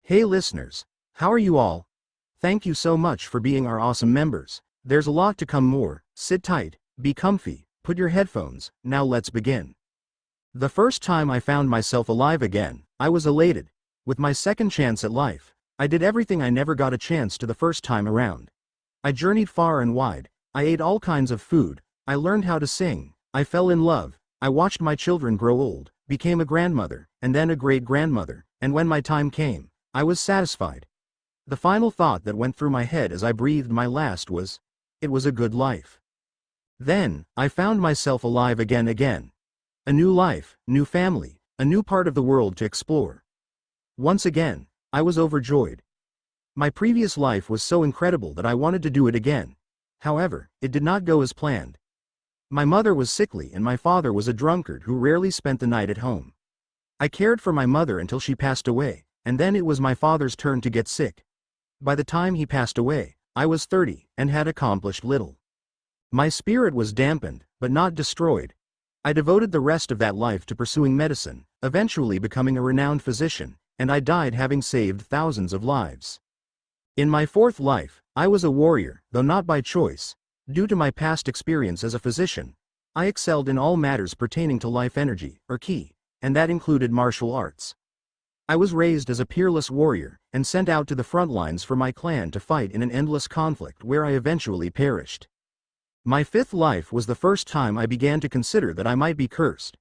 Hey listeners, how are you all? Thank you so much for being our awesome members. There's a lot to come more. Sit tight, be comfy, put your headphones, now let's begin. The first time I found myself alive again, I was elated. With my second chance at life, I did everything I never got a chance to the first time around. I journeyed far and wide, I ate all kinds of food, I learned how to sing, I fell in love, I watched my children grow old, became a grandmother, and then a great-grandmother, and when my time came, I was satisfied. The final thought that went through my head as I breathed my last was, it was a good life. Then, I found myself alive again. A new life, new family, a new part of the world to explore. Once again, I was overjoyed. My previous life was so incredible that I wanted to do it again. However, it did not go as planned. My mother was sickly and my father was a drunkard who rarely spent the night at home. I cared for my mother until she passed away, and then it was my father's turn to get sick. By the time he passed away, I was 30 and had accomplished little. My spirit was dampened, but not destroyed. I devoted the rest of that life to pursuing medicine, eventually becoming a renowned physician, and I died having saved thousands of lives. In my fourth life, I was a warrior, though not by choice. Due to my past experience as a physician, I excelled in all matters pertaining to life energy, or ki, and that included martial arts. I was raised as a peerless warrior, and sent out to the front lines for my clan to fight in an endless conflict where I eventually perished. My fifth life was the first time I began to consider that I might be cursed.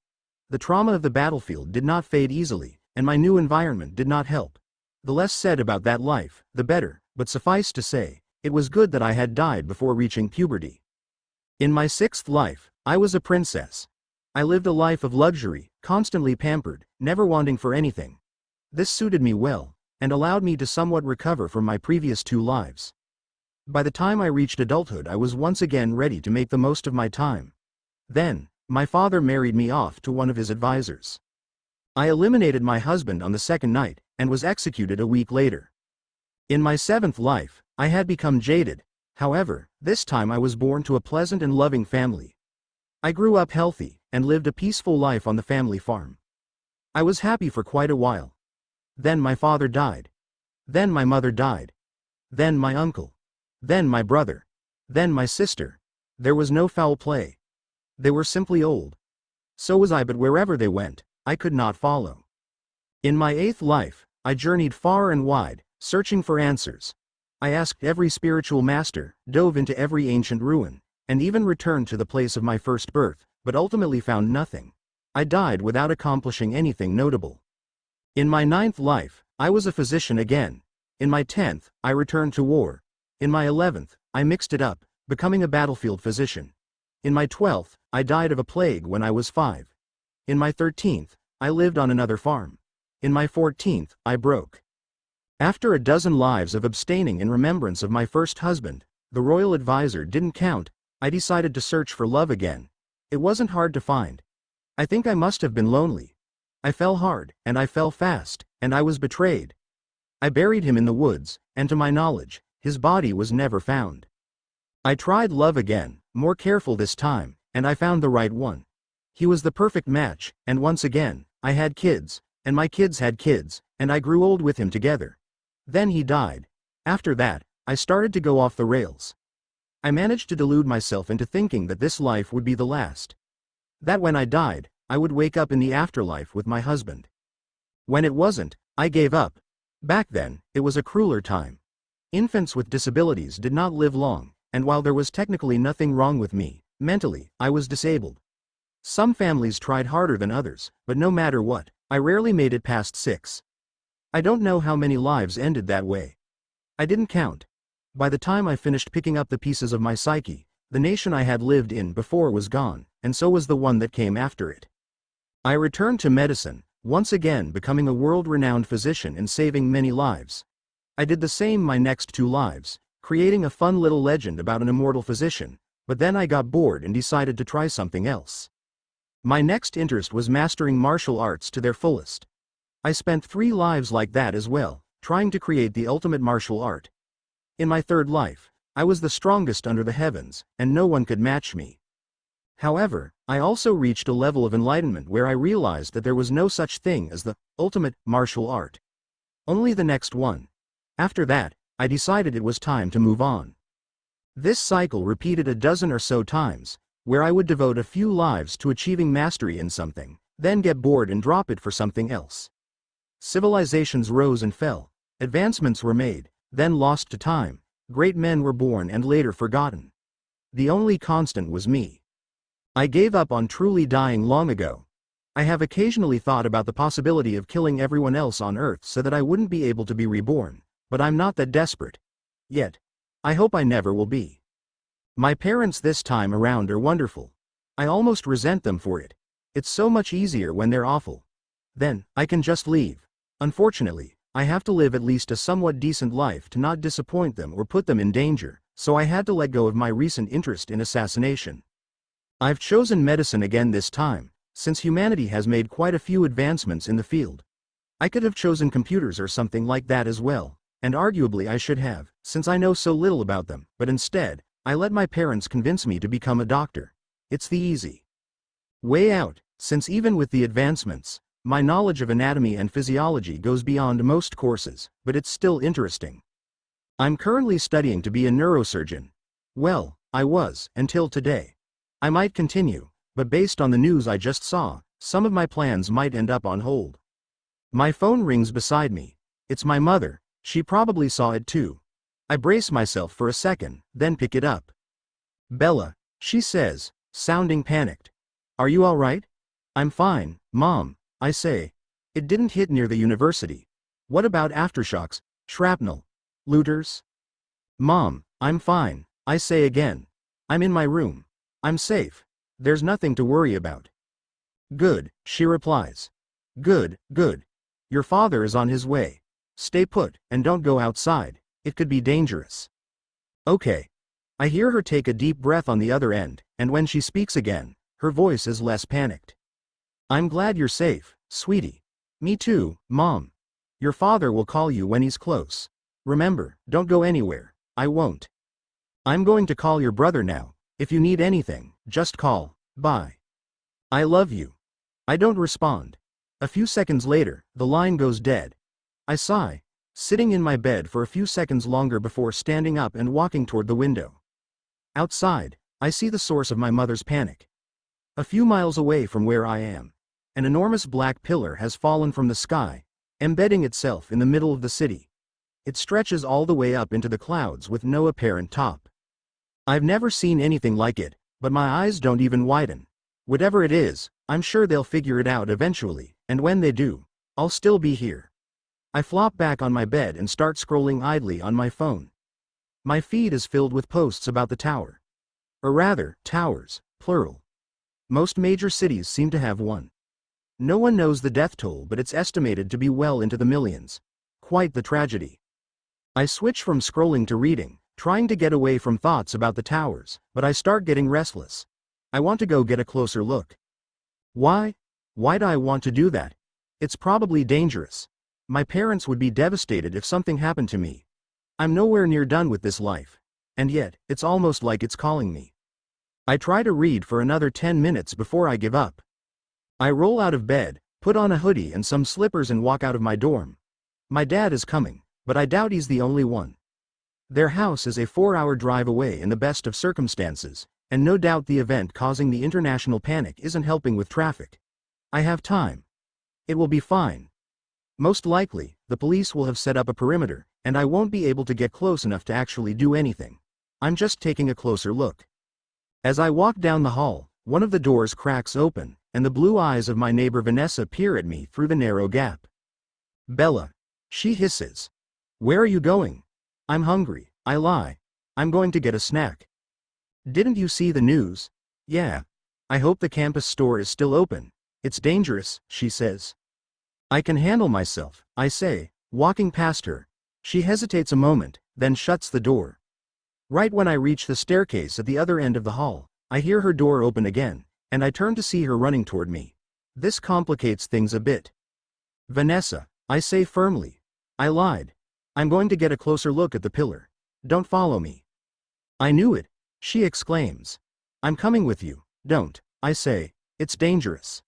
The trauma of the battlefield did not fade easily, and my new environment did not help. The less said about that life, the better, but suffice to say, it was good that I had died before reaching puberty. In my sixth life, I was a princess. I lived a life of luxury, constantly pampered, never wanting for anything. This suited me well, and allowed me to somewhat recover from my previous two lives. By the time I reached adulthood, I was once again ready to make the most of my time. Then, my father married me off to one of his advisors. I eliminated my husband on the second night, and was executed a week later. In my seventh life, I had become jaded. However, this time I was born to a pleasant and loving family. I grew up healthy, and lived a peaceful life on the family farm. I was happy for quite a while. Then my father died. Then my mother died. Then my uncle. Then my brother. Then my sister. There was no foul play. They were simply old. So was I, but wherever they went, I could not follow. In my eighth life, I journeyed far and wide, searching for answers. I asked every spiritual master, dove into every ancient ruin, and even returned to the place of my first birth, but ultimately found nothing. I died without accomplishing anything notable. In my ninth life, I was a physician again. In my 10th, I returned to war. In my 11th, I mixed it up, becoming a battlefield physician. In my 12th, I died of a plague when I was 5. In my 13th, I lived on another farm. In my 14th, I broke. After a dozen lives of abstaining in remembrance of my first husband, the royal advisor didn't count, I decided to search for love again. It wasn't hard to find. I think I must have been lonely. I fell hard, and I fell fast, and I was betrayed. I buried him in the woods, and to my knowledge, his body was never found. I tried love again, more careful this time, and I found the right one. He was the perfect match, and once again, I had kids, and my kids had kids, and I grew old with him together. Then he died. After that, I started to go off the rails. I managed to delude myself into thinking that this life would be the last. That when I died, I would wake up in the afterlife with my husband. When it wasn't, I gave up. Back then, it was a crueler time. Infants with disabilities did not live long, and while there was technically nothing wrong with me, mentally, I was disabled. Some families tried harder than others, but no matter what, I rarely made it past 6. I don't know how many lives ended that way. I didn't count. By the time I finished picking up the pieces of my psyche, the nation I had lived in before was gone, and so was the one that came after it. I returned to medicine, once again becoming a world-renowned physician and saving many lives. I did the same my next 2 lives, creating a fun little legend about an immortal physician, but then I got bored and decided to try something else. My next interest was mastering martial arts to their fullest. I spent 3 lives like that as well, trying to create the ultimate martial art. In my 3rd life, I was the strongest under the heavens, and no one could match me. However, I also reached a level of enlightenment where I realized that there was no such thing as the ultimate martial art. Only the next one. After that, I decided it was time to move on. This cycle repeated a dozen or so times, where I would devote a few lives to achieving mastery in something, then get bored and drop it for something else. Civilizations rose and fell, advancements were made, then lost to time, great men were born and later forgotten. The only constant was me. I gave up on truly dying long ago. I have occasionally thought about the possibility of killing everyone else on Earth so that I wouldn't be able to be reborn, but I'm not that desperate. Yet. I hope I never will be. My parents this time around are wonderful. I almost resent them for it. It's so much easier when they're awful. Then, I can just leave. Unfortunately, I have to live at least a somewhat decent life to not disappoint them or put them in danger, so I had to let go of my recent interest in assassination. I've chosen medicine again this time, since humanity has made quite a few advancements in the field. I could have chosen computers or something like that as well, and arguably I should have, since I know so little about them, but instead, I let my parents convince me to become a doctor. It's the easy way out, since even with the advancements, my knowledge of anatomy and physiology goes beyond most courses, but it's still interesting. I'm currently studying to be a neurosurgeon. Well, I was, until today. I might continue, but based on the news I just saw, some of my plans might end up on hold. My phone rings beside me. It's my mother, she probably saw it too. I brace myself for a second, then pick it up. Bella, she says, sounding panicked. Are you all right? I'm fine, Mom, I say. It didn't hit near the university. What about aftershocks, shrapnel, looters? Mom, I'm fine, I say again. I'm in my room. I'm safe. There's nothing to worry about. Good, she replies. Good, good. Your father is on his way. Stay put, and don't go outside. It could be dangerous. Okay. I hear her take a deep breath on the other end, and when she speaks again, her voice is less panicked. I'm glad you're safe, sweetie. Me too, Mom. Your father will call you when he's close. Remember, don't go anywhere. I won't. I'm going to call your brother now. If you need anything, just call. Bye. I love you. I don't respond. A few seconds later, the line goes dead. I sigh, sitting in my bed for a few seconds longer before standing up and walking toward the window. Outside, I see the source of my mother's panic. A few miles away from where I am, an enormous black pillar has fallen from the sky, embedding itself in the middle of the city. It stretches all the way up into the clouds with no apparent top. I've never seen anything like it, but my eyes don't even widen. Whatever it is, I'm sure they'll figure it out eventually, and when they do, I'll still be here. I flop back on my bed and start scrolling idly on my phone. My feed is filled with posts about the tower. Or rather, towers, plural. Most major cities seem to have one. No one knows the death toll, but it's estimated to be well into the millions. Quite the tragedy. I switch from scrolling to reading, trying to get away from thoughts about the towers, but I start getting restless. I want to go get a closer look. Why? Why do I want to do that? It's probably dangerous. My parents would be devastated if something happened to me. I'm nowhere near done with this life. And yet, it's almost like it's calling me. I try to read for another 10 minutes before I give up. I roll out of bed, put on a hoodie and some slippers and walk out of my dorm. My dad is coming, but I doubt he's the only one. Their house is a 4-hour drive away in the best of circumstances, and no doubt the event causing the international panic isn't helping with traffic. I have time. It will be fine. Most likely, the police will have set up a perimeter, and I won't be able to get close enough to actually do anything. I'm just taking a closer look. As I walk down the hall, one of the doors cracks open, and the blue eyes of my neighbor Vanessa peer at me through the narrow gap. Bella, she hisses. Where are you going? I'm hungry, I lie. I'm going to get a snack. Didn't you see the news? Yeah. I hope the campus store is still open. It's dangerous, she says. I can handle myself, I say, walking past her. She hesitates a moment, then shuts the door. Right when I reach the staircase at the other end of the hall, I hear her door open again, and I turn to see her running toward me. This complicates things a bit. Vanessa, I say firmly. I lied. I'm going to get a closer look at the pillar. Don't follow me. I knew it, she exclaims. I'm coming with you. Don't, I say. It's dangerous.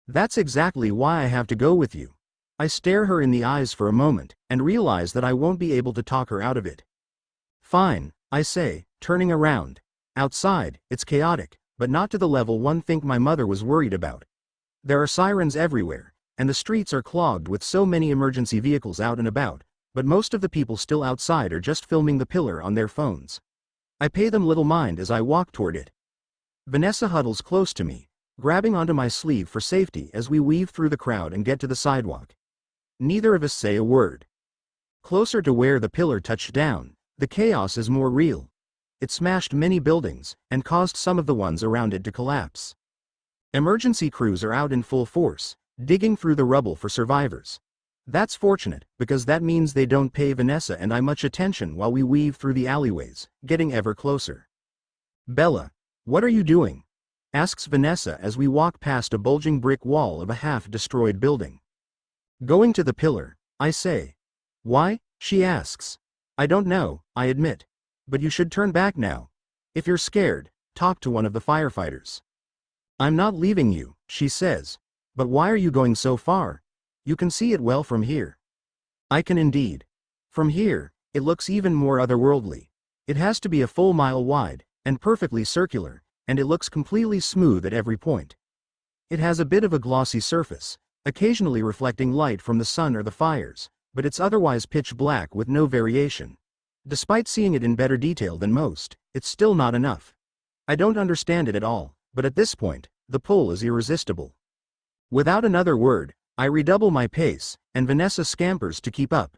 That's exactly why I have to go with you. I stare her in the eyes for a moment, and realize that I won't be able to talk her out of it. Fine, I say, turning around. Outside, it's chaotic, but not to the level one think my mother was worried about. There are sirens everywhere, and the streets are clogged with so many emergency vehicles out and about, but most of the people still outside are just filming the pillar on their phones. I pay them little mind as I walk toward it. Vanessa huddles close to me, grabbing onto my sleeve for safety as we weave through the crowd and get to the sidewalk. Neither of us say a word. Closer to where the pillar touched down, the chaos is more real. It smashed many buildings, and caused some of the ones around it to collapse. Emergency crews are out in full force, digging through the rubble for survivors. That's fortunate, because that means they don't pay Vanessa and I much attention while we weave through the alleyways, getting ever closer. Bella, what are you doing? Asks Vanessa as we walk past a bulging brick wall of a half-destroyed building. Going to the pillar, I say. Why? She asks. I don't know, I admit. But you should turn back now. If you're scared, talk to one of the firefighters. I'm not leaving you, she says. But why are you going so far? You can see it well from here. I can indeed. From here, it looks even more otherworldly. It has to be a full mile wide, and perfectly circular, and it looks completely smooth at every point. It has a bit of a glossy surface, occasionally reflecting light from the sun or the fires, but it's otherwise pitch black with no variation. Despite seeing it in better detail than most, it's still not enough. I don't understand it at all, but at this point, the pull is irresistible. Without another word, I redouble my pace, and Vanessa scampers to keep up.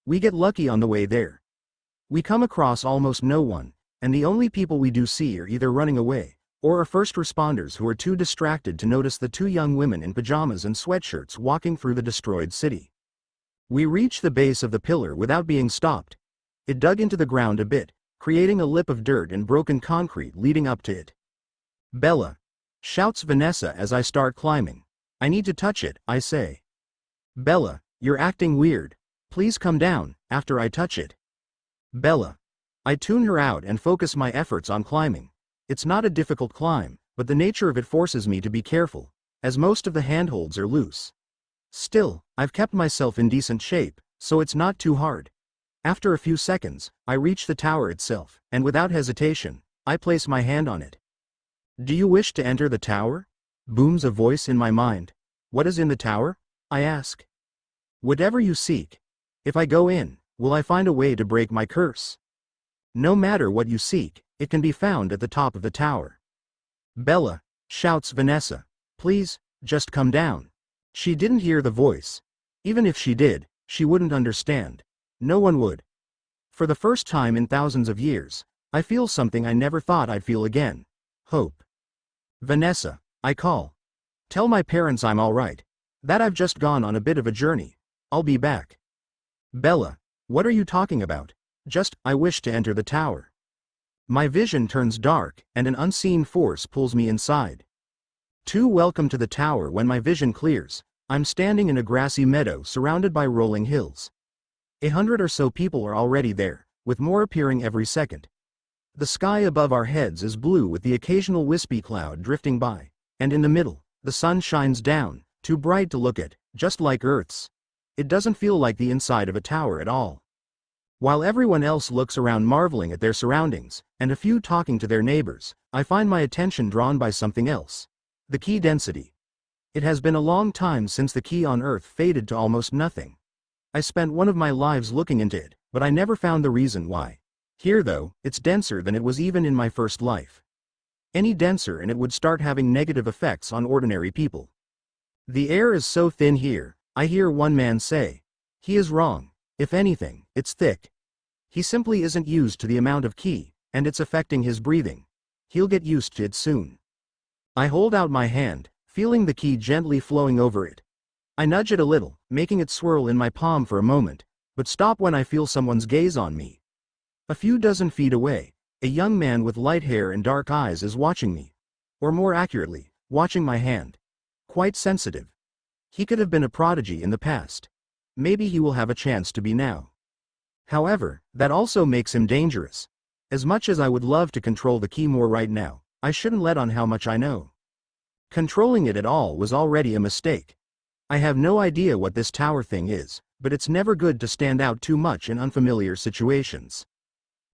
We get lucky on the way there. We come across almost no one, and the only people we do see are either running away, or are first responders who are too distracted to notice the two young women in pajamas and sweatshirts walking through the destroyed city. We reach the base of the pillar without being stopped. It dug into the ground a bit, creating a lip of dirt and broken concrete leading up to it. Bella, shouts Vanessa as I start climbing. I need to touch it, I say. Bella, you're acting weird. Please come down, after I touch it. Bella. I tune her out and focus my efforts on climbing. It's not a difficult climb, but the nature of it forces me to be careful, as most of the handholds are loose. Still, I've kept myself in decent shape, so it's not too hard. After a few seconds, I reach the tower itself, and without hesitation, I place my hand on it. Do you wish to enter the tower? Booms a voice in my mind. What is in the tower? I ask. Whatever you seek. If I go in, will I find a way to break my curse? No matter what you seek, it can be found at the top of the tower. Bella, shouts Vanessa. Please, just come down. She didn't hear the voice. Even if she did, she wouldn't understand. No one would. For the first time in thousands of years, I feel something I never thought I'd feel again. Hope. Vanessa, I call. Tell my parents I'm all right. That I've just gone on a bit of a journey. I'll be back. Bella, what are you talking about? Just, I wish to enter the tower. My vision turns dark, and an unseen force pulls me inside. Too welcome to the tower when my vision clears. I'm standing in a grassy meadow surrounded by rolling hills. 100 or so people are already there, with more appearing every second. The sky above our heads is blue with the occasional wispy cloud drifting by, and in the middle, the sun shines down, too bright to look at, just like Earth's. It doesn't feel like the inside of a tower at all. While everyone else looks around marveling at their surroundings, and a few talking to their neighbors, I find my attention drawn by something else. The key density. It has been a long time since the key on Earth faded to almost nothing. I spent one of my lives looking into it, but I never found the reason why. Here though, it's denser than it was even in my first life. Any denser and it would start having negative effects on ordinary people. The air is so thin here, I hear one man say. He is wrong. If anything, it's thick. He simply isn't used to the amount of key, and it's affecting his breathing. He'll get used to it soon. I hold out my hand, feeling the key gently flowing over it. I nudge it a little, making it swirl in my palm for a moment, but stop when I feel someone's gaze on me. A few dozen feet away, a young man with light hair and dark eyes is watching me. Or more accurately, watching my hand. Quite sensitive. He could have been a prodigy in the past. Maybe he will have a chance to be now. However, that also makes him dangerous. As much as I would love to control the key more right now, I shouldn't let on how much I know. Controlling it at all was already a mistake. I have no idea what this tower thing is, but it's never good to stand out too much in unfamiliar situations.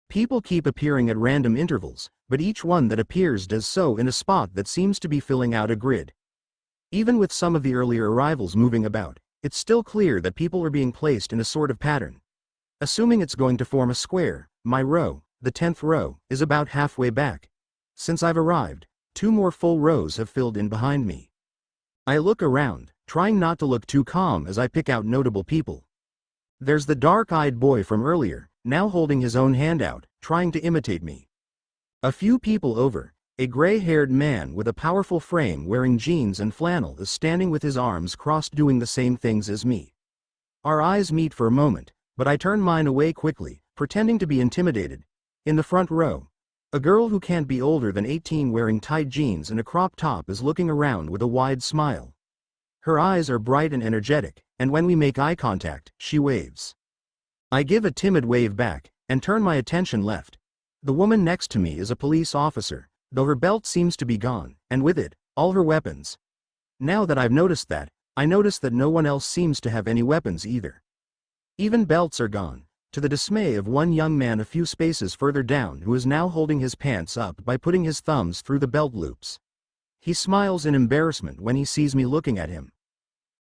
People keep appearing at random intervals, but each one that appears does so in a spot that seems to be filling out a grid. Even with some of the earlier arrivals moving about, it's still clear that people are being placed in a sort of pattern. Assuming it's going to form a square, my row, the 10th row, is about halfway back. Since I've arrived, 2 more full rows have filled in behind me. I look around, trying not to look too calm as I pick out notable people. There's the dark-eyed boy from earlier, now holding his own hand out, trying to imitate me. A few people over, a gray-haired man with a powerful frame wearing jeans and flannel is standing with his arms crossed doing the same things as me. Our eyes meet for a moment, but I turn mine away quickly, pretending to be intimidated. In the front row, a girl who can't be older than 18 wearing tight jeans and a crop top is looking around with a wide smile. Her eyes are bright and energetic, and when we make eye contact, she waves. I give a timid wave back, and turn my attention left. The woman next to me is a police officer, though her belt seems to be gone, and with it, all her weapons. Now that I've noticed that, I notice that no one else seems to have any weapons either. Even belts are gone, to the dismay of one young man a few spaces further down who is now holding his pants up by putting his thumbs through the belt loops. He smiles in embarrassment when he sees me looking at him.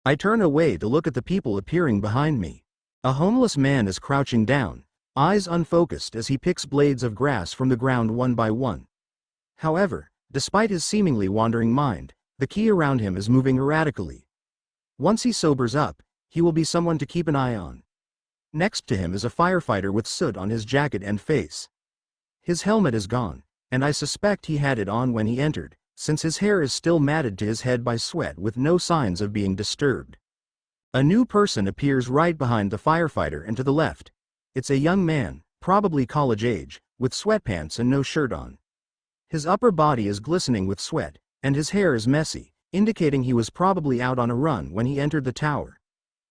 I turn away to look at the people appearing behind me. A homeless man is crouching down, eyes unfocused as he picks blades of grass from the ground one by one. However, despite his seemingly wandering mind, the key around him is moving erratically. Once he sobers up, he will be someone to keep an eye on. Next to him is a firefighter with soot on his jacket and face. His helmet is gone, and I suspect he had it on when he entered, since his hair is still matted to his head by sweat with no signs of being disturbed. A new person appears right behind the firefighter and to the left. It's a young man, probably college age, with sweatpants and no shirt on. His upper body is glistening with sweat, and his hair is messy, indicating he was probably out on a run when he entered the tower.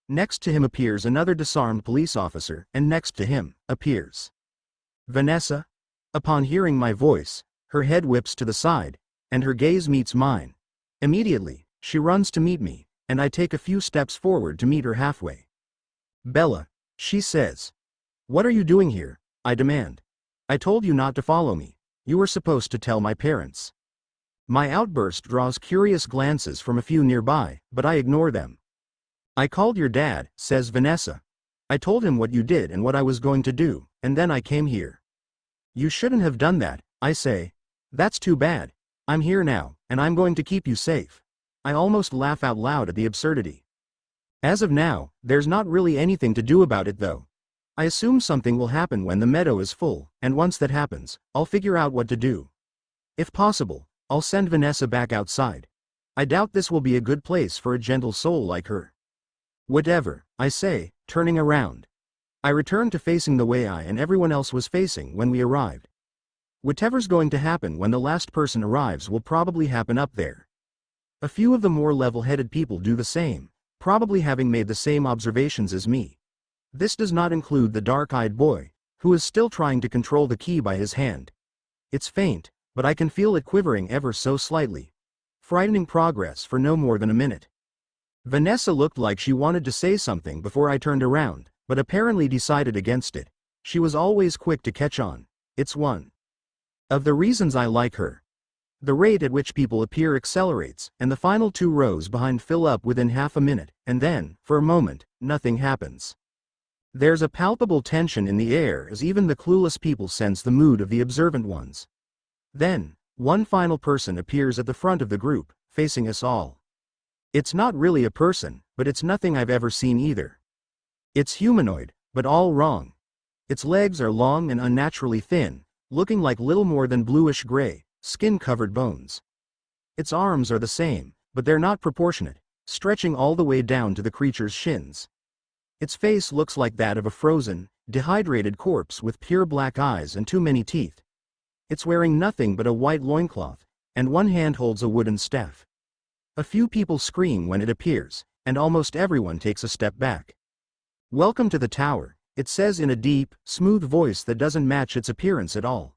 Next to him appears another disarmed police officer, and next to him appears Vanessa. Upon hearing my voice, her head whips to the side, and her gaze meets mine. Immediately, she runs to meet me, and I take a few steps forward to meet her halfway. "Bella," she says. "What are you doing here?" I demand. "I told you not to follow me. You were supposed to tell my parents." My outburst draws curious glances from a few nearby, but I ignore them. "I called your dad," says Vanessa. "I told him what you did and what I was going to do, and then I came here." "You shouldn't have done that," I say. "That's too bad. I'm here now, and I'm going to keep you safe." I almost laugh out loud at the absurdity. As of now, there's not really anything to do about it though. I assume something will happen when the meadow is full, and once that happens, I'll figure out what to do. If possible, I'll send Vanessa back outside. I doubt this will be a good place for a gentle soul like her. "Whatever," I say, turning around. I return to facing the way I and everyone else was facing when we arrived. Whatever's going to happen when the last person arrives will probably happen up there. A few of the more level-headed people do the same, probably having made the same observations as me. This does not include the dark-eyed boy, who is still trying to control the key by his hand. It's faint, but I can feel it quivering ever so slightly. Frightening progress for no more than a minute. Vanessa looked like she wanted to say something before I turned around, but apparently decided against it. She was always quick to catch on. It's one of the reasons I like her. The rate at which people appear accelerates, and the final 2 rows behind fill up within half a minute, and then, for a moment, nothing happens. There's a palpable tension in the air as even the clueless people sense the mood of the observant ones. Then, one final person appears at the front of the group, facing us all. It's not really a person, but it's nothing I've ever seen either. It's humanoid, but all wrong. Its legs are long and unnaturally thin, looking like little more than bluish-gray, skin-covered bones. Its arms are the same, but they're not proportionate, stretching all the way down to the creature's shins. Its face looks like that of a frozen, dehydrated corpse with pure black eyes and too many teeth. It's wearing nothing but a white loincloth, and one hand holds a wooden staff. A few people scream when it appears, and almost everyone takes a step back. "Welcome to the tower," it says in a deep, smooth voice that doesn't match its appearance at all.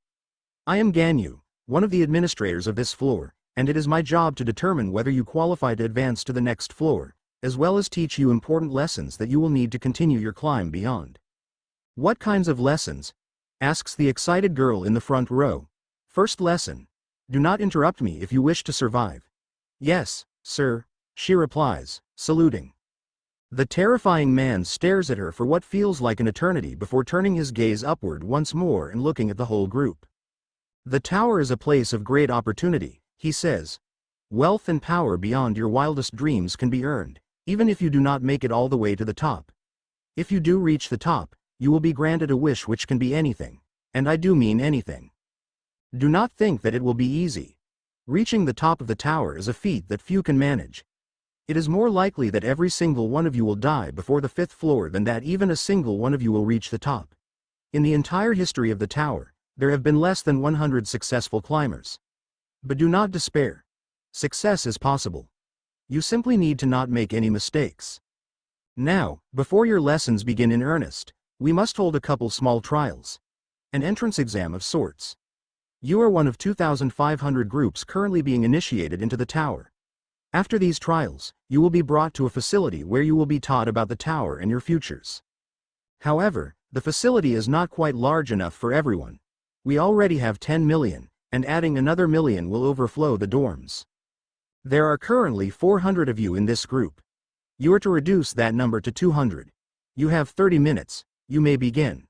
"I am Ganyu, one of the administrators of this floor, and it is my job to determine whether you qualify to advance to the next floor, as well as teach you important lessons that you will need to continue your climb beyond. What kinds of lessons? Asks the excited girl in the front row. First lesson. Do not interrupt me if you wish to survive. Yes, sir, she replies, saluting. The terrifying man stares at her for what feels like an eternity before turning his gaze upward once more and looking at the whole group. The tower is a place of great opportunity, he says. Wealth and power beyond your wildest dreams can be earned, even if you do not make it all the way to the top. If you do reach the top, you will be granted a wish which can be anything, and I do mean anything. Do not think that it will be easy. Reaching the top of the tower is a feat that few can manage. It is more likely that every single one of you will die before the 5th floor than that even a single one of you will reach the top. In the entire history of the tower, there have been less than 100 successful climbers. But do not despair. Success is possible. You simply need to not make any mistakes. Now, before your lessons begin in earnest, we must hold a couple small trials. An entrance exam of sorts. You are one of 2,500 groups currently being initiated into the tower. After these trials, you will be brought to a facility where you will be taught about the tower and your futures. However, the facility is not quite large enough for everyone. We already have 10 million, and adding another million will overflow the dorms. There are currently 400 of you in this group. You are to reduce that number to 200. You have 30 minutes, you may begin.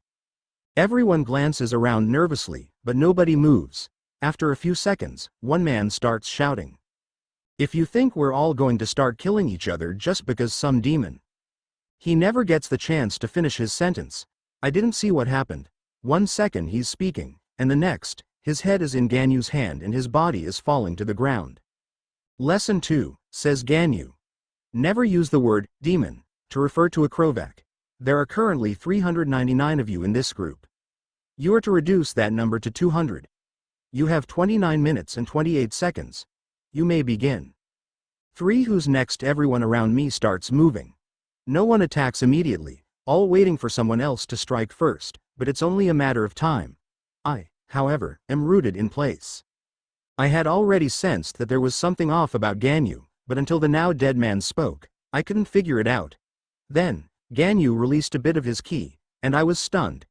Everyone glances around nervously, but nobody moves. After a few seconds, one man starts shouting. If you think we're all going to start killing each other just because some demon. He never gets the chance to finish his sentence. I didn't see what happened. 1 second he's speaking, and the next, his head is in Ganyu's hand and his body is falling to the ground. Lesson 2, says Ganyu. Never use the word demon to refer to a Krovac. There are currently 399 of you in this group. You are to reduce that number to 200. You have 29 minutes and 28 seconds. You may begin. 3. Who's next? Everyone around me starts moving. No one attacks immediately, all waiting for someone else to strike first, but it's only a matter of time. I, however, am rooted in place. I had already sensed that there was something off about Ganyu, but until the now dead man spoke, I couldn't figure it out. Then, Ganyu released a bit of his ki, and I was stunned.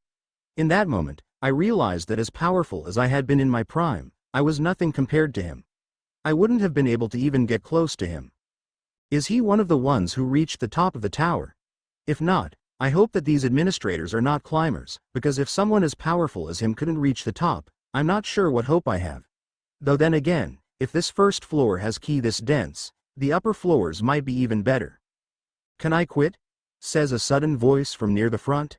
In that moment, I realized that as powerful as I had been in my prime, I was nothing compared to him. I wouldn't have been able to even get close to him. Is he one of the ones who reached the top of the tower? If not, I hope that these administrators are not climbers, because if someone as powerful as him couldn't reach the top, I'm not sure what hope I have. Though then again, if this first floor has ki this dense, the upper floors might be even better. Can I quit? Says a sudden voice from near the front.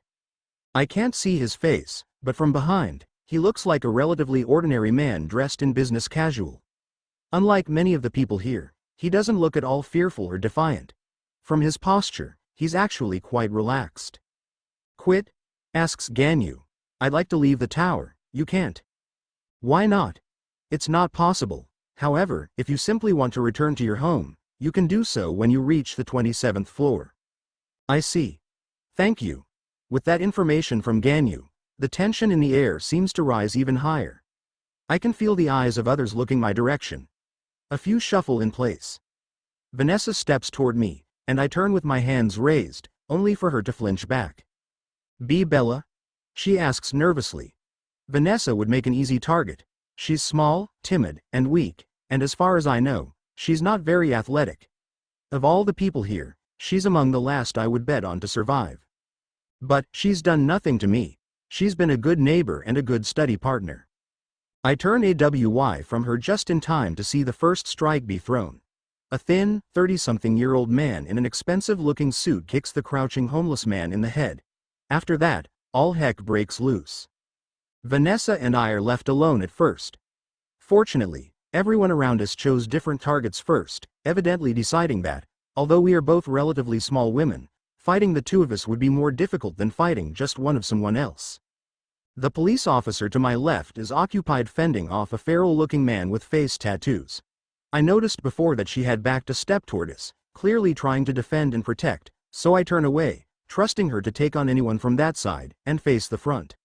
I can't see his face, but from behind, he looks like a relatively ordinary man dressed in business casual. Unlike many of the people here, he doesn't look at all fearful or defiant. From his posture, he's actually quite relaxed. Quit? Asks Ganyu. I'd like to leave the tower. You can't. Why not? It's not possible. However, if you simply want to return to your home, you can do so when you reach the 27th floor. I see. Thank you. With that information from Ganyu, the tension in the air seems to rise even higher. I can feel the eyes of others looking my direction. A few shuffle in place. Vanessa steps toward me, and I turn with my hands raised, only for her to flinch back. Be Bella? She asks nervously. Vanessa would make an easy target. She's small, timid, and weak, and as far as I know, she's not very athletic. Of all the people here, she's among the last I would bet on to survive. But she's done nothing to me. She's been a good neighbor and a good study partner. I turn away from her just in time to see the first strike be thrown. A thin, 30-something-year-old man in an expensive-looking suit kicks the crouching homeless man in the head. After that, all heck breaks loose. Vanessa and I are left alone at first. Fortunately, everyone around us chose different targets first, evidently deciding that, although we are both relatively small women, fighting the two of us would be more difficult than fighting just one of someone else. The police officer to my left is occupied fending off a feral-looking man with face tattoos. I noticed before that she had backed a step toward us, clearly trying to defend and protect, so I turn away, trusting her to take on anyone from that side, and face the front.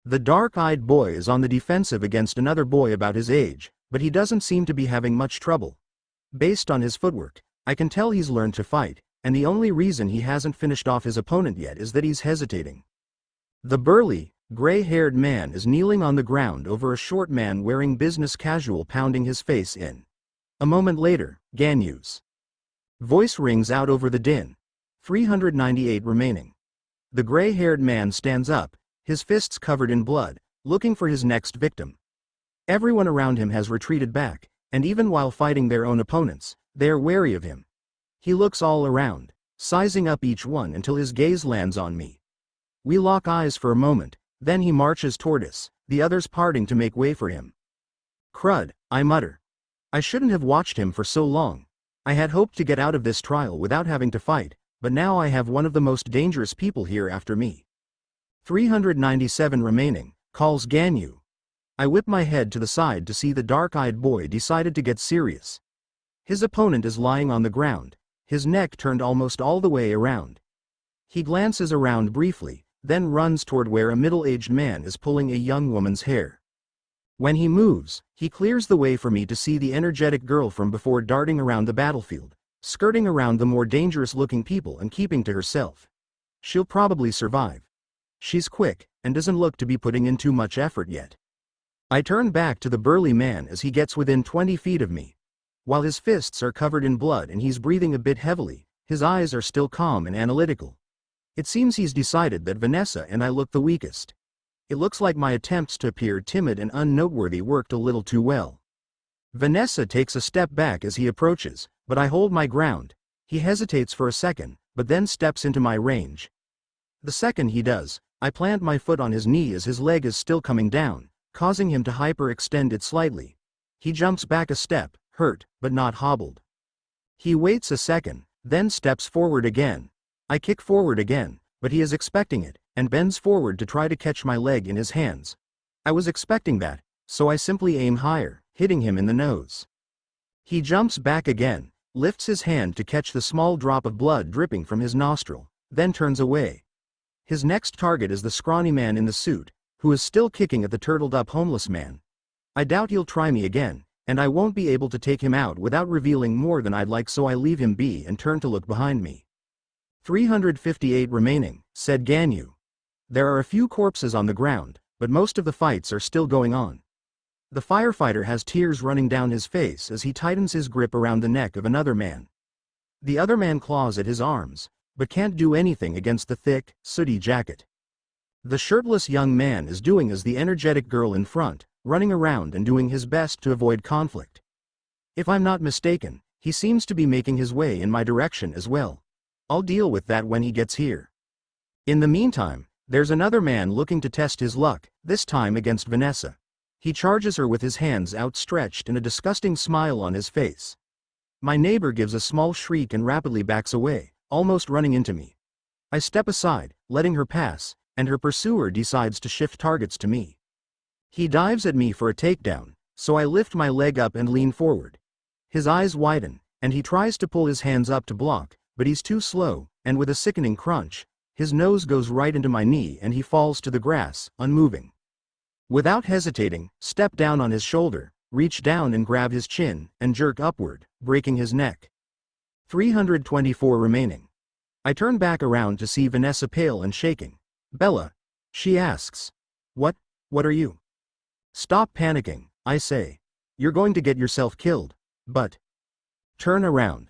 The dark-eyed boy is on the defensive against another boy about his age, but he doesn't seem to be having much trouble. Based on his footwork, I can tell he's learned to fight, and the only reason he hasn't finished off his opponent yet is that he's hesitating. The burly, gray-haired man is kneeling on the ground over a short man wearing business casual pounding his face in. A moment later, Ganyu's voice rings out over the din. 398 remaining. The gray-haired man stands up, his fists covered in blood, looking for his next victim. Everyone around him has retreated back, and even while fighting their own opponents, they are wary of him. He looks all around, sizing up each one until his gaze lands on me. We lock eyes for a moment, then he marches toward us, the others parting to make way for him. Crud, I mutter. I shouldn't have watched him for so long. I had hoped to get out of this trial without having to fight, but now I have one of the most dangerous people here after me. 397 remaining, calls Ganyu. I whip my head to the side to see the dark-eyed boy decided to get serious. His opponent is lying on the ground, his neck turned almost all the way around. He glances around briefly, then runs toward where a middle-aged man is pulling a young woman's hair. When he moves, he clears the way for me to see the energetic girl from before darting around the battlefield, skirting around the more dangerous-looking people and keeping to herself. She'll probably survive. She's quick, and doesn't look to be putting in too much effort yet. I turn back to the burly man as he gets within 20 feet of me. While his fists are covered in blood and he's breathing a bit heavily, his eyes are still calm and analytical. It seems he's decided that Vanessa and I look the weakest. It looks like my attempts to appear timid and unnoteworthy worked a little too well. Vanessa takes a step back as he approaches, but I hold my ground. He hesitates for a second, but then steps into my range. The second he does, I plant my foot on his knee as his leg is still coming down, causing him to hyperextend it slightly. He jumps back a step, hurt, but not hobbled. He waits a second, then steps forward again. I kick forward again, but he is expecting it, and bends forward to try to catch my leg in his hands. I was expecting that, so I simply aim higher, hitting him in the nose. He jumps back again, lifts his hand to catch the small drop of blood dripping from his nostril, then turns away. His next target is the scrawny man in the suit, who is still kicking at the turtled-up homeless man. I doubt he'll try me again, and I won't be able to take him out without revealing more than I'd like, so I leave him be and turn to look behind me. 358 remaining, said Ganyu. There are a few corpses on the ground, but most of the fights are still going on. The firefighter has tears running down his face as he tightens his grip around the neck of another man. The other man claws at his arms, but can't do anything against the thick, sooty jacket. The shirtless young man is doing as the energetic girl in front, running around and doing his best to avoid conflict. If I'm not mistaken, he seems to be making his way in my direction as well. I'll deal with that when he gets here. In the meantime, there's another man looking to test his luck, this time against Vanessa. He charges her with his hands outstretched and a disgusting smile on his face. My neighbor gives a small shriek and rapidly backs away, almost running into me. I step aside, letting her pass, and her pursuer decides to shift targets to me. He dives at me for a takedown, so I lift my leg up and lean forward. His eyes widen, and he tries to pull his hands up to block, but he's too slow, and with a sickening crunch, his nose goes right into my knee and he falls to the grass, unmoving. Without hesitating, step down on his shoulder, reach down and grab his chin, and jerk upward, breaking his neck. 324 remaining. I turn back around to see Vanessa pale and shaking. Bella, she asks. What are you? Stop panicking, I say. You're going to get yourself killed. But turn around.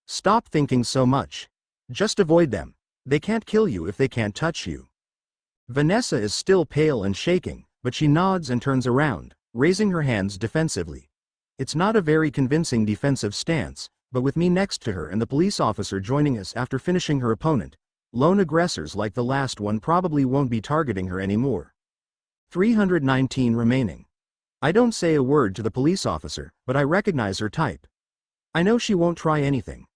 Stop thinking so much. Just avoid them. They can't kill you if they can't touch you. Vanessa is still pale and shaking, but she nods and turns around, raising her hands defensively. It's not a very convincing defensive stance, but with me next to her and the police officer joining us after finishing her opponent, lone aggressors like the last one probably won't be targeting her anymore. 319 remaining. I don't say a word to the police officer, but I recognize her type. I know she won't try anything.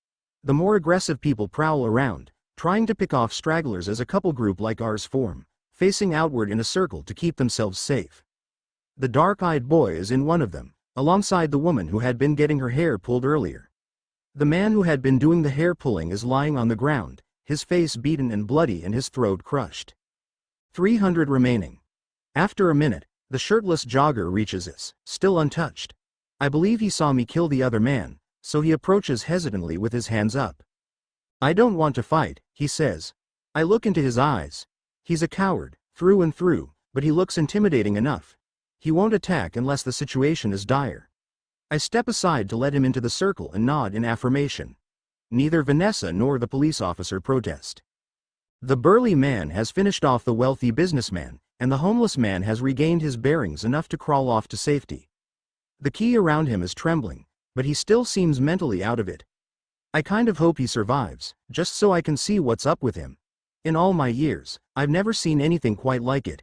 The more aggressive people prowl around, trying to pick off stragglers as a couple group like ours form, facing outward in a circle to keep themselves safe. The dark-eyed boy is in one of them, alongside the woman who had been getting her hair pulled earlier. The man who had been doing the hair pulling is lying on the ground, his face beaten and bloody and his throat crushed. 300 remaining. After a minute, the shirtless jogger reaches us, still untouched. I believe he saw me kill the other man, so he approaches hesitantly with his hands up. "I don't want to fight," he says. I look into his eyes. He's a coward, through and through, but he looks intimidating enough. He won't attack unless the situation is dire. I step aside to let him into the circle and nod in affirmation. Neither Vanessa nor the police officer protest. The burly man has finished off the wealthy businessman, and the homeless man has regained his bearings enough to crawl off to safety. The key around him is trembling, but he still seems mentally out of it. I kind of hope he survives, just so I can see what's up with him. In all my years, I've never seen anything quite like it.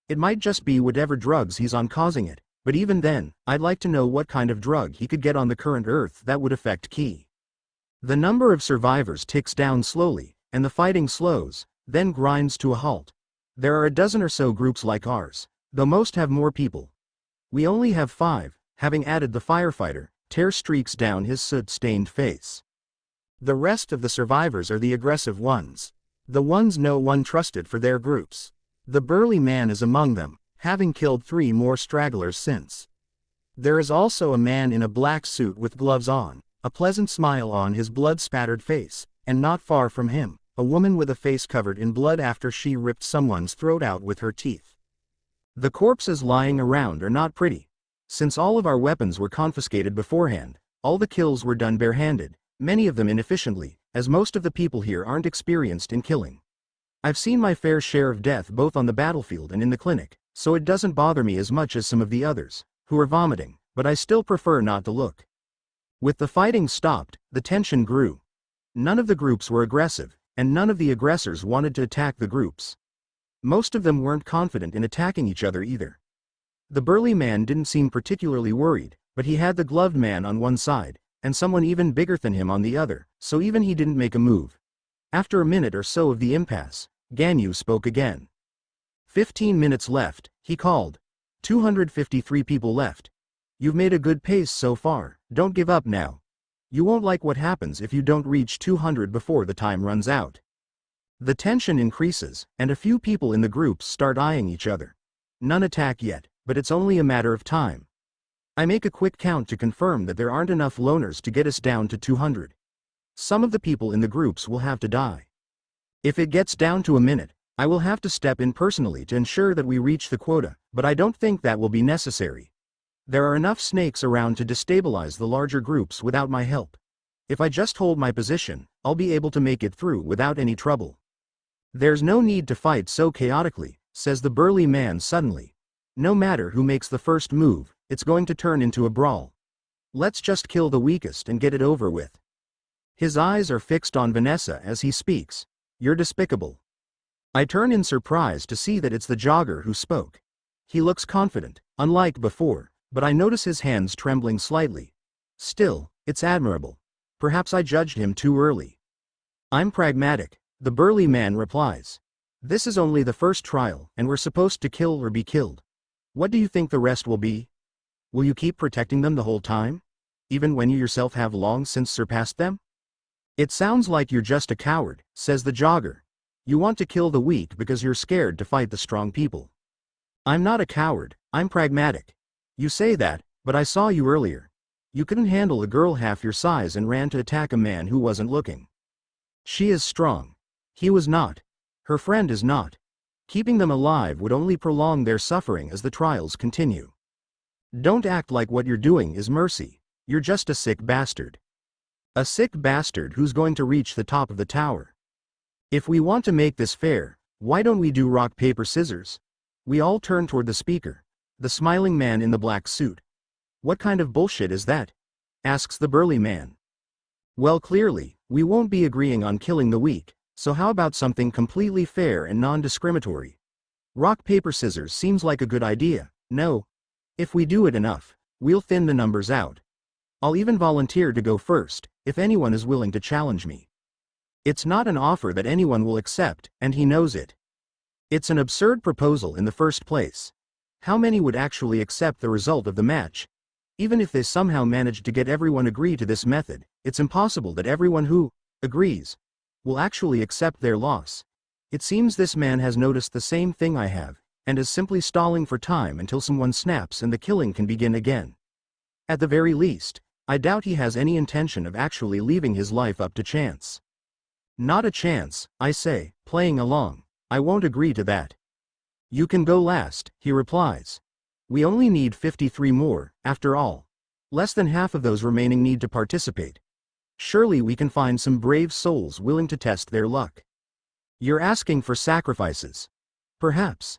It might just be whatever drugs he's on causing it, but even then, I'd like to know what kind of drug he could get on the current Earth that would affect Key. The number of survivors ticks down slowly, and the fighting slows, then grinds to a halt. There are a dozen or so groups like ours, though most have more people. We only have 5, having added the firefighter. Tear streaks down his soot-stained face. The rest of the survivors are the aggressive ones. The ones no one trusted for their groups. The burly man is among them, having killed 3 more stragglers since. There is also a man in a black suit with gloves on, a pleasant smile on his blood-spattered face, and not far from him, a woman with a face covered in blood after she ripped someone's throat out with her teeth. The corpses lying around are not pretty. Since all of our weapons were confiscated beforehand, all the kills were done barehanded, many of them inefficiently, as most of the people here aren't experienced in killing. I've seen my fair share of death both on the battlefield and in the clinic, so it doesn't bother me as much as some of the others, who are vomiting, but I still prefer not to look. With the fighting stopped, the tension grew. None of the groups were aggressive, and none of the aggressors wanted to attack the groups. Most of them weren't confident in attacking each other either. The burly man didn't seem particularly worried, but he had the gloved man on one side, and someone even bigger than him on the other, so even he didn't make a move. After a minute or so of the impasse, Ganyu spoke again. 15 minutes left, he called. 253 people left. You've made a good pace so far, don't give up now. You won't like what happens if you don't reach 200 before the time runs out. The tension increases, and a few people in the groups start eyeing each other. None attack yet, but it's only a matter of time. I make a quick count to confirm that there aren't enough loners to get us down to 200. Some of the people in the groups will have to die. If it gets down to a minute, I will have to step in personally to ensure that we reach the quota, but I don't think that will be necessary. There are enough snakes around to destabilize the larger groups without my help. If I just hold my position, I'll be able to make it through without any trouble. There's no need to fight so chaotically, says the burly man suddenly. No matter who makes the first move, it's going to turn into a brawl. Let's just kill the weakest and get it over with. His eyes are fixed on Vanessa as he speaks. You're despicable. I turn in surprise to see that it's the jogger who spoke. He looks confident, unlike before, but I notice his hands trembling slightly. Still, it's admirable. Perhaps I judged him too early. I'm pragmatic, the burly man replies. This is only the first trial, and we're supposed to kill or be killed. What do you think the rest will be? Will you keep protecting them the whole time? Even when you yourself have long since surpassed them? It sounds like you're just a coward, says the jogger. You want to kill the weak because you're scared to fight the strong people. I'm not a coward, I'm pragmatic. You say that, but I saw you earlier. You couldn't handle a girl half your size and ran to attack a man who wasn't looking. She is strong. He was not. Her friend is not. Keeping them alive would only prolong their suffering as the trials continue. Don't act like what you're doing is mercy. You're just a sick bastard. A sick bastard who's going to reach the top of the tower. If we want to make this fair, why don't we do rock paper scissors? We all turn toward the speaker. The smiling man in the black suit. What kind of bullshit is that? Asks the burly man. Well, clearly, we won't be agreeing on killing the weak, so how about something completely fair and non-discriminatory? Rock paper scissors seems like a good idea, no? If we do it enough, we'll thin the numbers out. I'll even volunteer to go first, if anyone is willing to challenge me. It's not an offer that anyone will accept, and he knows it. It's an absurd proposal in the first place. How many would actually accept the result of the match? Even if they somehow managed to get everyone agree to this method, it's impossible that everyone who agrees will actually accept their loss. It seems this man has noticed the same thing I have, and is simply stalling for time until someone snaps and the killing can begin again. At the very least, I doubt he has any intention of actually leaving his life up to chance. Not a chance, I say, playing along. I won't agree to that. You can go last, he replies. We only need 53 more, after all. Less than half of those remaining need to participate. Surely we can find some brave souls willing to test their luck. You're asking for sacrifices. Perhaps.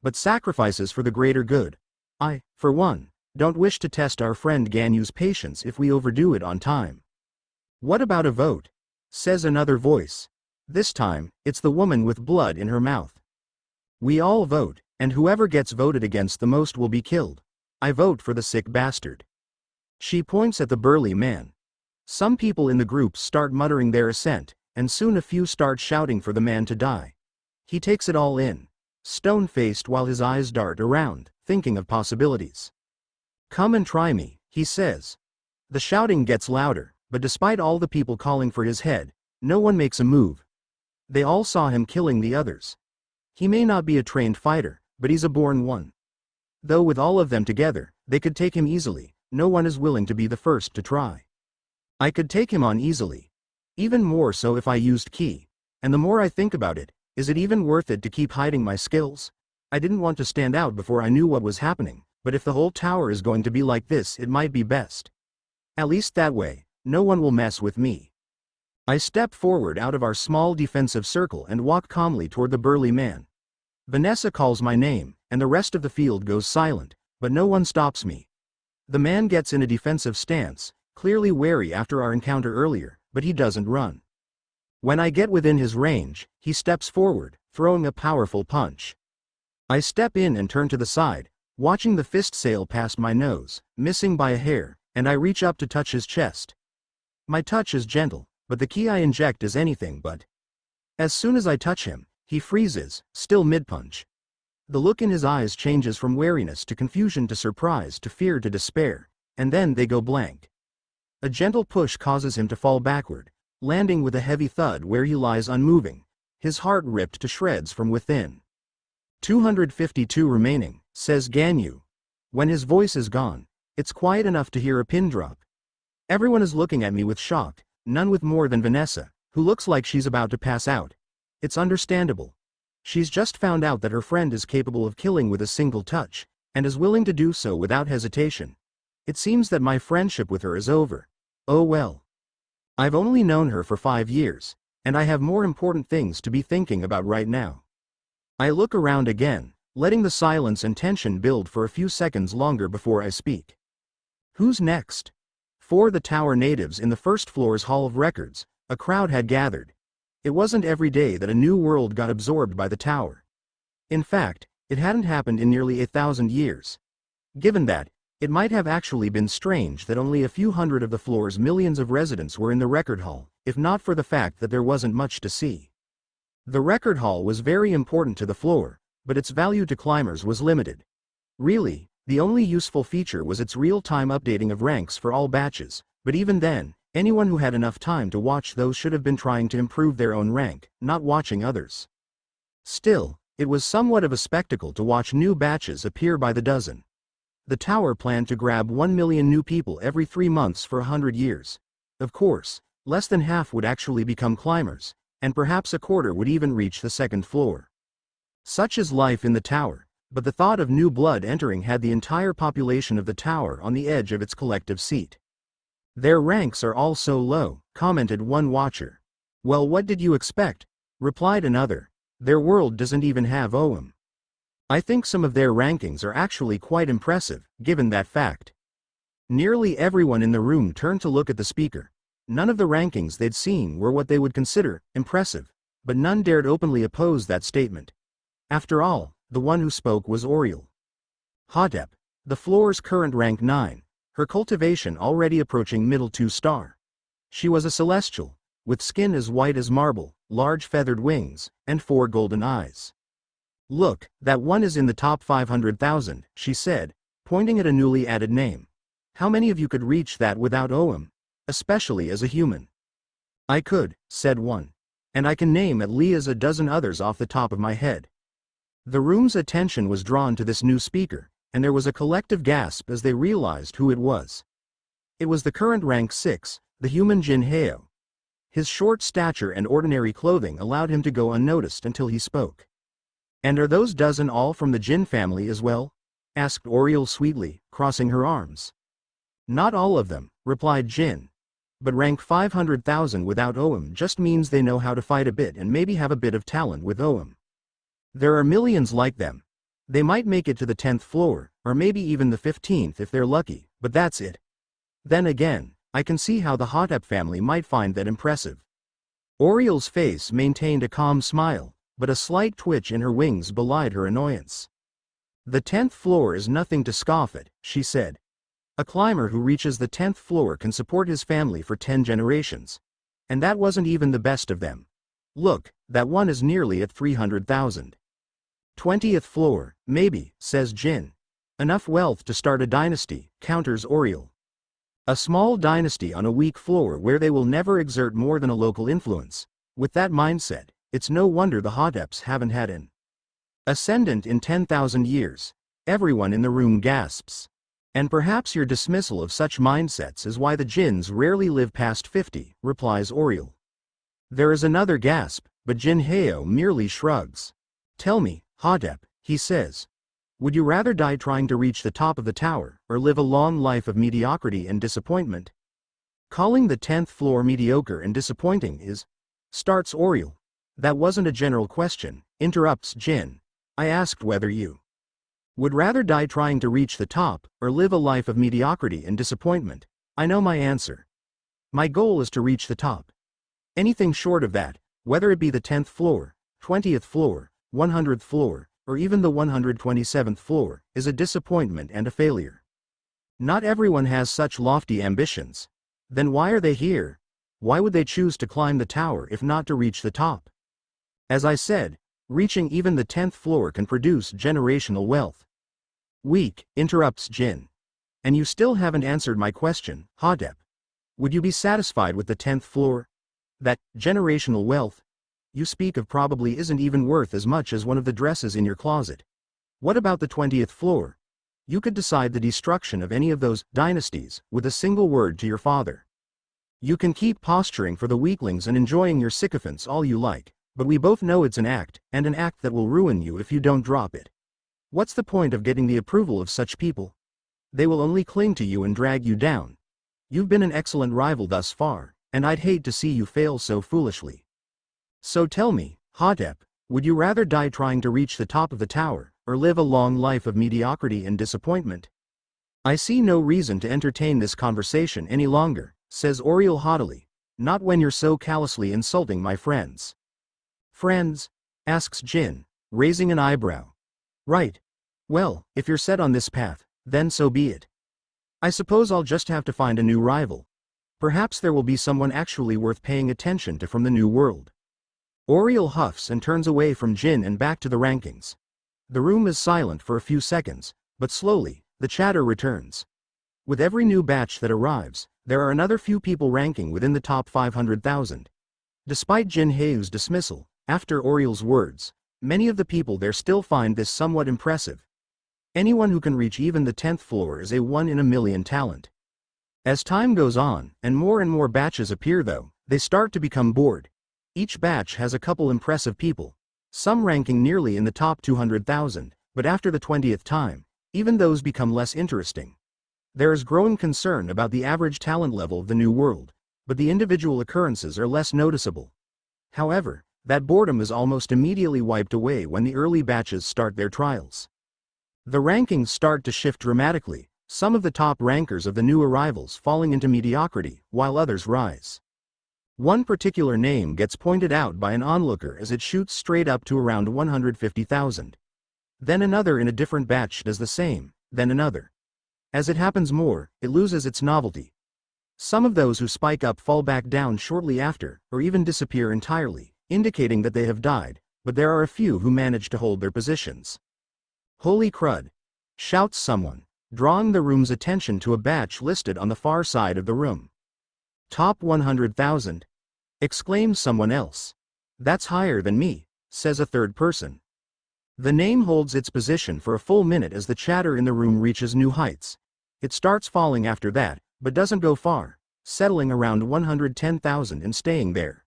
But sacrifices for the greater good. I, for one, don't wish to test our friend Ganyu's patience if we overdo it on time. What about a vote? Says another voice. This time, it's the woman with blood in her mouth. We all vote, and whoever gets voted against the most will be killed. I vote for the sick bastard. She points at the burly man. Some people in the group start muttering their assent, and soon a few start shouting for the man to die. He takes it all in, stone-faced while his eyes dart around, thinking of possibilities. Come and try me, he says. The shouting gets louder, but despite all the people calling for his head, no one makes a move. They all saw him killing the others. He may not be a trained fighter, but he's a born one. Though with all of them together, they could take him easily, no one is willing to be the first to try. I could take him on easily. Even more so if I used ki. And the more I think about it, is it even worth it to keep hiding my skills? I didn't want to stand out before I knew what was happening, but if the whole tower is going to be like this, it might be best. At least that way, no one will mess with me. I step forward out of our small defensive circle and walk calmly toward the burly man. Vanessa calls my name, and the rest of the field goes silent, but no one stops me. The man gets in a defensive stance, clearly wary after our encounter earlier, but he doesn't run. When I get within his range, he steps forward, throwing a powerful punch. I step in and turn to the side, watching the fist sail past my nose, missing by a hair, and I reach up to touch his chest. My touch is gentle, but the ki I inject is anything but. As soon as I touch him, he freezes, still mid-punch. The look in his eyes changes from wariness to confusion to surprise to fear to despair, and then they go blank. A gentle push causes him to fall backward, landing with a heavy thud where he lies unmoving, his heart ripped to shreds from within. 252 remaining, says Ganyu. When his voice is gone, it's quiet enough to hear a pin drop. Everyone is looking at me with shock, none with more than Vanessa, who looks like she's about to pass out. It's understandable. She's just found out that her friend is capable of killing with a single touch, and is willing to do so without hesitation. It seems that my friendship with her is over. Oh well. I've only known her for 5 years, and I have more important things to be thinking about right now. I look around again, letting the silence and tension build for a few seconds longer before I speak. Who's next? For the tower natives in the first floor's Hall of Records, a crowd had gathered. It wasn't every day that a new world got absorbed by the tower. In fact, it hadn't happened in nearly 1,000 years. Given that, it might have actually been strange that only a few hundred of the floor's millions of residents were in the record hall, if not for the fact that there wasn't much to see. The record hall was very important to the floor, but its value to climbers was limited. Really, the only useful feature was its real-time updating of ranks for all batches, but even then, anyone who had enough time to watch those should have been trying to improve their own rank, not watching others. Still, it was somewhat of a spectacle to watch new batches appear by the dozen. The tower planned to grab 1 million new people every 3 months for 100 years. Of course, less than half would actually become climbers, and perhaps a quarter would even reach the second floor. Such is life in the tower, but the thought of new blood entering had the entire population of the tower on the edge of its collective seat. Their ranks are all so low, commented one watcher. Well, what did you expect? Replied another. Their world doesn't even have OM. I think some of their rankings are actually quite impressive, given that fact. Nearly everyone in the room turned to look at the speaker. None of the rankings they'd seen were what they would consider impressive, but none dared openly oppose that statement. After all, the one who spoke was Oriel Hotep, the floor's current rank 9, her cultivation already approaching middle 2-star. She was a celestial, with skin as white as marble, large feathered wings, and 4 golden eyes. Look, that one is in the top 500,000, she said, pointing at a newly added name. How many of you could reach that without OM? Especially as a human. I could, said one. And I can name at least a dozen others off the top of my head. The room's attention was drawn to this new speaker, and there was a collective gasp as they realized who it was. It was the current rank 6, the human Jin Heo. His short stature and ordinary clothing allowed him to go unnoticed until he spoke. "And are those dozen all from the Jin family as well?" asked Oriole sweetly, crossing her arms. "Not all of them," replied Jin. "But rank 500,000 without OM just means they know how to fight a bit and maybe have a bit of talent with OM. There are millions like them. They might make it to the 10th floor, or maybe even the 15th if they're lucky, but that's it. Then again, I can see how the Hotep family might find that impressive." Oriole's face maintained a calm smile, but a slight twitch in her wings belied her annoyance. "The 10th floor is nothing to scoff at," she said. "A climber who reaches the 10th floor can support his family for 10 generations. And that wasn't even the best of them. Look, that one is nearly at 300,000. 20th floor, maybe," says Jin. "Enough wealth to start a dynasty," counters Oriole. "A small dynasty on a weak floor where they will never exert more than a local influence. With that mindset, it's no wonder the Hoteps haven't had an ascendant in 10,000 years." Everyone in the room gasps. "And perhaps your dismissal of such mindsets is why the Jins rarely live past 50, replies Oriole. There is another gasp, but Jin Heo merely shrugs. "Tell me, Hotep," he says. "Would you rather die trying to reach the top of the tower, or live a long life of mediocrity and disappointment?" "Calling the 10th floor mediocre and disappointing is—" starts Oriole. "That wasn't a general question," interrupts Jin. "I asked whether you would rather die trying to reach the top, or live a life of mediocrity and disappointment. I know my answer. My goal is to reach the top. Anything short of that, whether it be the 10th floor, 20th floor, 100th floor, or even the 127th floor, is a disappointment and a failure. Not everyone has such lofty ambitions. Then why are they here? Why would they choose to climb the tower if not to reach the top? As I said, reaching even the 10th floor can produce generational wealth." "Weak," interrupts Jin. "And you still haven't answered my question, Hotep. Would you be satisfied with the 10th floor? That generational wealth you speak of probably isn't even worth as much as one of the dresses in your closet. What about the 20th floor? You could decide the destruction of any of those dynasties with a single word to your father. You can keep posturing for the weaklings and enjoying your sycophants all you like, but we both know it's an act, and an act that will ruin you if you don't drop it. What's the point of getting the approval of such people? They will only cling to you and drag you down. You've been an excellent rival thus far, and I'd hate to see you fail so foolishly. So tell me, Hotep, would you rather die trying to reach the top of the tower, or live a long life of mediocrity and disappointment?" "I see no reason to entertain this conversation any longer," says Oriole haughtily. "Not when you're so callously insulting my friends." "Friends?" asks Jin, raising an eyebrow. "Right. Well, if you're set on this path, then so be it. I suppose I'll just have to find a new rival. Perhaps there will be someone actually worth paying attention to from the new world." Oriole huffs and turns away from Jin and back to the rankings. The room is silent for a few seconds, but slowly, the chatter returns. With every new batch that arrives, there are another few people ranking within the top 500,000. Despite Jin Heo's dismissal, after Oriole's words, many of the people there still find this somewhat impressive. Anyone who can reach even the 10th floor is a 1 in a million talent. As time goes on, and more batches appear though, they start to become bored. Each batch has a couple impressive people, some ranking nearly in the top 200,000, but after the 20th time, even those become less interesting. There is growing concern about the average talent level of the new world, but the individual occurrences are less noticeable. However, that boredom is almost immediately wiped away when the early batches start their trials. The rankings start to shift dramatically, some of the top rankers of the new arrivals falling into mediocrity, while others rise. One particular name gets pointed out by an onlooker as it shoots straight up to around 150,000. Then another in a different batch does the same, then another. As it happens more, it loses its novelty. Some of those who spike up fall back down shortly after, or even disappear entirely, indicating that they have died, but there are a few who manage to hold their positions. "Holy crud!" shouts someone, drawing the room's attention to a batch listed on the far side of the room. "Top 100,000? Exclaims someone else. "That's higher than me," says a third person. The name holds its position for a full minute as the chatter in the room reaches new heights. It starts falling after that, but doesn't go far, settling around 110,000 and staying there.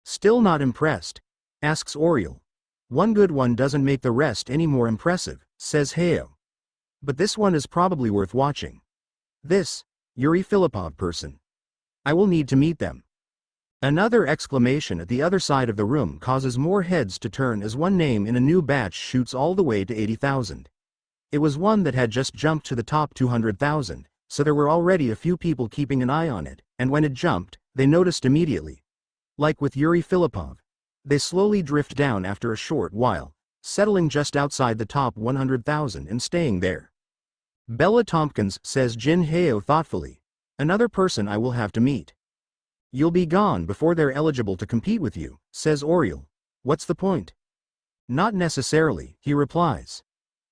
Still not impressed? Asks Oriel. One good one doesn't make the rest any more impressive, says Heo. But this one is probably worth watching. This Yuri Filipov person. I will need to meet them. Another exclamation at the other side of the room causes more heads to turn as one name in a new batch shoots all the way to 80,000. It was one that had just jumped to the top 200,000, so there were already a few people keeping an eye on it, and when it jumped, they noticed immediately. Like with Yuri Filipov, they slowly drift down after a short while, settling just outside the top 100,000 and staying there. Bella Tompkins, says Jin Heo thoughtfully. Another person I will have to meet. You'll be gone before they're eligible to compete with you, says Oriel. What's the point? Not necessarily, he replies.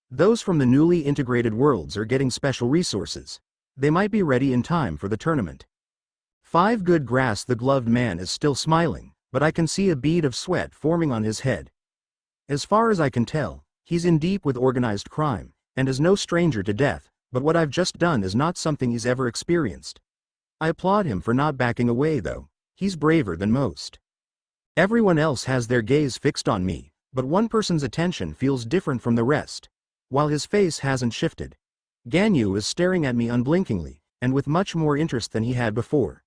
Those from the newly integrated worlds are getting special resources. They might be ready in time for the tournament. 5 good grass. The gloved man is still smiling, but I can see a bead of sweat forming on his head. As far as I can tell, he's in deep with organized crime, and is no stranger to death, but what I've just done is not something he's ever experienced. I applaud him for not backing away though. He's braver than most. Everyone else has their gaze fixed on me, but one person's attention feels different from the rest. While his face hasn't shifted, Ganyu is staring at me unblinkingly, and with much more interest than he had before.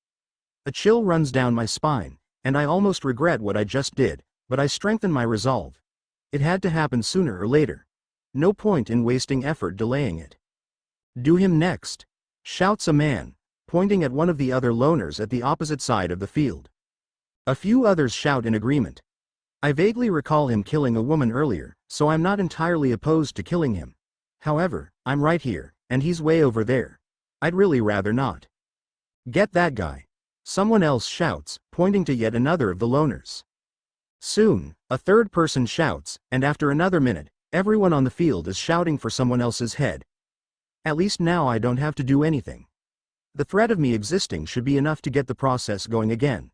A chill runs down my spine, and I almost regret what I just did, but I strengthen my resolve. It had to happen sooner or later. No point in wasting effort delaying it. Do him next, shouts a man, pointing at one of the other loners at the opposite side of the field. A few others shout in agreement. I vaguely recall him killing a woman earlier, so I'm not entirely opposed to killing him. However, I'm right here, and he's way over there. I'd really rather not. Get that guy. Someone else shouts, pointing to yet another of the loners. Soon, a third person shouts, and after another minute, everyone on the field is shouting for someone else's head. At least now I don't have to do anything. The threat of me existing should be enough to get the process going again.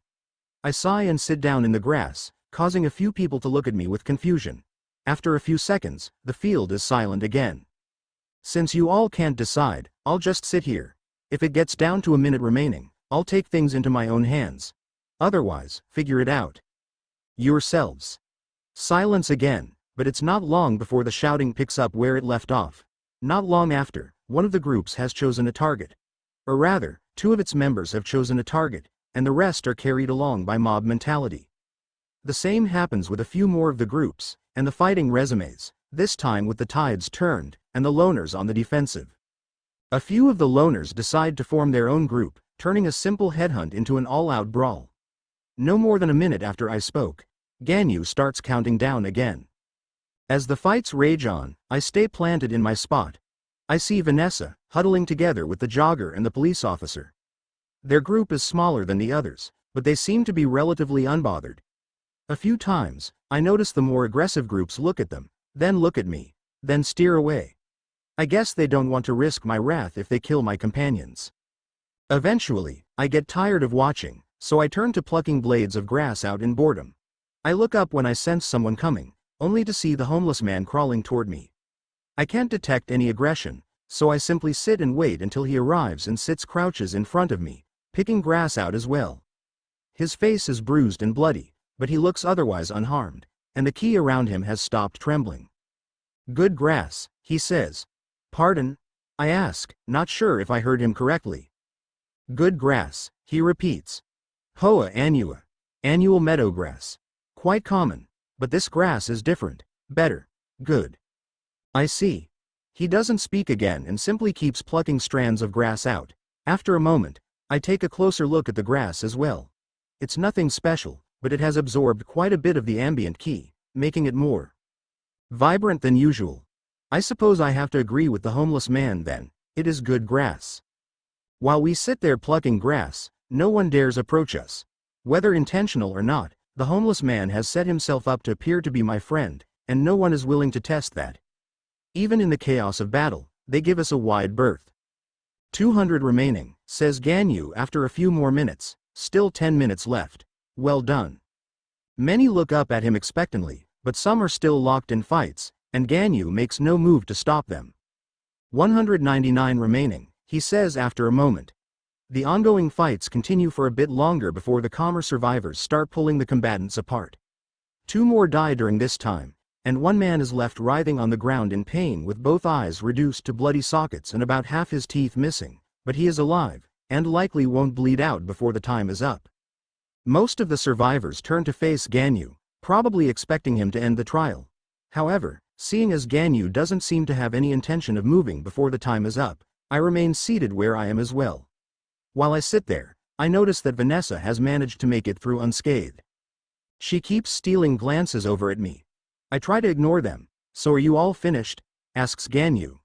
I sigh and sit down in the grass, causing a few people to look at me with confusion. After a few seconds, the field is silent again. Since you all can't decide, I'll just sit here. If it gets down to a minute remaining, I'll take things into my own hands. Otherwise, figure it out yourselves. Silence again, but it's not long before the shouting picks up where it left off. Not long after, one of the groups has chosen a target. Or rather, 2 of its members have chosen a target, and the rest are carried along by mob mentality. The same happens with a few more of the groups, and the fighting resumes, this time with the tides turned, and the loners on the defensive. A few of the loners decide to form their own group, turning a simple headhunt into an all-out brawl. No more than a minute after I spoke, Ganyu starts counting down again. As the fights rage on, I stay planted in my spot. I see Vanessa, huddling together with the jogger and the police officer. Their group is smaller than the others, but they seem to be relatively unbothered. A few times, I notice the more aggressive groups look at them, then look at me, then steer away. I guess they don't want to risk my wrath if they kill my companions. Eventually, I get tired of watching, so I turn to plucking blades of grass out in boredom. I look up when I sense someone coming, only to see the homeless man crawling toward me. I can't detect any aggression, so I simply sit and wait until he arrives and crouches in front of me, picking grass out as well. His face is bruised and bloody, but he looks otherwise unharmed, and the key around him has stopped trembling. Good grass, he says. Pardon? I ask, not sure if I heard him correctly. Good grass, he repeats. Hoa annua. Annual meadow grass. Quite common, but this grass is different, better, good. I see. He doesn't speak again and simply keeps plucking strands of grass out. After a moment, I take a closer look at the grass as well. It's nothing special, but it has absorbed quite a bit of the ambient ki, making it more vibrant than usual. I suppose I have to agree with the homeless man then, it is good grass. While we sit there plucking grass, no one dares approach us. Whether intentional or not, the homeless man has set himself up to appear to be my friend, and no one is willing to test that. Even in the chaos of battle, they give us a wide berth. 200 remaining, says Ganyu after a few more minutes, still 10 minutes left. Well done. Many look up at him expectantly, but some are still locked in fights, and Ganyu makes no move to stop them. 199 remaining, he says after a moment. The ongoing fights continue for a bit longer before the calmer survivors start pulling the combatants apart. 2 more die during this time, and 1 man is left writhing on the ground in pain with both eyes reduced to bloody sockets and about half his teeth missing, but he is alive, and likely won't bleed out before the time is up. Most of the survivors turn to face Ganyu, probably expecting him to end the trial. However, seeing as Ganyu doesn't seem to have any intention of moving before the time is up, I remain seated where I am as well. While I sit there, I notice that Vanessa has managed to make it through unscathed. She keeps stealing glances over at me. I try to ignore them. "So are you all finished?" asks Ganyu.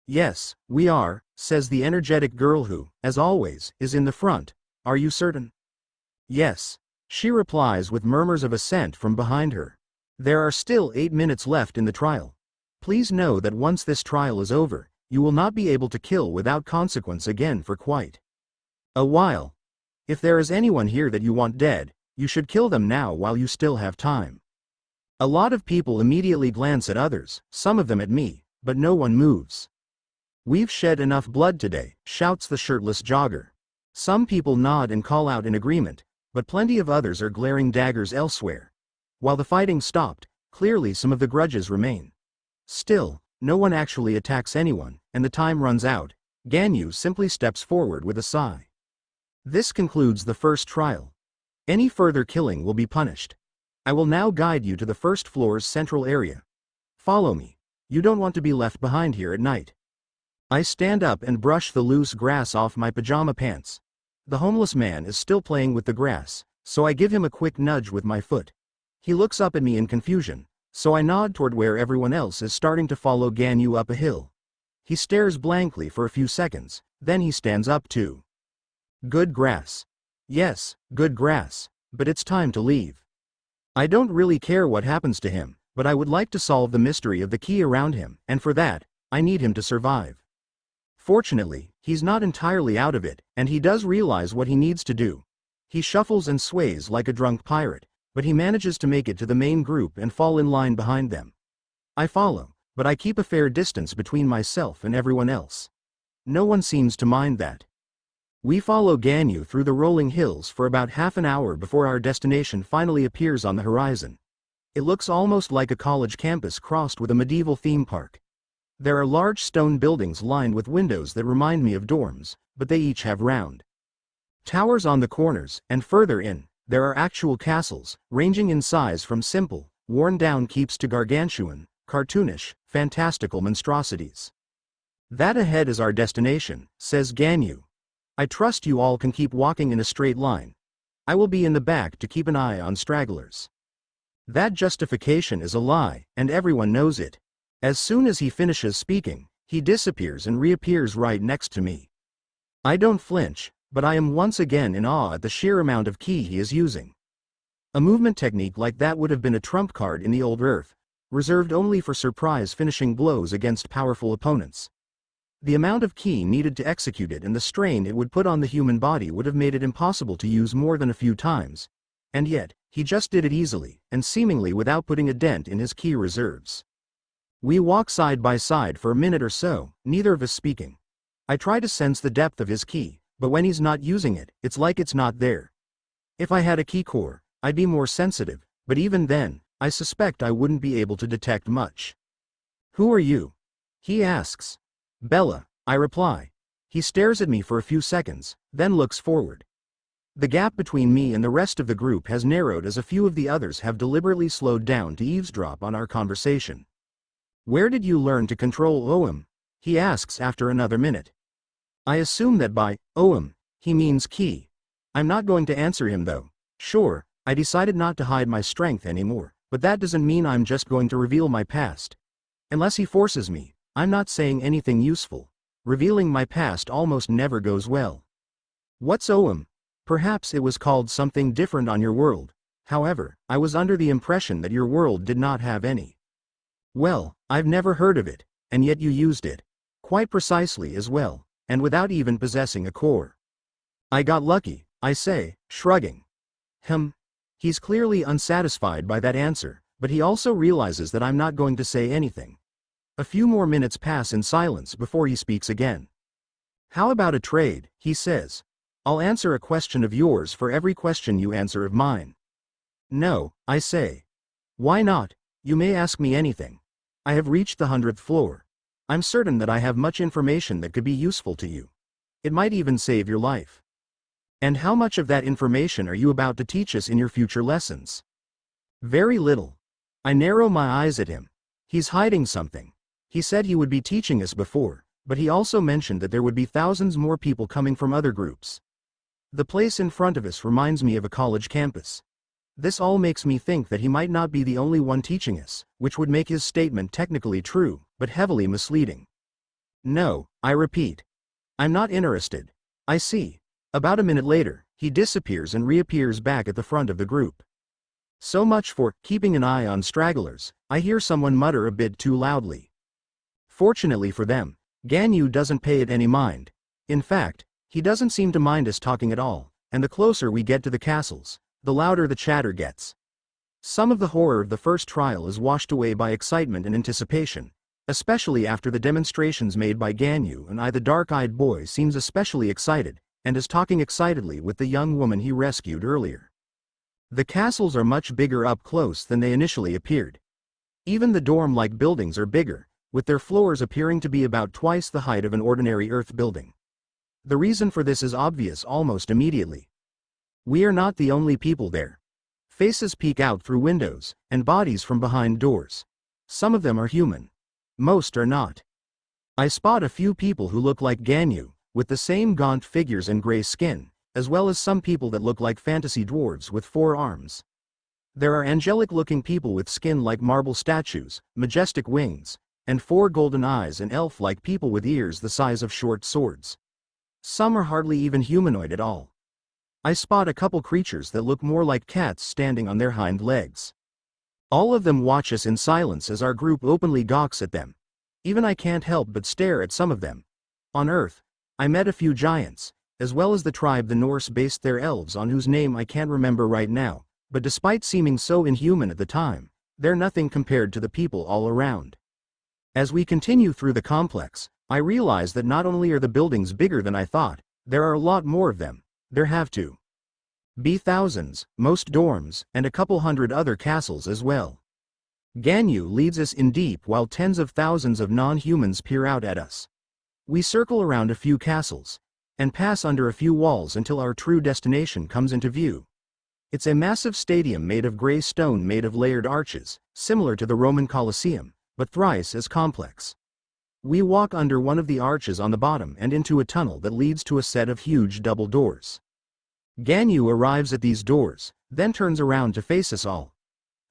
"Yes, we are," says the energetic girl who, as always, is in the front. "Are you certain?" "Yes," she replies with murmurs of assent from behind her. "There are still 8 minutes left in the trial. Please know that once this trial is over, you will not be able to kill without consequence again for quite a while. If there is anyone here that you want dead, you should kill them now while you still have time." A lot of people immediately glance at others, some of them at me, but no one moves. "We've shed enough blood today," shouts the shirtless jogger. Some people nod and call out in agreement, but plenty of others are glaring daggers elsewhere. While the fighting stopped, clearly some of the grudges remain. Still, no one actually attacks anyone, and the time runs out. Ganyu simply steps forward with a sigh. This concludes the first trial. Any further killing will be punished. I will now guide you to the first floor's central area. Follow me. You don't want to be left behind here at night. I stand up and brush the loose grass off my pajama pants. The homeless man is still playing with the grass, so I give him a quick nudge with my foot. He looks up at me in confusion, so I nod toward where everyone else is starting to follow Ganyu up a hill. He stares blankly for a few seconds, then he stands up too. "Good grass." "Yes, good grass, but it's time to leave." I don't really care what happens to him, but I would like to solve the mystery of the key around him, and for that, I need him to survive. Fortunately, he's not entirely out of it, and he does realize what he needs to do. He shuffles and sways like a drunk pirate, but he manages to make it to the main group and fall in line behind them. I follow, but I keep a fair distance between myself and everyone else. No one seems to mind that. We follow Ganyu through the rolling hills for about half an hour before our destination finally appears on the horizon. It looks almost like a college campus crossed with a medieval theme park. There are large stone buildings lined with windows that remind me of dorms, but they each have round towers on the corners, and further in, there are actual castles, ranging in size from simple, worn-down keeps to gargantuan, cartoonish, fantastical monstrosities. "That ahead is our destination," says Ganyu. "I trust you all can keep walking in a straight line. I will be in the back to keep an eye on stragglers." That justification is a lie, and everyone knows it. As soon as he finishes speaking, he disappears and reappears right next to me. I don't flinch, but I am once again in awe at the sheer amount of ki he is using. A movement technique like that would have been a trump card in the old Earth, reserved only for surprise finishing blows against powerful opponents. The amount of ki needed to execute it and the strain it would put on the human body would have made it impossible to use more than a few times. And yet, he just did it easily, and seemingly without putting a dent in his ki reserves. We walk side by side for a minute or so, neither of us speaking. I try to sense the depth of his ki, but when he's not using it, it's like it's not there. If I had a ki core, I'd be more sensitive, but even then, I suspect I wouldn't be able to detect much. "Who are you?" he asks. "Bella," I reply. He stares at me for a few seconds, then looks forward. The gap between me and the rest of the group has narrowed as a few of the others have deliberately slowed down to eavesdrop on our conversation. "Where did you learn to control Oum?" he asks after another minute. I assume that by Oum, he means ki. I'm not going to answer him though. Sure, I decided not to hide my strength anymore, but that doesn't mean I'm just going to reveal my past. Unless he forces me, I'm not saying anything useful. Revealing my past almost never goes well. "What's Oum?" "Perhaps it was called something different on your world. However, I was under the impression that your world did not have any." "Well, I've never heard of it, and yet you used it. Quite precisely as well, and without even possessing a core." "I got lucky," I say, shrugging. He's clearly unsatisfied by that answer, but he also realizes that I'm not going to say anything. A few more minutes pass in silence before he speaks again. How about a trade, he says. I'll answer a question of yours for every question you answer of mine. No, I say. Why not? You may ask me anything. I have reached the 100th floor. I'm certain that I have much information that could be useful to you. It might even save your life. And how much of that information are you about to teach us in your future lessons? Very little. I narrow my eyes at him. He's hiding something. He said he would be teaching us before, but he also mentioned that there would be thousands more people coming from other groups. The place in front of us reminds me of a college campus. This all makes me think that he might not be the only one teaching us, which would make his statement technically true, but heavily misleading. No, I repeat. I'm not interested. I see. About a minute later, he disappears and reappears back at the front of the group. So much for keeping an eye on stragglers, I hear someone mutter a bit too loudly. Fortunately for them, Ganyu doesn't pay it any mind. In fact, he doesn't seem to mind us talking at all, and the closer we get to the castles, the louder the chatter gets. Some of the horror of the first trial is washed away by excitement and anticipation, especially after the demonstrations made by Ganyu, and the dark-eyed boy seems especially excited, and is talking excitedly with the young woman he rescued earlier. The castles are much bigger up close than they initially appeared. Even the dorm-like buildings are bigger, with their floors appearing to be about twice the height of an ordinary Earth building. The reason for this is obvious almost immediately. We are not the only people there. Faces peek out through windows, and bodies from behind doors. Some of them are human. Most are not. I spot a few people who look like Ganyu, with the same gaunt figures and gray skin, as well as some people that look like fantasy dwarves with 4 arms. There are angelic-looking people with skin like marble statues, majestic wings, and 4 golden eyes, and elf-like people with ears the size of short swords. Some are hardly even humanoid at all. I spot a couple creatures that look more like cats standing on their hind legs. All of them watch us in silence as our group openly gawks at them. Even I can't help but stare at some of them. On Earth, I met a few giants, as well as the tribe the Norse based their elves on, whose name I can't remember right now, but despite seeming so inhuman at the time, they're nothing compared to the people all around. As we continue through the complex, I realize that not only are the buildings bigger than I thought, there are a lot more of them. There have to be thousands, most dorms, and a couple hundred other castles as well. Ganyu leads us in deep while tens of thousands of non-humans peer out at us. We circle around a few castles, and pass under a few walls until our true destination comes into view. It's a massive stadium made of gray stone made of layered arches, similar to the Roman Colosseum, but thrice as complex. We walk under one of the arches on the bottom and into a tunnel that leads to a set of huge double doors. Ganyu arrives at these doors, then turns around to face us all.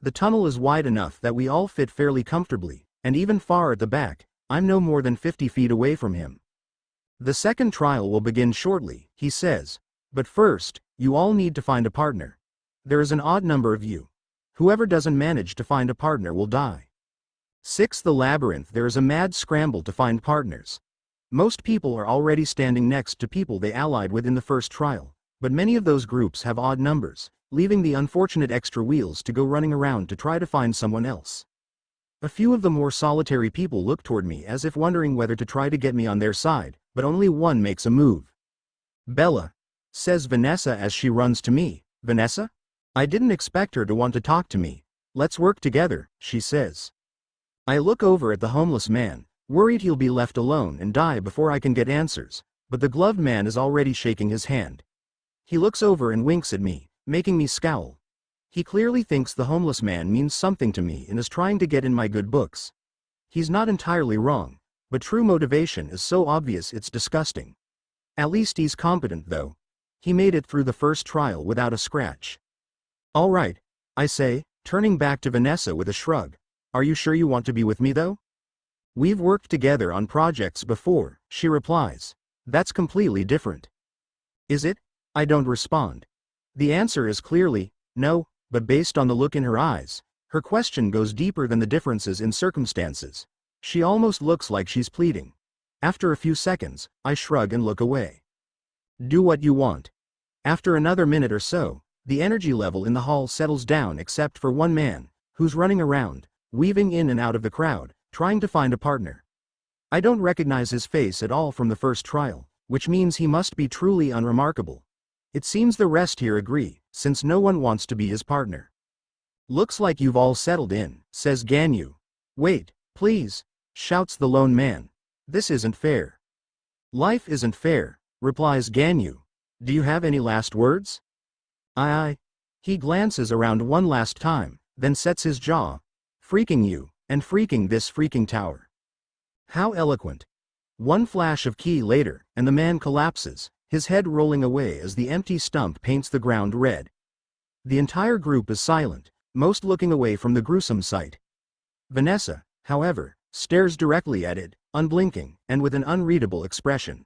The tunnel is wide enough that we all fit fairly comfortably, and even far at the back, I'm no more than 50 feet away from him. The second trial will begin shortly, he says, but first, you all need to find a partner. There is an odd number of you. Whoever doesn't manage to find a partner will die. 6. The labyrinth. There is a mad scramble to find partners. Most people are already standing next to people they allied with in the first trial, but many of those groups have odd numbers, leaving the unfortunate extra wheels to go running around to try to find someone else. A few of the more solitary people look toward me as if wondering whether to try to get me on their side, but only one makes a move. Bella, says Vanessa as she runs to me. Vanessa? I didn't expect her to want to talk to me. Let's work together, she says. I look over at the homeless man, worried he'll be left alone and die before I can get answers, but the gloved man is already shaking his hand. He looks over and winks at me, making me scowl. He clearly thinks the homeless man means something to me and is trying to get in my good books. He's not entirely wrong, but true motivation is so obvious it's disgusting. At least he's competent though. He made it through the first trial without a scratch. All right, I say, turning back to Vanessa with a shrug. Are you sure you want to be with me though? We've worked together on projects before, she replies. That's completely different. Is it? I don't respond. The answer is clearly, no, but based on the look in her eyes, her question goes deeper than the differences in circumstances. She almost looks like she's pleading. After a few seconds, I shrug and look away. Do what you want. After another minute or so, the energy level in the hall settles down except for one man, who's running around, weaving in and out of the crowd, trying to find a partner. I don't recognize his face at all from the first trial, which means he must be truly unremarkable. It seems the rest here agree, since no one wants to be his partner. Looks like you've all settled in, says Ganyu. Wait, please, shouts the lone man. This isn't fair. Life isn't fair, replies Ganyu. Do you have any last words? Aye. He glances around one last time, then sets his jaw. Freaking you, and freaking this freaking tower. How eloquent. One flash of ki later, and the man collapses, his head rolling away as the empty stump paints the ground red. The entire group is silent, most looking away from the gruesome sight. Vanessa, however, stares directly at it, unblinking, and with an unreadable expression.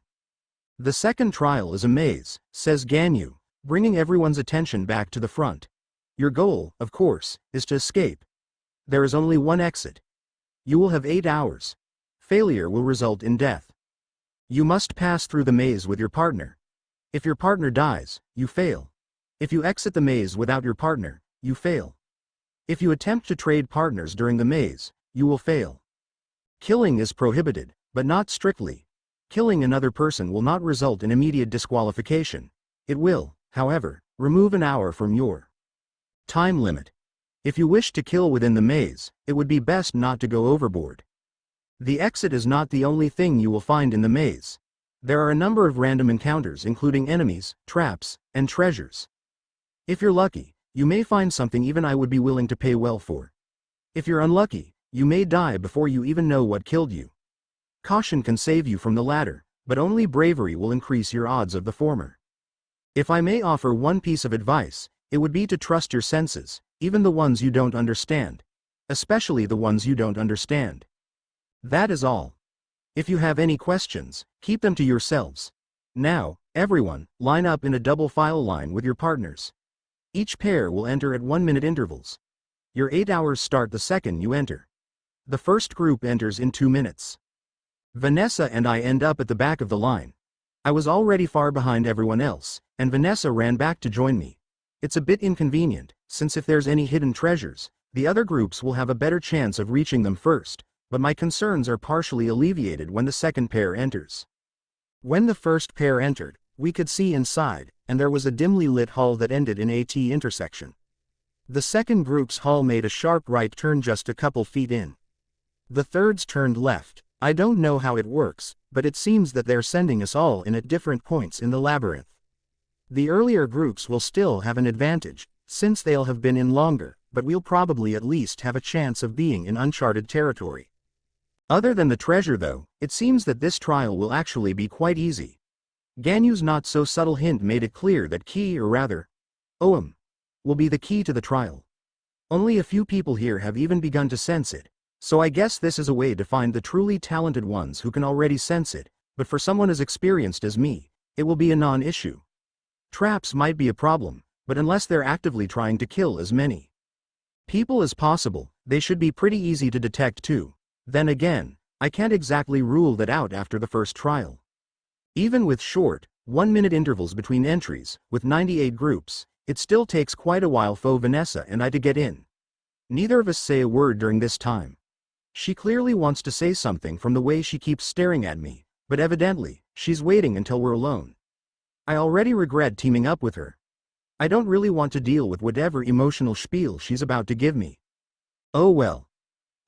The second trial is a maze, says Ganyu, bringing everyone's attention back to the front. Your goal, of course, is to escape. There is only one exit. You will have 8 hours. Failure will result in death. You must pass through the maze with your partner. If your partner dies, you fail. If you exit the maze without your partner, you fail. If you attempt to trade partners during the maze, you will fail. Killing is prohibited, but not strictly. Killing another person will not result in immediate disqualification. It will, however, remove an hour from your time limit. If you wish to kill within the maze, it would be best not to go overboard. The exit is not the only thing you will find in the maze. There are a number of random encounters including enemies, traps, and treasures. If you're lucky, you may find something even I would be willing to pay well for. If you're unlucky, you may die before you even know what killed you. Caution can save you from the latter, but only bravery will increase your odds of the former. If I may offer one piece of advice, it would be to trust your senses, even the ones you don't understand. Especially the ones you don't understand. That is all. If you have any questions, keep them to yourselves. Now, everyone, line up in a double file line with your partners. Each pair will enter at 1-minute intervals. Your 8 hours start the second you enter. The first group enters in 2 minutes. Vanessa and I end up at the back of the line. I was already far behind everyone else, and Vanessa ran back to join me. It's a bit inconvenient, since if there's any hidden treasures, the other groups will have a better chance of reaching them first, but my concerns are partially alleviated when the second pair enters. When the first pair entered, we could see inside, and there was a dimly lit hall that ended in a T intersection. The second group's hall made a sharp right turn just a couple feet in. The third's turned left. I don't know how it works, but it seems that they're sending us all in at different points in the labyrinth. The earlier groups will still have an advantage, since they'll have been in longer, but we'll probably at least have a chance of being in uncharted territory. Other than the treasure though, it seems that this trial will actually be quite easy. Ganyu's not so subtle hint made it clear that key, or rather, Oum, will be the key to the trial. Only a few people here have even begun to sense it, so I guess this is a way to find the truly talented ones who can already sense it, but for someone as experienced as me, it will be a non-issue. Traps might be a problem, but unless they're actively trying to kill as many people as possible, they should be pretty easy to detect too. Then again, I can't exactly rule that out after the first trial. Even with short, 1-minute intervals between entries, with 98 groups, it still takes quite a while for Vanessa and I to get in. Neither of us say a word during this time. She clearly wants to say something from the way she keeps staring at me, but evidently, she's waiting until we're alone. I already regret teaming up with her. I don't really want to deal with whatever emotional spiel she's about to give me. Oh well.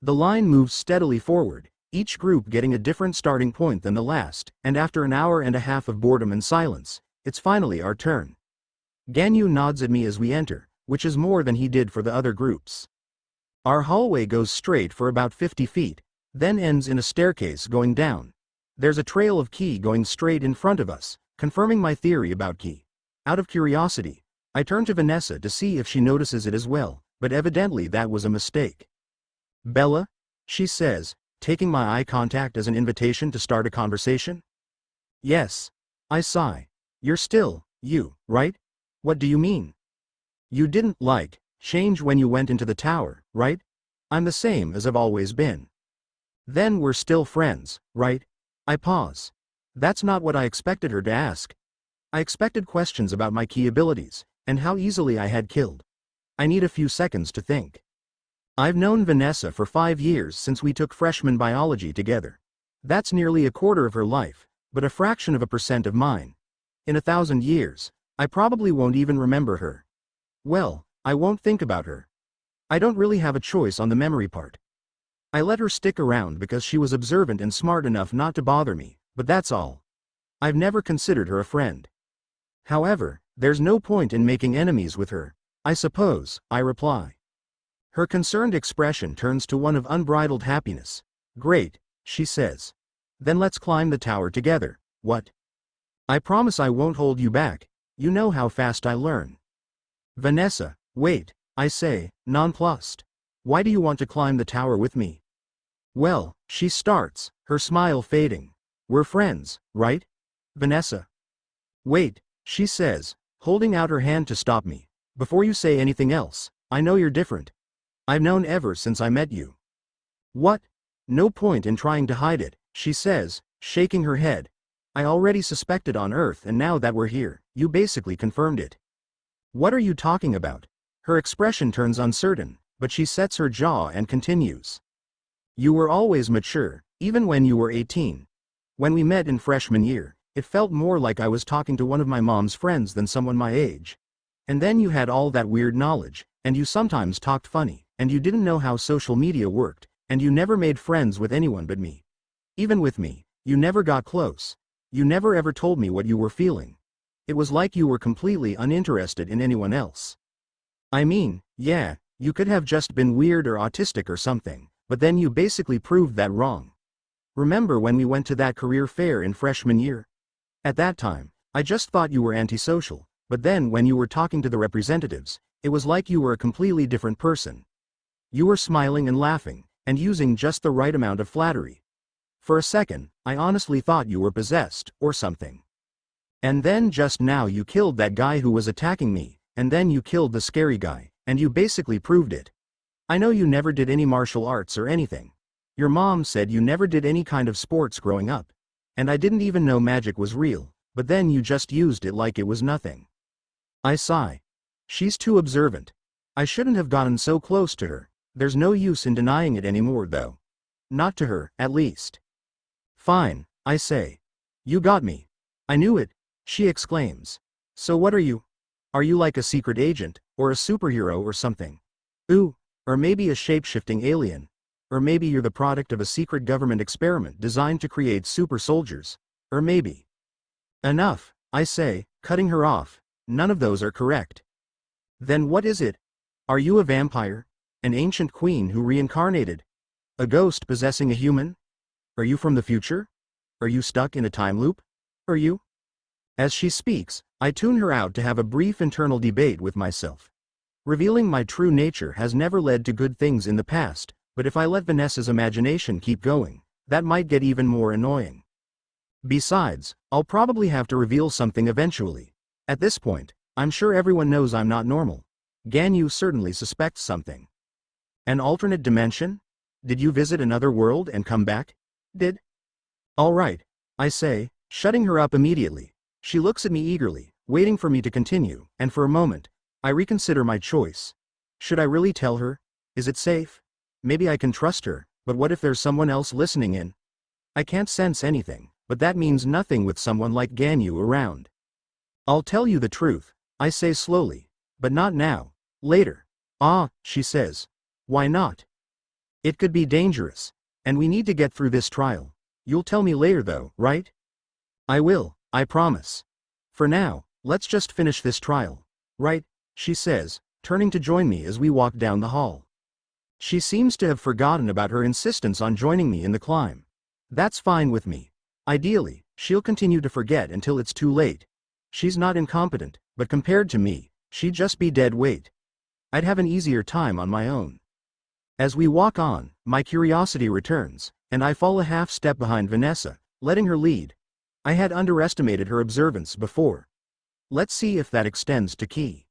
The line moves steadily forward, each group getting a different starting point than the last, and after an hour and a half of boredom and silence, it's finally our turn. Ganyu nods at me as we enter, which is more than he did for the other groups. Our hallway goes straight for about 50 feet, then ends in a staircase going down. There's a trail of ki going straight in front of us, confirming my theory about ki. Out of curiosity, I turn to Vanessa to see if she notices it as well, but evidently that was a mistake. Bella? She says, taking my eye contact as an invitation to start a conversation. Yes. I sigh. You're still, you, right? What do you mean? You didn't, change when you went into the tower, right? I'm the same as I've always been. Then we're still friends, right? I pause. That's not what I expected her to ask. I expected questions about my key abilities, and how easily I had killed. I need a few seconds to think. I've known Vanessa for 5 years since we took freshman biology together. That's nearly a quarter of her life, but a fraction of a percent of mine. In 1,000 years, I probably won't even remember her. Well, I won't think about her. I don't really have a choice on the memory part. I let her stick around because she was observant and smart enough not to bother me, but that's all. I've never considered her a friend. However, there's no point in making enemies with her, I suppose, I reply. Her concerned expression turns to one of unbridled happiness. Great, she says. Then let's climb the tower together. What? I promise I won't hold you back. You know how fast I learn. Vanessa, wait, I say, nonplussed. Why do you want to climb the tower with me? Well, she starts, her smile fading. We're friends, right? Vanessa. Wait, she says, holding out her hand to stop me. Before you say anything else, I know you're different. I've known ever since I met you. What? No point in trying to hide it, she says, shaking her head. I already suspected on Earth, and now that we're here, you basically confirmed it. What are you talking about? Her expression turns uncertain, but she sets her jaw and continues. You were always mature, even when you were 18. When we met in freshman year, it felt more like I was talking to one of my mom's friends than someone my age. And then you had all that weird knowledge, and you sometimes talked funny, and you didn't know how social media worked, and you never made friends with anyone but me. Even with me, you never got close. You never ever told me what you were feeling. It was like you were completely uninterested in anyone else. I mean, yeah, you could have just been weird or autistic or something, but then you basically proved that wrong. Remember when we went to that career fair in freshman year? At that time, I just thought you were antisocial, but then when you were talking to the representatives, it was like you were a completely different person. You were smiling and laughing, and using just the right amount of flattery. For a second, I honestly thought you were possessed, or something. And then just now you killed that guy who was attacking me, and then you killed the scary guy, and you basically proved it. I know you never did any martial arts or anything. Your mom said you never did any kind of sports growing up. And I didn't even know magic was real, but then you just used it like it was nothing. I sigh. She's too observant. I shouldn't have gotten so close to her. There's no use in denying it anymore though. Not to her, at least. Fine, I say. You got me. I knew it, she exclaims. So what are you? Are you like a secret agent, or a superhero or something? Ooh, or maybe a shape-shifting alien. Or maybe you're the product of a secret government experiment designed to create super soldiers. Or maybe. Enough, I say, cutting her off. None of those are correct. Then what is it? Are you a vampire? An ancient queen who reincarnated? A ghost possessing a human? Are you from the future? Are you stuck in a time loop? Are you? As she speaks, I tune her out to have a brief internal debate with myself. Revealing my true nature has never led to good things in the past, but if I let Vanessa's imagination keep going, that might get even more annoying. Besides, I'll probably have to reveal something eventually. At this point, I'm sure everyone knows I'm not normal. Ganyu certainly suspects something. An alternate dimension? Did you visit another world and come back? Did? All right, I say, shutting her up immediately. She looks at me eagerly, waiting for me to continue, and for a moment, I reconsider my choice. Should I really tell her? Is it safe? Maybe I can trust her, but what if there's someone else listening in? I can't sense anything, but that means nothing with someone like Ganyu around. I'll tell you the truth, I say slowly, but not now, later. Ah, she says. Why not? It could be dangerous, and we need to get through this trial. You'll tell me later though, right? I will, I promise. For now, let's just finish this trial. Right, she says, turning to join me as we walk down the hall. She seems to have forgotten about her insistence on joining me in the climb. That's fine with me. Ideally, she'll continue to forget until it's too late. She's not incompetent, but compared to me, she'd just be dead weight. I'd have an easier time on my own. As we walk on, my curiosity returns, and I fall a half step behind Vanessa, letting her lead. I had underestimated her observance before. Let's see if that extends to Key.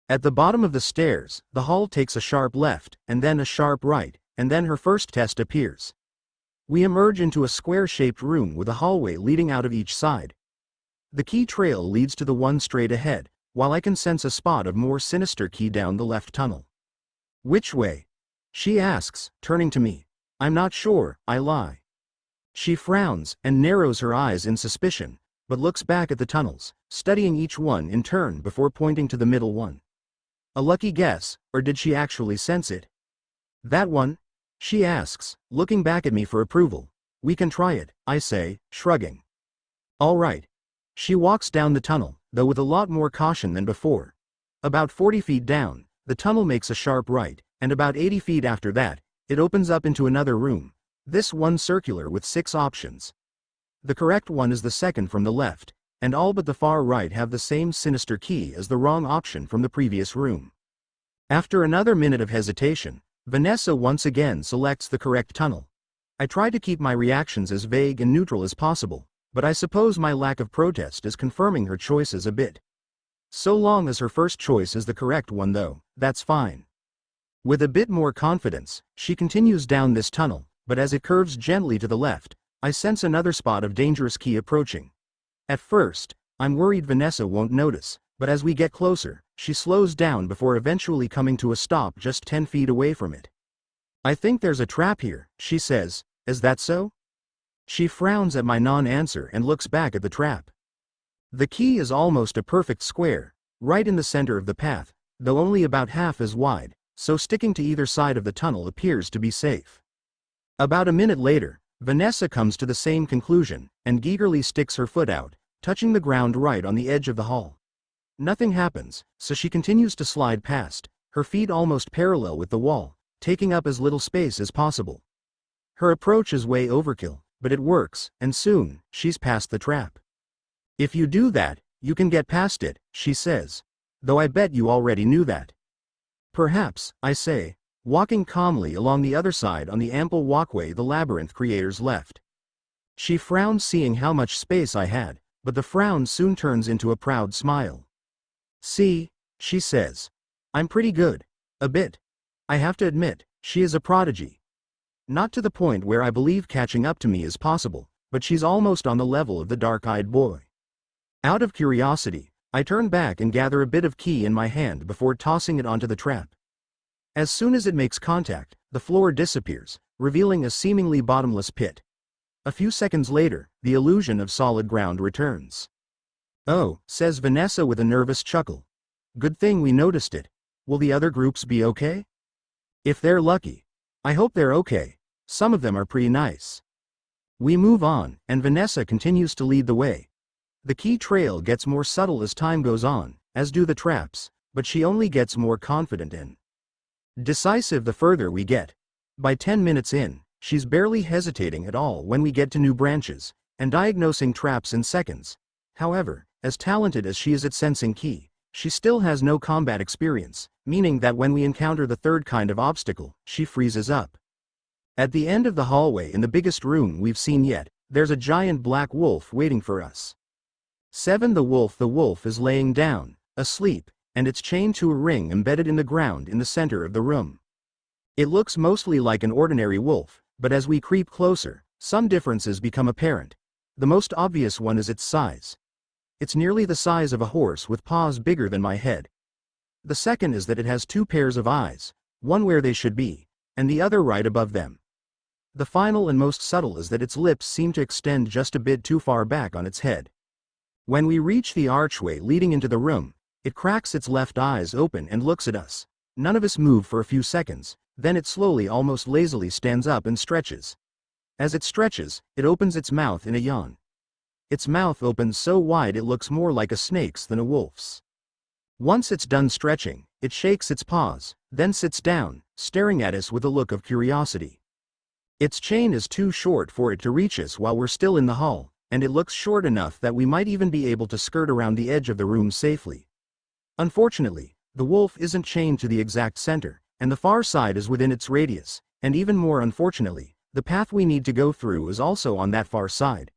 At the bottom of the stairs, the hall takes a sharp left, and then a sharp right, and then her first test appears. We emerge into a square-shaped room with a hallway leading out of each side. The Key trail leads to the one straight ahead, while I can sense a spot of more sinister Key down the left tunnel. Which way? She asks, turning to me. I'm not sure, I lie. She frowns and narrows her eyes in suspicion, but looks back at the tunnels, studying each one in turn before pointing to the middle one. A lucky guess, or did she actually sense it? That one? She asks, looking back at me for approval. We can try it, I say, shrugging. All right. She walks down the tunnel, though with a lot more caution than before. About 40 feet down, the tunnel makes a sharp right, and about 80 feet after that, it opens up into another room, this one circular with 6 options. The correct one is the second from the left, and all but the far right have the same sinister key as the wrong option from the previous room. After another minute of hesitation, Vanessa once again selects the correct tunnel. I try to keep my reactions as vague and neutral as possible, but I suppose my lack of protest is confirming her choices a bit. So long as her first choice is the correct one though, that's fine. With a bit more confidence, she continues down this tunnel, but as it curves gently to the left, I sense another spot of dangerous key approaching. At first, I'm worried Vanessa won't notice, but as we get closer, she slows down before eventually coming to a stop just 10 feet away from it. I think there's a trap here, she says. Is that so? She frowns at my non-answer and looks back at the trap. The key is almost a perfect square, right in the center of the path, though only about half as wide, so sticking to either side of the tunnel appears to be safe. About a minute later, Vanessa comes to the same conclusion, and eagerly sticks her foot out, touching the ground right on the edge of the hall. Nothing happens, so she continues to slide past, her feet almost parallel with the wall, taking up as little space as possible. Her approach is way overkill, but it works, and soon, she's past the trap. If you do that, you can get past it, she says. Though I bet you already knew that. Perhaps, I say, walking calmly along the other side on the ample walkway the labyrinth creators left. She frowns seeing how much space I had, but the frown soon turns into a proud smile. See, she says. I'm pretty good. A bit. I have to admit, she is a prodigy. Not to the point where I believe catching up to me is possible, but she's almost on the level of the dark-eyed boy. Out of curiosity, I turn back and gather a bit of key in my hand before tossing it onto the trap. As soon as it makes contact, the floor disappears, revealing a seemingly bottomless pit. A few seconds later, the illusion of solid ground returns. Oh, says Vanessa with a nervous chuckle. Good thing we noticed it. Will the other groups be okay? If they're lucky. I hope they're okay. Some of them are pretty nice. We move on, and Vanessa continues to lead the way. The key trail gets more subtle as time goes on, as do the traps, but she only gets more confident and decisive the further we get. By 10 minutes in, she's barely hesitating at all when we get to new branches, and diagnosing traps in seconds. However, as talented as she is at sensing key, she still has no combat experience, meaning that when we encounter the third kind of obstacle, she freezes up. At the end of the hallway in the biggest room we've seen yet, there's a giant black wolf waiting for us. 7. The wolf is laying down, asleep, and it's chained to a ring embedded in the ground in the center of the room. It looks mostly like an ordinary wolf, but as we creep closer, some differences become apparent. The most obvious one is its size. It's nearly the size of a horse with paws bigger than my head. The second is that it has 2 pairs of eyes, one where they should be, and the other right above them. The final and most subtle is that its lips seem to extend just a bit too far back on its head. When we reach the archway leading into the room, it cracks its left eyes open and looks at us. None of us move for a few seconds, then it slowly, almost lazily stands up and stretches. As it stretches, it opens its mouth in a yawn. Its mouth opens so wide it looks more like a snake's than a wolf's. Once it's done stretching, it shakes its paws, then sits down, staring at us with a look of curiosity. Its chain is too short for it to reach us while we're still in the hall, and it looks short enough that we might even be able to skirt around the edge of the room safely. Unfortunately, the wolf isn't chained to the exact center, and the far side is within its radius, and even more unfortunately, the path we need to go through is also on that far side.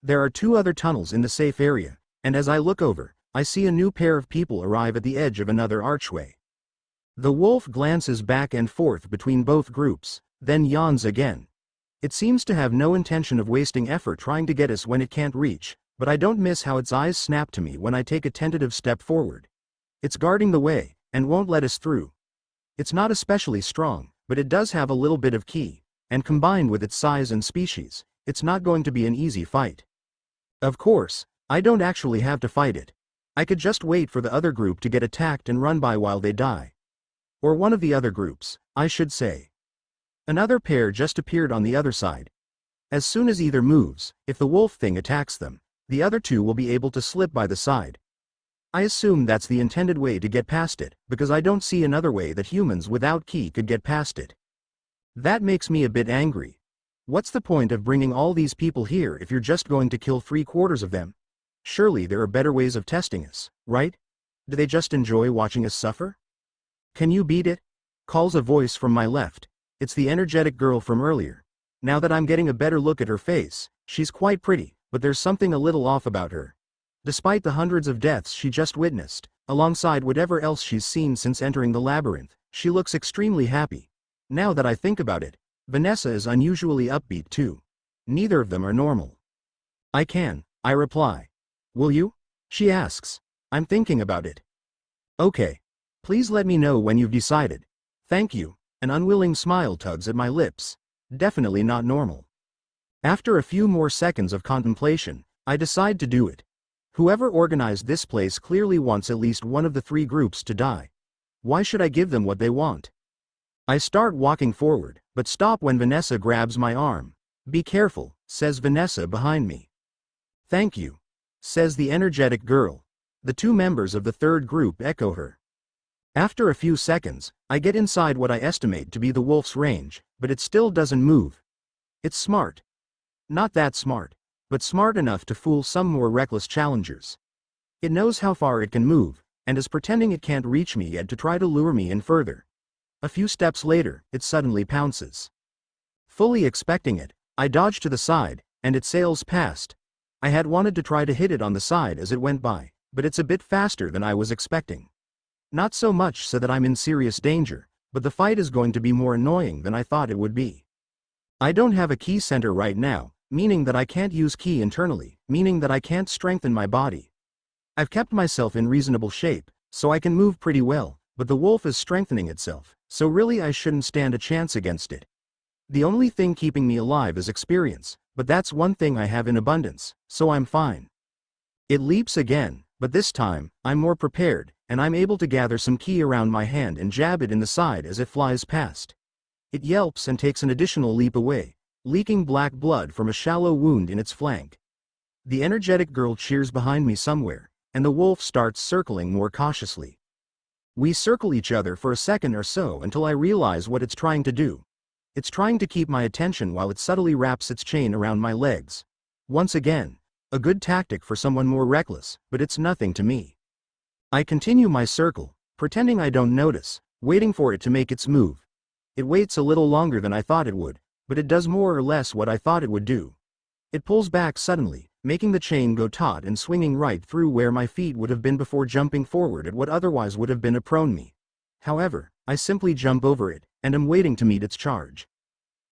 There are 2 other tunnels in the safe area, and as I look over, I see a new pair of people arrive at the edge of another archway. The wolf glances back and forth between both groups, then yawns again. It seems to have no intention of wasting effort trying to get us when it can't reach, but I don't miss how its eyes snap to me when I take a tentative step forward. It's guarding the way, and won't let us through. It's not especially strong, but it does have a little bit of key, and combined with its size and species, It's not going to be an easy fight. Of course, I don't actually have to fight it. I could just wait for the other group to get attacked and run by while they die. Or one of the other groups, I should say. Another pair just appeared on the other side. As soon as either moves, if the wolf thing attacks them, the other two will be able to slip by the side. I assume that's the intended way to get past it, because I don't see another way that humans without ki could get past it. That makes me a bit angry. What's the point of bringing all these people here if you're just going to kill 3/4 of them? Surely there are better ways of testing us, right? Do they just enjoy watching us suffer? Can you beat it? Calls a voice from my left. It's the energetic girl from earlier. Now that I'm getting a better look at her face, she's quite pretty, but there's something a little off about her. Despite the hundreds of deaths she just witnessed, alongside whatever else she's seen since entering the labyrinth, she looks extremely happy. Now that I think about it, Vanessa is unusually upbeat too. Neither of them are normal. I reply. Will you? She asks. I'm thinking about it. Okay. Please let me know when you've decided. Thank you. An unwilling smile tugs at my lips. Definitely not normal. After a few more seconds of contemplation, I decide to do it. Whoever organized this place clearly wants at least one of the 3 groups to die. Why should I give them what they want? I start walking forward, but stop when Vanessa grabs my arm. Be careful, says Vanessa behind me. Thank you, says the energetic girl. The 2 members of the 3rd group echo her. After a few seconds, I get inside what I estimate to be the wolf's range, but it still doesn't move. It's smart. Not that smart, but smart enough to fool some more reckless challengers. It knows how far it can move, and is pretending it can't reach me yet to try to lure me in further. A few steps later, it suddenly pounces. Fully expecting it, I dodge to the side, and it sails past. I had wanted to try to hit it on the side as it went by, but it's a bit faster than I was expecting. Not so much so that I'm in serious danger, but the fight is going to be more annoying than I thought it would be. I don't have a ki center right now, meaning that I can't use ki internally, meaning that I can't strengthen my body. I've kept myself in reasonable shape, so I can move pretty well, but the wolf is strengthening itself, so really I shouldn't stand a chance against it. The only thing keeping me alive is experience, but that's one thing I have in abundance, so I'm fine. It leaps again, but this time, I'm more prepared, and I'm able to gather some ki around my hand and jab it in the side as it flies past. It yelps and takes an additional leap away, leaking black blood from a shallow wound in its flank. The energetic girl cheers behind me somewhere, and the wolf starts circling more cautiously. We circle each other for a second or so until I realize what it's trying to do. It's trying to keep my attention while it subtly wraps its chain around my legs. Once again, a good tactic for someone more reckless, but it's nothing to me. I continue my circle, pretending I don't notice, waiting for it to make its move. It waits a little longer than I thought it would, but it does more or less what I thought it would do. It pulls back suddenly, making the chain go taut and swinging right through where my feet would have been before jumping forward at what otherwise would have been a prone me. However, I simply jump over it, and am waiting to meet its charge.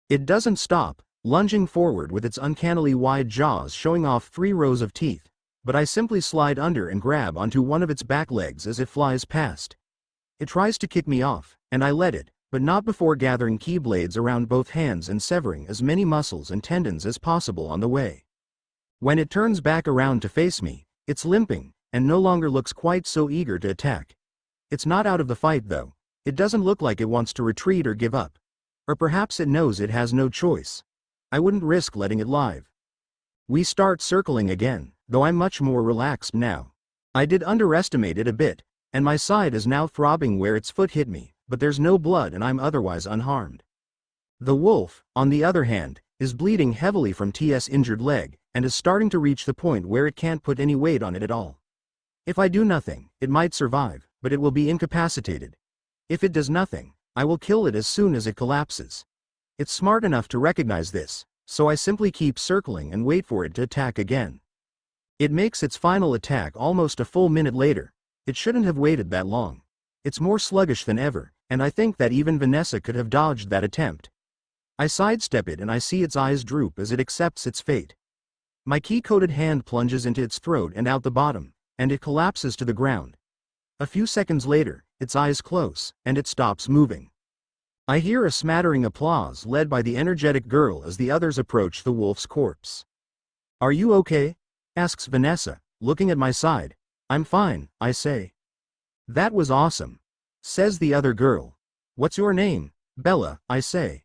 It doesn't stop, lunging forward with its uncannily wide jaws showing off 3 rows of teeth, but I simply slide under and grab onto one of its back legs as it flies past. It tries to kick me off, and I let it, but not before gathering ki blades around both hands and severing as many muscles and tendons as possible on the way. When it turns back around to face me, it's limping, and no longer looks quite so eager to attack. It's not out of the fight though. It doesn't look like it wants to retreat or give up. Or perhaps it knows it has no choice. I wouldn't risk letting it live. We start circling again, though I'm much more relaxed now. I did underestimate it a bit, and my side is now throbbing where its foot hit me, but there's no blood and I'm otherwise unharmed. The wolf, on the other hand, is bleeding heavily from TS injured leg, and is starting to reach the point where it can't put any weight on it at all. If I do nothing, it might survive, but it will be incapacitated. If it does nothing, I will kill it as soon as it collapses. It's smart enough to recognize this, so I simply keep circling and wait for it to attack again. It makes its final attack almost a full minute later. It shouldn't have waited that long. It's more sluggish than ever, and I think that even Vanessa could have dodged that attempt. I sidestep it and I see its eyes droop as it accepts its fate. My ki-coated hand plunges into its throat and out the bottom, and it collapses to the ground. A few seconds later, its eyes close, and it stops moving. I hear a smattering applause led by the energetic girl as the others approach the wolf's corpse. Are you okay? Asks Vanessa, looking at my side. I'm fine, I say. That was awesome. Says the other girl. What's your name? Bella, I say.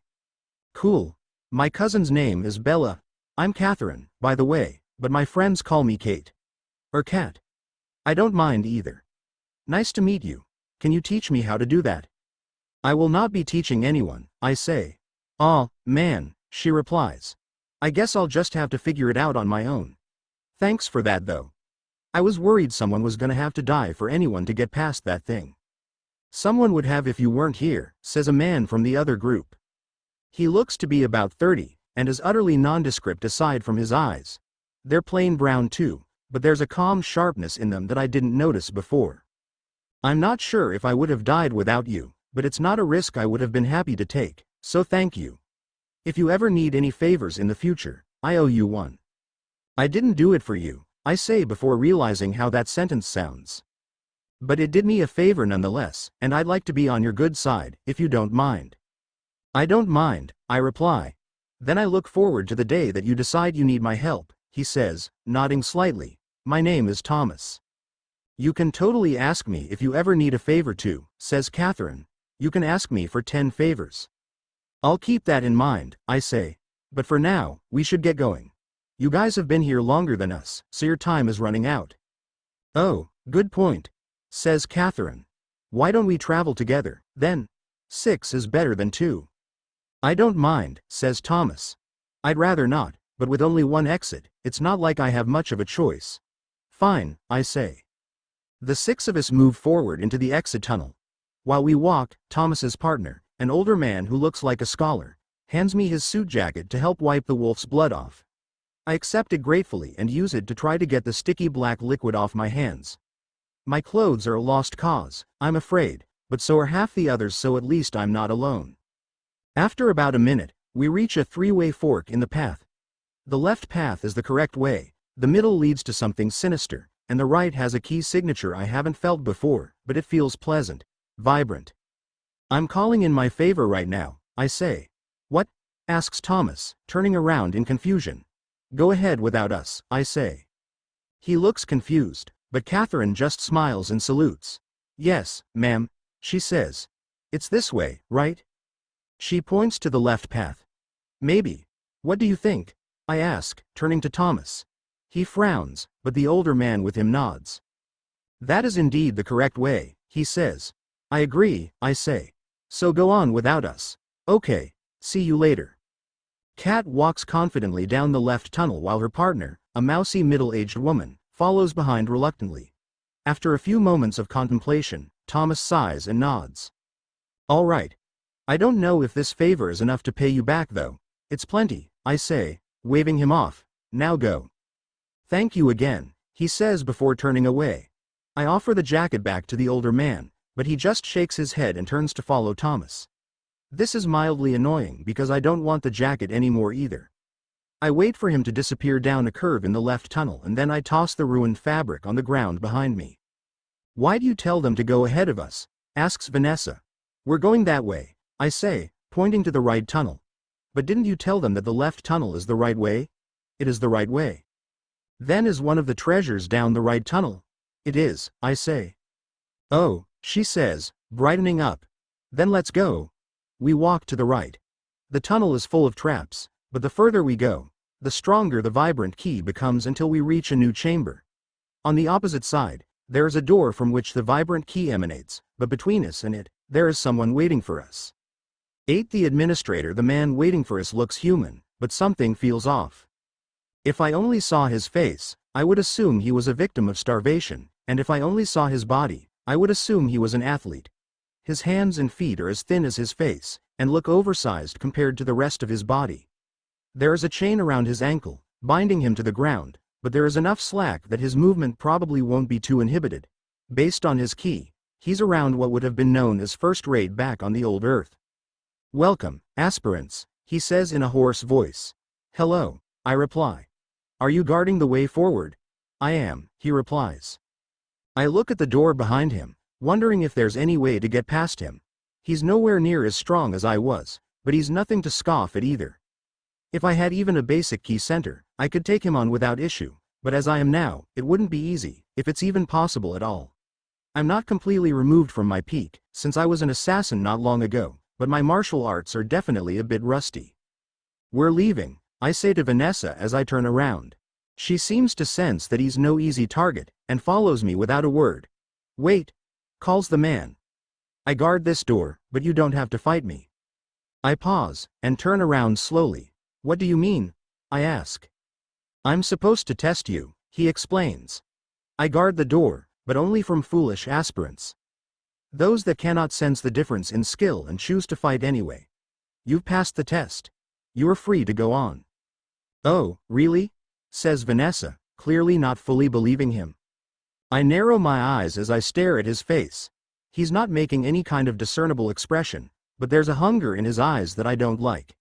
Cool. My cousin's name is Bella. I'm Catherine, by the way, but my friends call me Kate. Or Cat. I don't mind either. Nice to meet you. Can you teach me how to do that? I will not be teaching anyone, I say. Aw, man, she replies. I guess I'll just have to figure it out on my own. Thanks for that though. I was worried someone was gonna have to die for anyone to get past that thing. Someone would have if you weren't here, says a man from the other group. He looks to be about 30, and is utterly nondescript aside from his eyes. They're plain brown too, but there's a calm sharpness in them that I didn't notice before. I'm not sure if I would have died without you, but it's not a risk I would have been happy to take, so thank you. If you ever need any favors in the future, I owe you one. I didn't do it for you, I say before realizing how that sentence sounds. But it did me a favor nonetheless, and I'd like to be on your good side, if you don't mind. I don't mind, I reply. Then I look forward to the day that you decide you need my help, he says, nodding slightly. My name is Thomas. You can totally ask me if you ever need a favor too, says Catherine. You can ask me for 10 favors. I'll keep that in mind, I say. But for now, we should get going. You guys have been here longer than us, so your time is running out. Oh, good point, says Catherine. Why don't we travel together, then? 6 is better than 2. I don't mind, says Thomas. I'd rather not, but with only one exit, it's not like I have much of a choice. Fine, I say. The 6 of us move forward into the exit tunnel. While we walk, Thomas's partner, an older man who looks like a scholar, hands me his suit jacket to help wipe the wolf's blood off. I accept it gratefully and use it to try to get the sticky black liquid off my hands. My clothes are a lost cause, I'm afraid, but so are half the others, so at least I'm not alone. After about a minute, we reach a 3-way fork in the path. The left path is the correct way, the middle leads to something sinister, and the right has a key signature I haven't felt before, but it feels pleasant, vibrant. I'm calling in my favor right now, I say. What? Asks Thomas, turning around in confusion. Go ahead without us, I say. He looks confused, but Catherine just smiles and salutes. Yes, ma'am, she says. It's this way, right? She points to the left path. Maybe. What do you think? I ask, turning to Thomas. He frowns, but the older man with him nods. That is indeed the correct way, he says. I agree, I say. So go on without us. Okay, see you later. Kat walks confidently down the left tunnel while her partner, a mousy middle-aged woman, follows behind reluctantly. After a few moments of contemplation, Thomas sighs and nods. All right. I don't know if this favor is enough to pay you back though. It's plenty, I say, waving him off. Now go. Thank you again, he says before turning away. I offer the jacket back to the older man, but he just shakes his head and turns to follow Thomas. This is mildly annoying because I don't want the jacket anymore either. I wait for him to disappear down a curve in the left tunnel and then I toss the ruined fabric on the ground behind me. Why do you tell them to go ahead of us? Asks Vanessa. We're going that way, I say, pointing to the right tunnel. But didn't you tell them that the left tunnel is the right way? It is the right way. Then is one of the treasures down the right tunnel? It is, I say. Oh, she says, brightening up. Then let's go. We walk to the right. The tunnel is full of traps, but the further we go, the stronger the vibrant key becomes until we reach a new chamber. On the opposite side, there is a door from which the vibrant key emanates, but between us and it, there is someone waiting for us. 8. The administrator. The man waiting for us looks human, but something feels off. If I only saw his face, I would assume he was a victim of starvation, and if I only saw his body, I would assume he was an athlete. His hands and feet are as thin as his face, and look oversized compared to the rest of his body. There is a chain around his ankle, binding him to the ground, but there is enough slack that his movement probably won't be too inhibited. Based on his key, he's around what would have been known as first-rate back on the old Earth. Welcome, aspirants, he says in a hoarse voice. Hello, I reply. Are you guarding the way forward? I am, he replies. I look at the door behind him, wondering if there's any way to get past him. He's nowhere near as strong as I was, but he's nothing to scoff at either. If I had even a basic key center, I could take him on without issue, but as I am now, it wouldn't be easy, if it's even possible at all. I'm not completely removed from my peak, since I was an assassin not long ago, but my martial arts are definitely a bit rusty. We're leaving, I say to Vanessa as I turn around. She seems to sense that he's no easy target, and follows me without a word. Wait, calls the man. I guard this door, but you don't have to fight me. I pause, and turn around slowly. What do you mean? I ask. I'm supposed to test you, he explains. I guard the door, but only from foolish aspirants. Those that cannot sense the difference in skill and choose to fight anyway. You've passed the test. You're free to go on. Oh, really? Says Vanessa, clearly not fully believing him. I narrow my eyes as I stare at his face. He's not making any kind of discernible expression, but there's a hunger in his eyes that I don't like.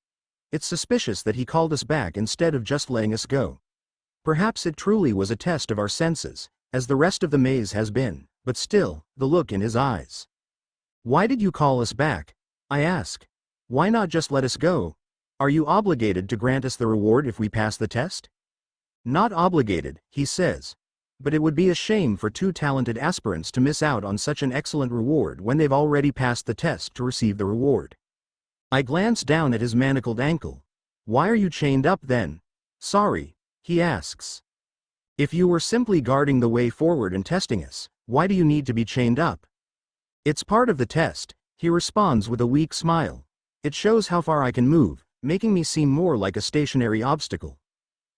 It's suspicious that he called us back instead of just letting us go. Perhaps it truly was a test of our senses, as the rest of the maze has been, but still, the look in his eyes. Why did you call us back? I ask. Why not just let us go? Are you obligated to grant us the reward if we pass the test? Not obligated, he says. But it would be a shame for two talented aspirants to miss out on such an excellent reward when they've already passed the test to receive the reward. I glance down at his manacled ankle. Why are you chained up then? Sorry, he asks. If you were simply guarding the way forward and testing us, why do you need to be chained up? It's part of the test, he responds with a weak smile. It shows how far I can move, making me seem more like a stationary obstacle.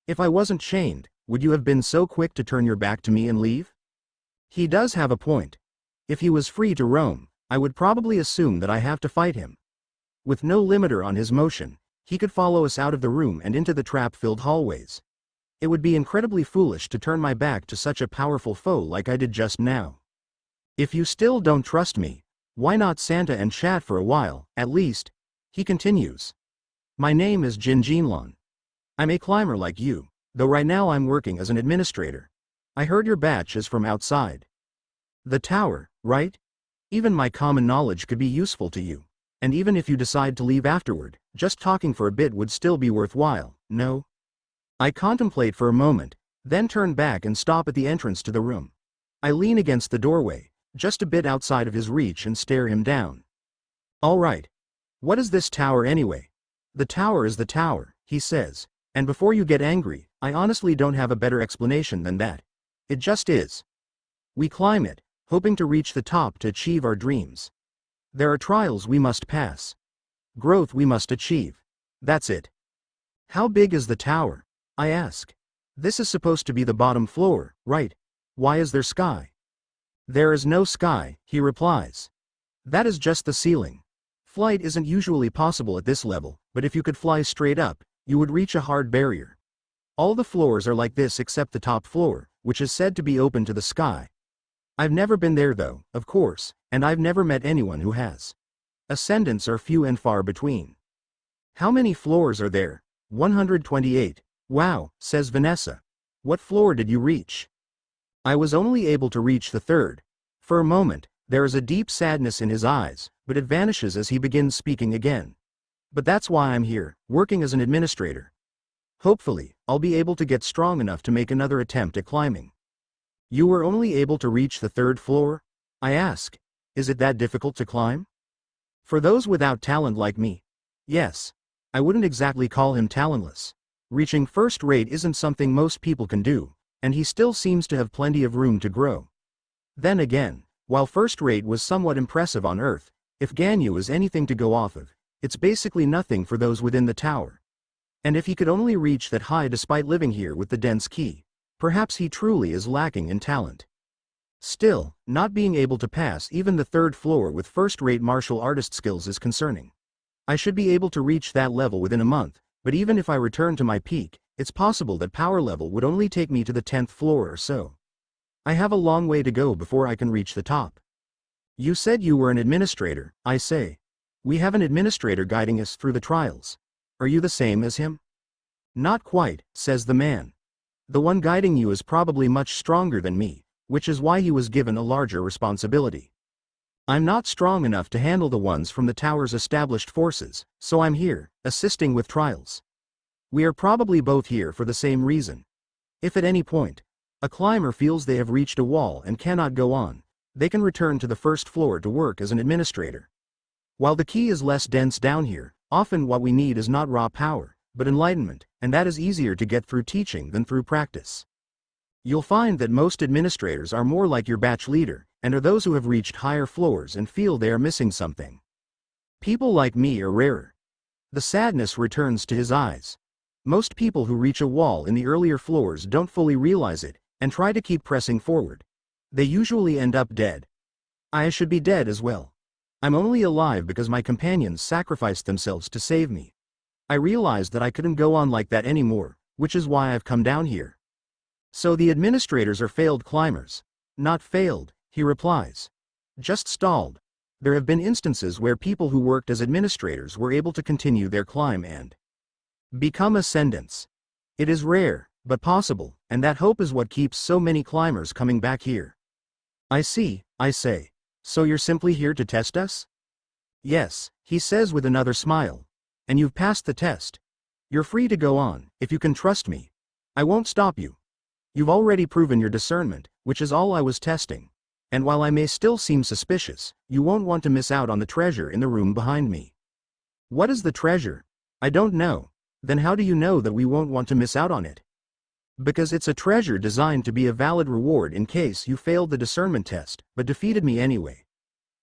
If I wasn't chained, would you have been so quick to turn your back to me and leave? He does have a point. If he was free to roam, I would probably assume that I have to fight him. With no limiter on his motion, he could follow us out of the room and into the trap-filled hallways. It would be incredibly foolish to turn my back to such a powerful foe like I did just now. If you still don't trust me, why not Santa and chat for a while, at least? He continues. My name is Jin Jinlon. I'm a climber like you, though right now I'm working as an administrator. I heard your batch is from outside the tower, right? Even my common knowledge could be useful to you. And even if you decide to leave afterward, just talking for a bit would still be worthwhile, no? I contemplate for a moment, then turn back and stop at the entrance to the room. I lean against the doorway, just a bit outside of his reach, and stare him down. All right. What is this tower anyway? The tower is the tower, he says, and before you get angry, I honestly don't have a better explanation than that. It just is. We climb it, hoping to reach the top to achieve our dreams. There are trials we must pass. Growth we must achieve. That's it. How big is the tower? I ask. This is supposed to be the bottom floor, right? Why is there sky? There is no sky, he replies. That is just the ceiling. Flight isn't usually possible at this level, but if you could fly straight up, you would reach a hard barrier. All the floors are like this except the top floor, which is said to be open to the sky. I've never been there though, of course, and I've never met anyone who has. Ascendants are few and far between. How many floors are there? 128. Wow, says Vanessa. What floor did you reach? I was only able to reach the third. For a moment, there is a deep sadness in his eyes, but it vanishes as he begins speaking again. But that's why I'm here, working as an administrator. Hopefully, I'll be able to get strong enough to make another attempt at climbing. You were only able to reach the third floor? I ask. Is it that difficult to climb? For those without talent like me? Yes. I wouldn't exactly call him talentless. Reaching first rate isn't something most people can do, and he still seems to have plenty of room to grow. Then again, while first rate was somewhat impressive on Earth, if Ganyu is anything to go off of, it's basically nothing for those within the tower. And if he could only reach that high despite living here with the dense key, perhaps he truly is lacking in talent. Still, not being able to pass even the third floor with first-rate martial artist skills is concerning. I should be able to reach that level within a month, but even if I return to my peak, it's possible that power level would only take me to the 10th floor or so. I have a long way to go before I can reach the top. You said you were an administrator, I say. We have an administrator guiding us through the trials. Are you the same as him? Not quite, says the man. The one guiding you is probably much stronger than me, which is why he was given a larger responsibility. I'm not strong enough to handle the ones from the tower's established forces, so I'm here, assisting with trials. We are probably both here for the same reason. If at any point, a climber feels they have reached a wall and cannot go on, they can return to the first floor to work as an administrator. While the key is less dense down here, often what we need is not raw power, but enlightenment, and that is easier to get through teaching than through practice. You'll find that most administrators are more like your batch leader, and are those who have reached higher floors and feel they are missing something. People like me are rarer. The sadness returns to his eyes. Most people who reach a wall in the earlier floors don't fully realize it, and try to keep pressing forward. They usually end up dead. I should be dead as well. I'm only alive because my companions sacrificed themselves to save me. I realized that I couldn't go on like that anymore, which is why I've come down here. So the administrators are failed climbers. Not failed, he replies. Just stalled. There have been instances where people who worked as administrators were able to continue their climb and become ascendants. It is rare, but possible, and that hope is what keeps so many climbers coming back here. I see, I say. So you're simply here to test us? Yes, he says with another smile. And you've passed the test. You're free to go on, if you can trust me. I won't stop you. You've already proven your discernment, which is all I was testing. And while I may still seem suspicious, you won't want to miss out on the treasure in the room behind me. What is the treasure? I don't know. Then how do you know that we won't want to miss out on it? Because it's a treasure designed to be a valid reward in case you failed the discernment test, but defeated me anyway.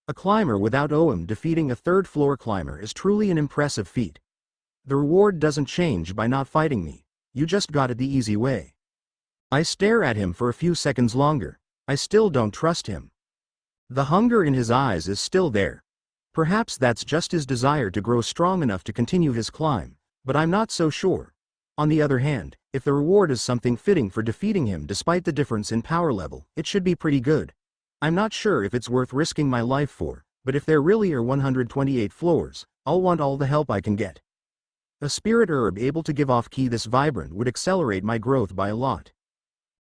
A climber without OM defeating a third-floor climber is truly an impressive feat. The reward doesn't change by not fighting me. You just got it the easy way. I stare at him for a few seconds longer. I still don't trust him. The hunger in his eyes is still there. Perhaps that's just his desire to grow strong enough to continue his climb, but I'm not so sure. On the other hand, if the reward is something fitting for defeating him despite the difference in power level, it should be pretty good. I'm not sure if it's worth risking my life for, but if there really are 128 floors, I'll want all the help I can get. A spirit herb able to give off ki this vibrant would accelerate my growth by a lot.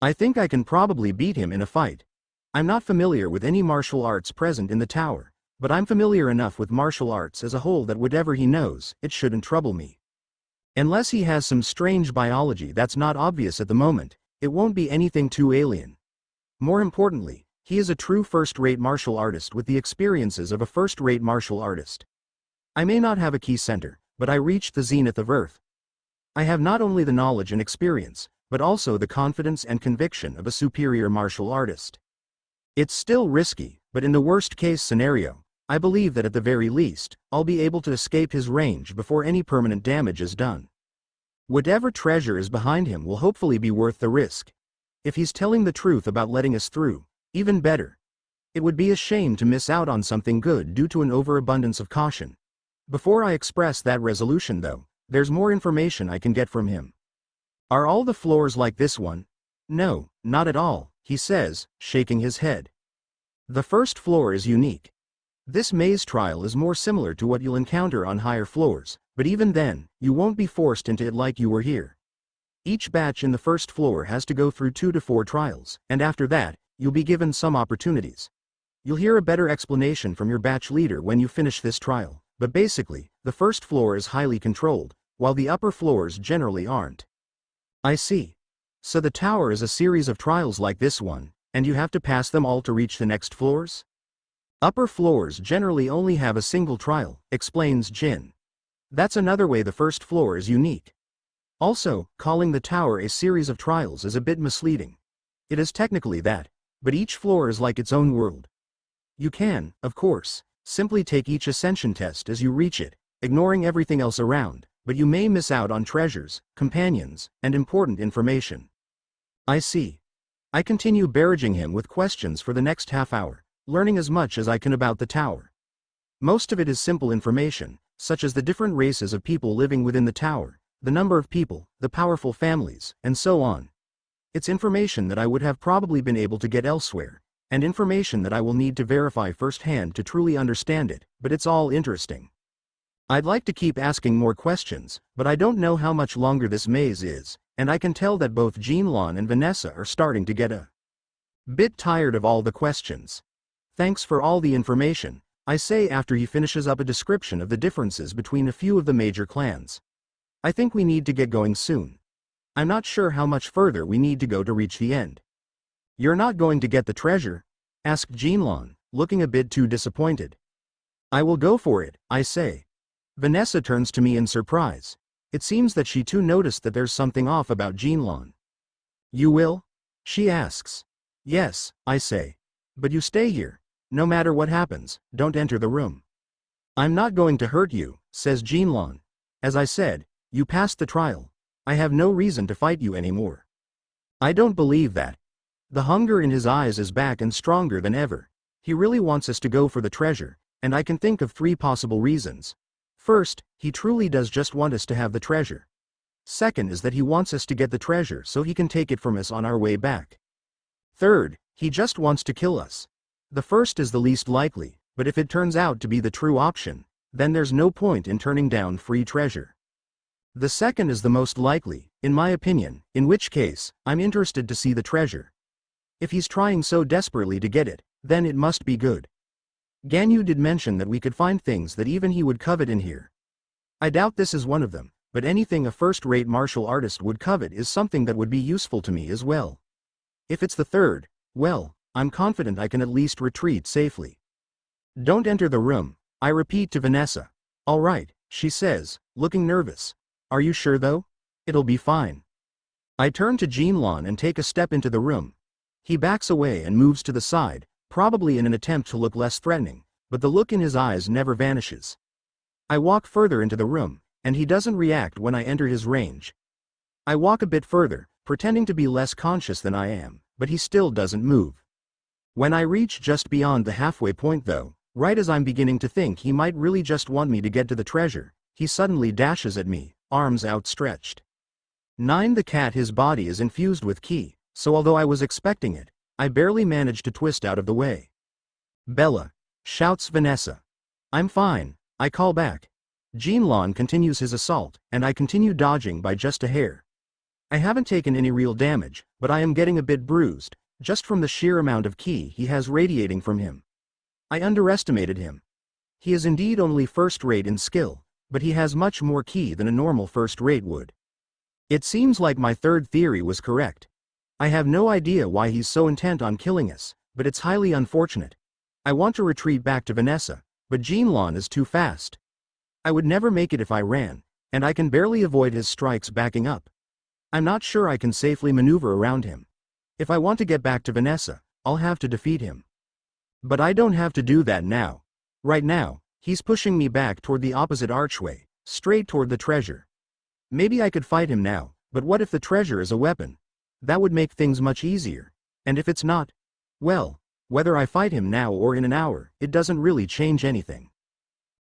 I think I can probably beat him in a fight. I'm not familiar with any martial arts present in the tower, but I'm familiar enough with martial arts as a whole that whatever he knows, it shouldn't trouble me. Unless he has some strange biology that's not obvious at the moment, it won't be anything too alien. More importantly, he is a true first-rate martial artist with the experiences of a first-rate martial artist. I may not have a ki center, but I reached the zenith of Earth. I have not only the knowledge and experience, but also the confidence and conviction of a superior martial artist. It's still risky, but in the worst-case scenario, I believe that at the very least, I'll be able to escape his range before any permanent damage is done. Whatever treasure is behind him will hopefully be worth the risk. If he's telling the truth about letting us through, even better. It would be a shame to miss out on something good due to an overabundance of caution. Before I express that resolution though, there's more information I can get from him. Are all the floors like this one? No, not at all, he says, shaking his head. The first floor is unique. This maze trial is more similar to what you'll encounter on higher floors, but even then, you won't be forced into it like you were here. Each batch in the first floor has to go through 2 to 4 trials, and after that, you'll be given some opportunities. You'll hear a better explanation from your batch leader when you finish this trial, but basically, the first floor is highly controlled, while the upper floors generally aren't. I see. So the tower is a series of trials like this one, and you have to pass them all to reach the next floors? Upper floors generally only have a single trial, explains Jin. That's another way the first floor is unique. Also, calling the tower a series of trials is a bit misleading. It is technically that, but each floor is like its own world. You can, of course, simply take each ascension test as you reach it, ignoring everything else around, but you may miss out on treasures, companions, and important information. I see. I continue barraging him with questions for the next half hour, learning as much as I can about the tower. Most of it is simple information, such as the different races of people living within the tower, the number of people, the powerful families, and so on. It's information that I would have probably been able to get elsewhere, and information that I will need to verify firsthand to truly understand it, but it's all interesting. I'd like to keep asking more questions, but I don't know how much longer this maze is, and I can tell that both Jean-Lon and Vanessa are starting to get a bit tired of all the questions. Thanks for all the information, I say after he finishes up a description of the differences between a few of the major clans. I think we need to get going soon. I'm not sure how much further we need to go to reach the end. You're not going to get the treasure? Asked Jinlong, looking a bit too disappointed. I will go for it, I say. Vanessa turns to me in surprise. It seems that she too noticed that there's something off about Jinlong. You will? She asks. Yes, I say. But you stay here. No matter what happens, don't enter the room. I'm not going to hurt you, says Jinlong. As I said, you passed the trial. I have no reason to fight you anymore. I don't believe that. The hunger in his eyes is back and stronger than ever. He really wants us to go for the treasure, and I can think of 3 possible reasons. First, he truly does just want us to have the treasure. Second is that he wants us to get the treasure so he can take it from us on our way back. Third, he just wants to kill us. The first is the least likely, but if it turns out to be the true option, then there's no point in turning down free treasure. The second is the most likely, in my opinion, in which case, I'm interested to see the treasure. If he's trying so desperately to get it, then it must be good. Ganyu did mention that we could find things that even he would covet in here. I doubt this is one of them, but anything a first-rate martial artist would covet is something that would be useful to me as well. If it's the third, well, I'm confident I can at least retreat safely. Don't enter the room, I repeat to Vanessa. All right, she says, looking nervous. Are you sure though? It'll be fine. I turn to Jinlong and take a step into the room. He backs away and moves to the side, probably in an attempt to look less threatening, but the look in his eyes never vanishes. I walk further into the room, and he doesn't react when I enter his range. I walk a bit further, pretending to be less conscious than I am, but he still doesn't move. When I reach just beyond the halfway point though, right as I'm beginning to think he might really just want me to get to the treasure, he suddenly dashes at me, arms outstretched. 9 The cat. His body is infused with ki, so although I was expecting it, I barely managed to twist out of the way. Bella, shouts Vanessa. I'm fine, I call back. Jinlong continues his assault, and I continue dodging by just a hair. I haven't taken any real damage, but I am getting a bit bruised, just from the sheer amount of ki he has radiating from him. I underestimated him. He is indeed only first-rate in skill, but he has much more ki than a normal first-rate would. It seems like my third theory was correct. I have no idea why he's so intent on killing us, but it's highly unfortunate. I want to retreat back to Vanessa, but Jinlong is too fast. I would never make it if I ran, and I can barely avoid his strikes backing up. I'm not sure I can safely maneuver around him. If I want to get back to Vanessa, I'll have to defeat him. But I don't have to do that now. Right now, he's pushing me back toward the opposite archway, straight toward the treasure. Maybe I could fight him now, but what if the treasure is a weapon? That would make things much easier. And if it's not? Well, whether I fight him now or in an hour, it doesn't really change anything.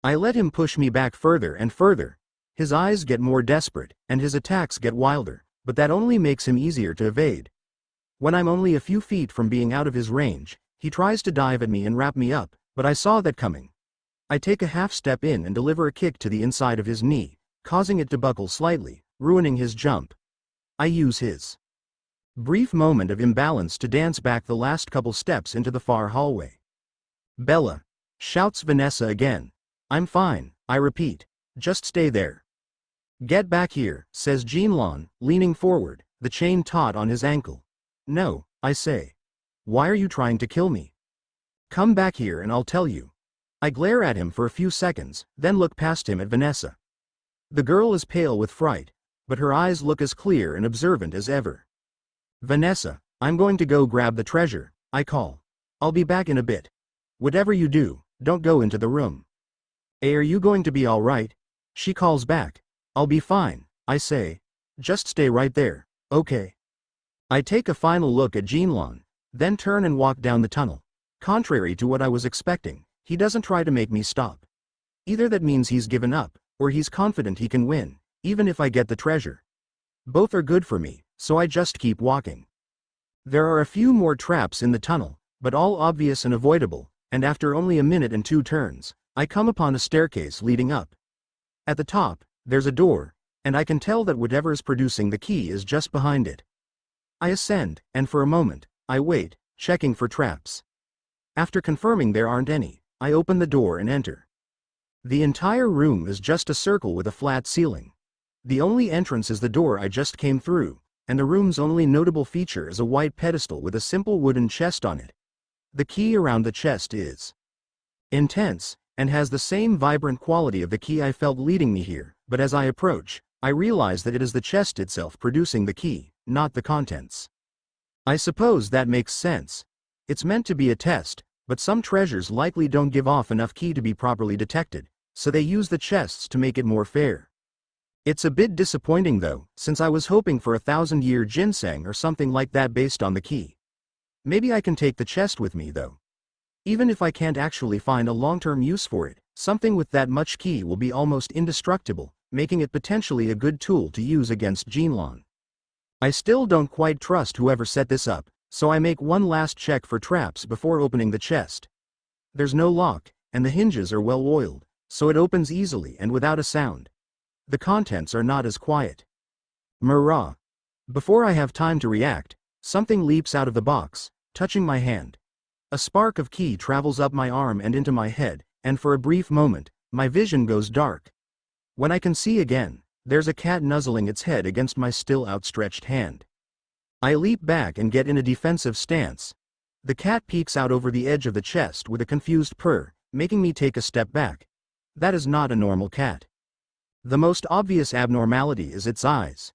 I let him push me back further and further. His eyes get more desperate, and his attacks get wilder, but that only makes him easier to evade. When I'm only a few feet from being out of his range, he tries to dive at me and wrap me up, but I saw that coming. I take a half step in and deliver a kick to the inside of his knee, causing it to buckle slightly, ruining his jump. I use his brief moment of imbalance to dance back the last couple steps into the far hallway. Bella, shouts Vanessa again. I'm fine, I repeat. Just stay there. Get back here, says Jinlong, leaning forward, the chain taut on his ankle. No, I say. Why are you trying to kill me? Come back here and I'll tell you. I glare at him for a few seconds, then look past him at Vanessa. The girl is pale with fright, but her eyes look as clear and observant as ever. Vanessa, I'm going to go grab the treasure, I call. I'll be back in a bit. Whatever you do, don't go into the room. Hey, are you going to be all right? She calls back. I'll be fine, I say. Just stay right there, okay? I take a final look at Jinlong, then turn and walk down the tunnel. Contrary to what I was expecting, he doesn't try to make me stop. Either that means he's given up, or he's confident he can win, even if I get the treasure. Both are good for me, so I just keep walking. There are a few more traps in the tunnel, but all obvious and avoidable, and after only a minute and 2 turns, I come upon a staircase leading up. At the top, there's a door, and I can tell that whatever is producing the key is just behind it. I ascend, and for a moment, I wait, checking for traps. After confirming there aren't any, I open the door and enter. The entire room is just a circle with a flat ceiling. The only entrance is the door I just came through, and the room's only notable feature is a white pedestal with a simple wooden chest on it. The key around the chest is intense, and has the same vibrant quality of the key I felt leading me here, but as I approach, I realize that it is the chest itself producing the key, not the contents. I suppose that makes sense. It's meant to be a test, but some treasures likely don't give off enough key to be properly detected, so they use the chests to make it more fair. It's a bit disappointing though, since I was hoping for 1,000-year ginseng or something like that based on the key. Maybe I can take the chest with me though. Even if I can't actually find a long-term use for it, something with that much key will be almost indestructible, making it potentially a good tool to use against Jinlong. I still don't quite trust whoever set this up, so I make one last check for traps before opening the chest. There's no lock, and the hinges are well oiled, so it opens easily and without a sound. The contents are not as quiet. Murrah! Before I have time to react, something leaps out of the box, touching my hand. A spark of ki travels up my arm and into my head, and for a brief moment, my vision goes dark. When I can see again, there's a cat nuzzling its head against my still outstretched hand. I leap back and get in a defensive stance. The cat peeks out over the edge of the chest with a confused purr, making me take a step back. That is not a normal cat. The most obvious abnormality is its eyes.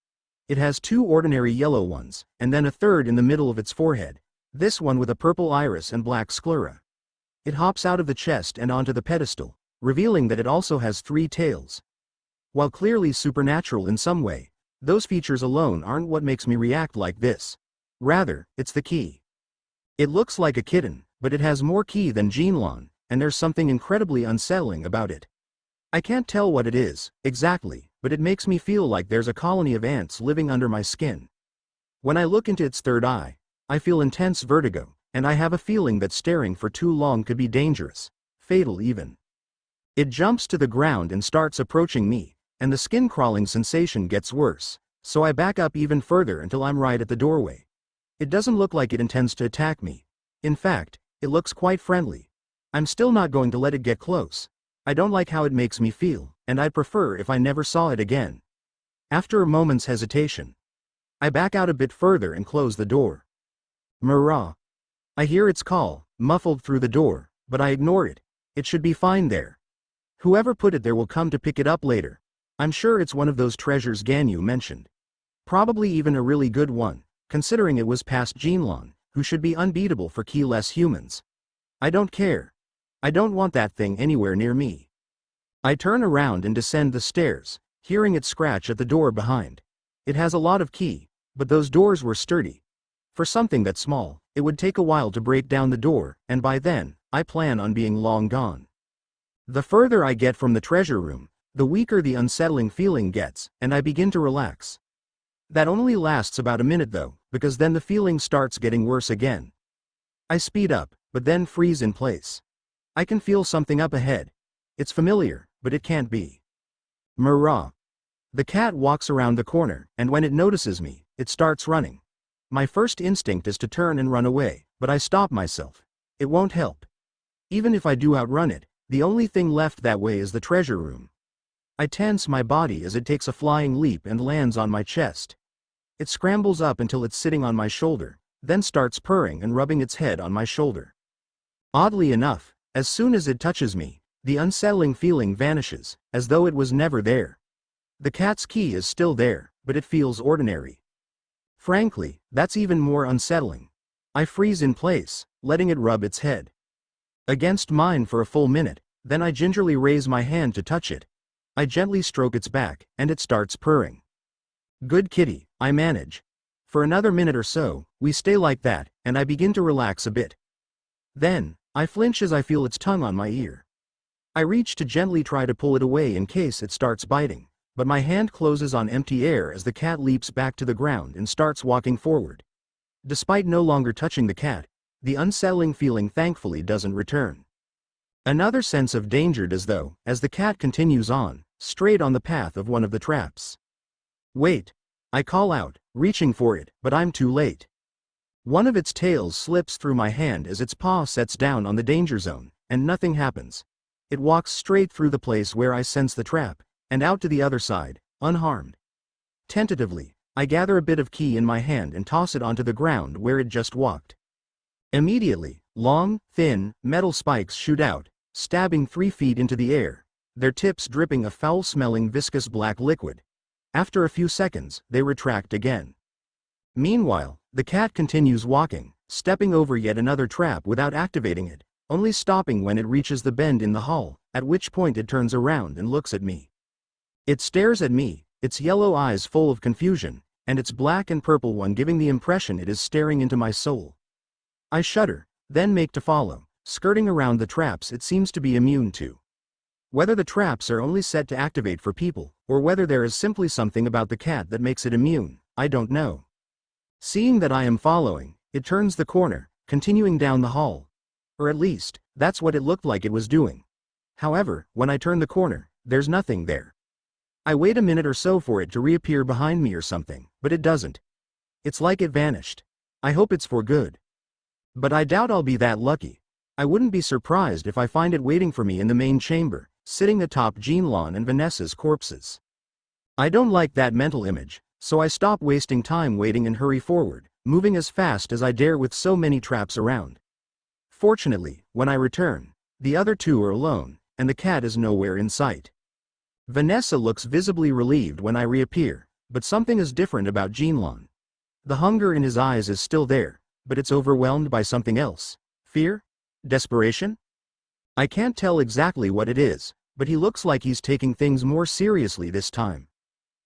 It has two ordinary yellow ones, and then a third in the middle of its forehead, this one with a purple iris and black sclera. It hops out of the chest and onto the pedestal, revealing that it also has 3 tails. While clearly supernatural in some way, those features alone aren't what makes me react like this. Rather, it's the key. It looks like a kitten, but it has more key than Jinlong, and there's something incredibly unsettling about it. I can't tell what it is, exactly, but it makes me feel like there's a colony of ants living under my skin. When I look into its third eye, I feel intense vertigo, and I have a feeling that staring for too long could be dangerous, fatal even. It jumps to the ground and starts approaching me, and the skin-crawling sensation gets worse, so I back up even further until I'm right at the doorway. It doesn't look like it intends to attack me. In fact, it looks quite friendly. I'm still not going to let it get close. I don't like how it makes me feel, and I'd prefer if I never saw it again. After a moment's hesitation, I back out a bit further and close the door. Murrah! I hear its call, muffled through the door, but I ignore it. It should be fine there. Whoever put it there will come to pick it up later. I'm sure it's one of those treasures Ganyu mentioned. Probably even a really good one, considering it was past Jinlong, who should be unbeatable for keyless humans. I don't care. I don't want that thing anywhere near me. I turn around and descend the stairs, hearing it scratch at the door behind. It has a lot of key, but those doors were sturdy. For something that small, it would take a while to break down the door, and by then, I plan on being long gone. The further I get from the treasure room, the weaker the unsettling feeling gets, and I begin to relax. That only lasts about a minute though, because then the feeling starts getting worse again. I speed up, but then freeze in place. I can feel something up ahead. It's familiar, but it can't be. Murrah! The cat walks around the corner, and when it notices me, it starts running. My first instinct is to turn and run away, but I stop myself. It won't help. Even if I do outrun it, the only thing left that way is the treasure room. I tense my body as it takes a flying leap and lands on my chest. It scrambles up until it's sitting on my shoulder, then starts purring and rubbing its head on my shoulder. Oddly enough, as soon as it touches me, the unsettling feeling vanishes, as though it was never there. The cat's key is still there, but it feels ordinary. Frankly, that's even more unsettling. I freeze in place, letting it rub its head against mine for a full minute, then I gingerly raise my hand to touch it. I gently stroke its back, and it starts purring. Good kitty, I manage. For another minute or so, we stay like that, and I begin to relax a bit. Then, I flinch as I feel its tongue on my ear. I reach to gently try to pull it away in case it starts biting, but my hand closes on empty air as the cat leaps back to the ground and starts walking forward. Despite no longer touching the cat, the unsettling feeling thankfully doesn't return. Another sense of danger does though, as the cat continues on, straight on the path of one of the traps. Wait! I call out, reaching for it, but I'm too late. One of its tails slips through my hand as its paw sets down on the danger zone, and nothing happens. It walks straight through the place where I sense the trap, and out to the other side, unharmed. Tentatively, I gather a bit of key in my hand and toss it onto the ground where it just walked. Immediately, long, thin, metal spikes shoot out, stabbing 3 feet into the air, their tips dripping a foul-smelling viscous black liquid. After a few seconds, they retract again. Meanwhile, the cat continues walking, stepping over yet another trap without activating it, only stopping when it reaches the bend in the hull, at which point it turns around and looks at me. It stares at me, its yellow eyes full of confusion, and its black and purple one giving the impression it is staring into my soul. I shudder, then make to follow, skirting around the traps it seems to be immune to. Whether the traps are only set to activate for people, or whether there is simply something about the cat that makes it immune, I don't know. Seeing that I am following, it turns the corner, continuing down the hall. Or at least, that's what it looked like it was doing. However, when I turn the corner, there's nothing there. I wait a minute or so for it to reappear behind me or something, but it doesn't. It's like it vanished. I hope it's for good. But I doubt I'll be that lucky. I wouldn't be surprised if I find it waiting for me in the main chamber, sitting atop Jean-Lon and Vanessa's corpses. I don't like that mental image, so I stop wasting time waiting and hurry forward, moving as fast as I dare with so many traps around. Fortunately, when I return, the other two are alone, and the cat is nowhere in sight. Vanessa looks visibly relieved when I reappear, but something is different about Jean-Lon. The hunger in his eyes is still there, but it's overwhelmed by something else. Fear? Desperation? I can't tell exactly what it is, but he looks like he's taking things more seriously this time.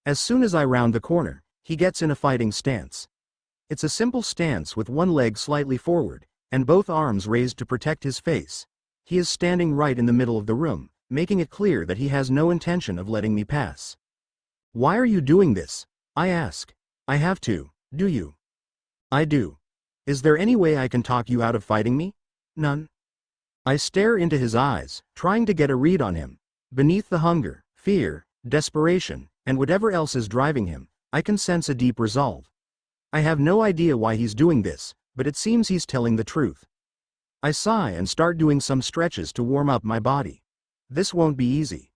As soon as I round the corner, he gets in a fighting stance. It's a simple stance with one leg slightly forward, and both arms raised to protect his face. He is standing right in the middle of the room, making it clear that he has no intention of letting me pass. "Why are you doing this?" I ask. "I have to, do you?" "I do. Is there any way I can talk you out of fighting me?" "None." I stare into his eyes, trying to get a read on him. Beneath the hunger, fear, desperation, and whatever else is driving him, I can sense a deep resolve. I have no idea why he's doing this, but it seems he's telling the truth. I sigh and start doing some stretches to warm up my body. This won't be easy.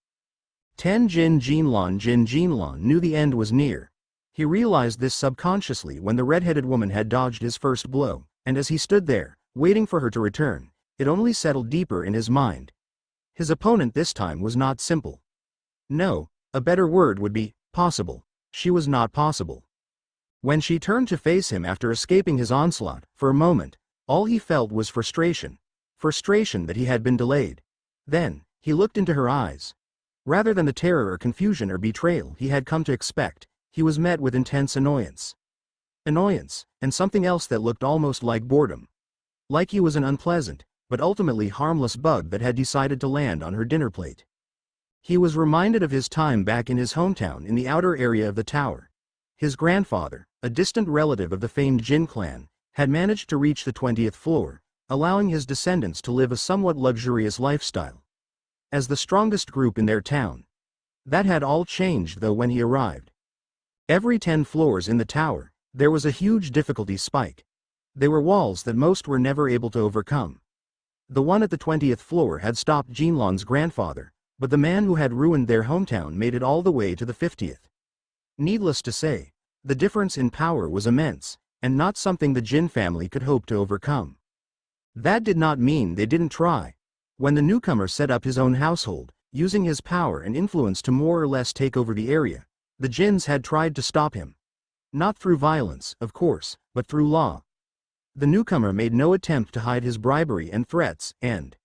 Jean-Lon knew the end was near. He realized this subconsciously when the red-headed woman had dodged his first blow, and as he stood there, waiting for her to return, it only settled deeper in his mind. His opponent this time was not simple. No, a better word would be possible. She was not possible. When she turned to face him after escaping his onslaught, for a moment, all he felt was frustration. Frustration that he had been delayed. Then, he looked into her eyes. Rather than the terror or confusion or betrayal he had come to expect, he was met with intense annoyance. Annoyance, and something else that looked almost like boredom. Like he was an unpleasant, but ultimately harmless bug that had decided to land on her dinner plate. He was reminded of his time back in his hometown in the outer area of the tower. His grandfather, a distant relative of the famed Jin clan, had managed to reach the 20th floor, allowing his descendants to live a somewhat luxurious lifestyle. As the strongest group in their town. That had all changed though when he arrived. Every 10 floors in the tower, there was a huge difficulty spike. They were walls that most were never able to overcome. The one at the 20th floor had stopped Jean-Lon's grandfather, but the man who had ruined their hometown made it all the way to the 50th. Needless to say, the difference in power was immense, and not something the Jin family could hope to overcome. That did not mean they didn't try. When the newcomer set up his own household, using his power and influence to more or less take over the area, the Jins had tried to stop him. Not through violence, of course, but through law. The newcomer made no attempt to hide his bribery and threats, and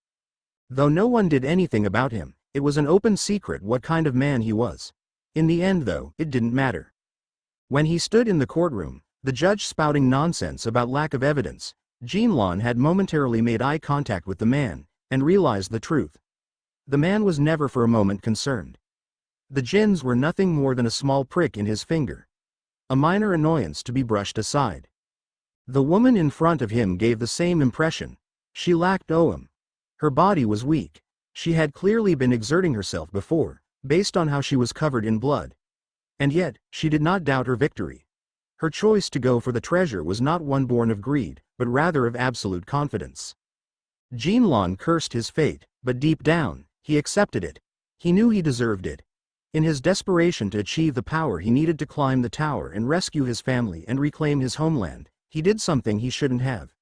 though no one did anything about him, it was an open secret what kind of man he was. In the end though, it didn't matter. When he stood in the courtroom, the judge spouting nonsense about lack of evidence, Jean-Lon had momentarily made eye contact with the man, and realized the truth. The man was never for a moment concerned. The Jins were nothing more than a small prick in his finger. A minor annoyance to be brushed aside. The woman in front of him gave the same impression. She lacked ohm. Her body was weak. She had clearly been exerting herself before, based on how she was covered in blood. And yet, she did not doubt her victory. Her choice to go for the treasure was not one born of greed, but rather of absolute confidence. Jinlong cursed his fate, but deep down, he accepted it. He knew he deserved it. In his desperation to achieve the power he needed to climb the tower and rescue his family and reclaim his homeland, he did something he shouldn't have.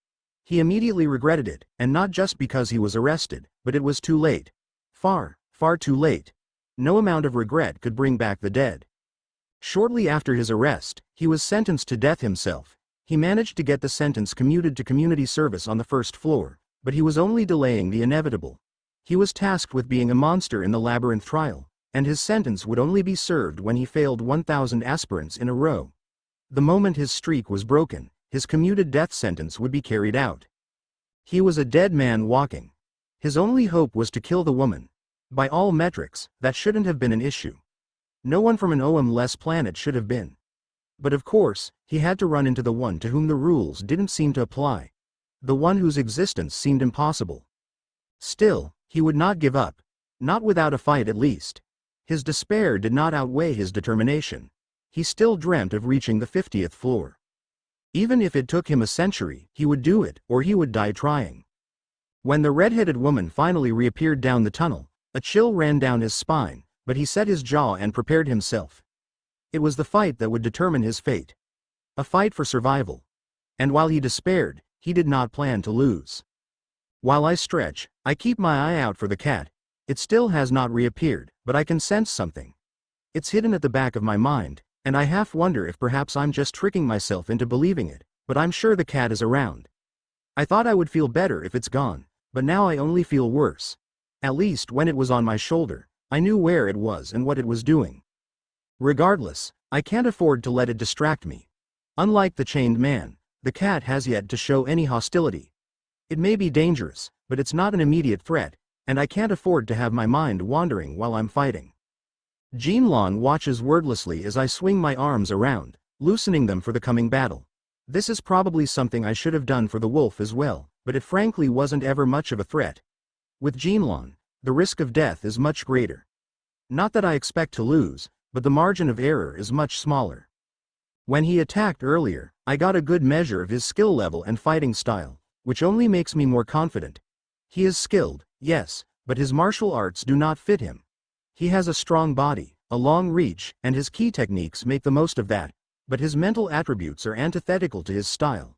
He immediately regretted it, and not just because he was arrested, but it was too late. Far, far too late. No amount of regret could bring back the dead. Shortly after his arrest, he was sentenced to death himself. He managed to get the sentence commuted to community service on the first floor, but he was only delaying the inevitable. He was tasked with being a monster in the labyrinth trial, and his sentence would only be served when he failed 1,000 aspirants in a row. The moment his streak was broken, his commuted death sentence would be carried out. He was a dead man walking. His only hope was to kill the woman. By all metrics, that shouldn't have been an issue. No one from an OM-less planet should have been. But of course, he had to run into the one to whom the rules didn't seem to apply. The one whose existence seemed impossible. Still, he would not give up. Not without a fight at least. His despair did not outweigh his determination. He still dreamt of reaching the 50th floor. Even if it took him a century, he would do it, or he would die trying. When the red-headed woman finally reappeared down the tunnel, a chill ran down his spine, but he set his jaw and prepared himself. It was the fight that would determine his fate. A fight for survival. And while he despaired, he did not plan to lose. While I stretch, I keep my eye out for the cat. It still has not reappeared, but I can sense something. It's hidden at the back of my mind, and I half wonder if perhaps I'm just tricking myself into believing it, but I'm sure the cat is around. I thought I would feel better if it's gone, but now I only feel worse. At least when it was on my shoulder, I knew where it was and what it was doing. Regardless, I can't afford to let it distract me. Unlike the chained man, the cat has yet to show any hostility. It may be dangerous, but it's not an immediate threat, and I can't afford to have my mind wandering while I'm fighting. Jinlong watches wordlessly as I swing my arms around, loosening them for the coming battle. This is probably something I should have done for the wolf as well, but it frankly wasn't ever much of a threat. With Jinlong, the risk of death is much greater. Not that I expect to lose, but the margin of error is much smaller. When he attacked earlier, I got a good measure of his skill level and fighting style, which only makes me more confident. He is skilled, yes, but his martial arts do not fit him. He has a strong body, a long reach, and his key techniques make the most of that, but his mental attributes are antithetical to his style.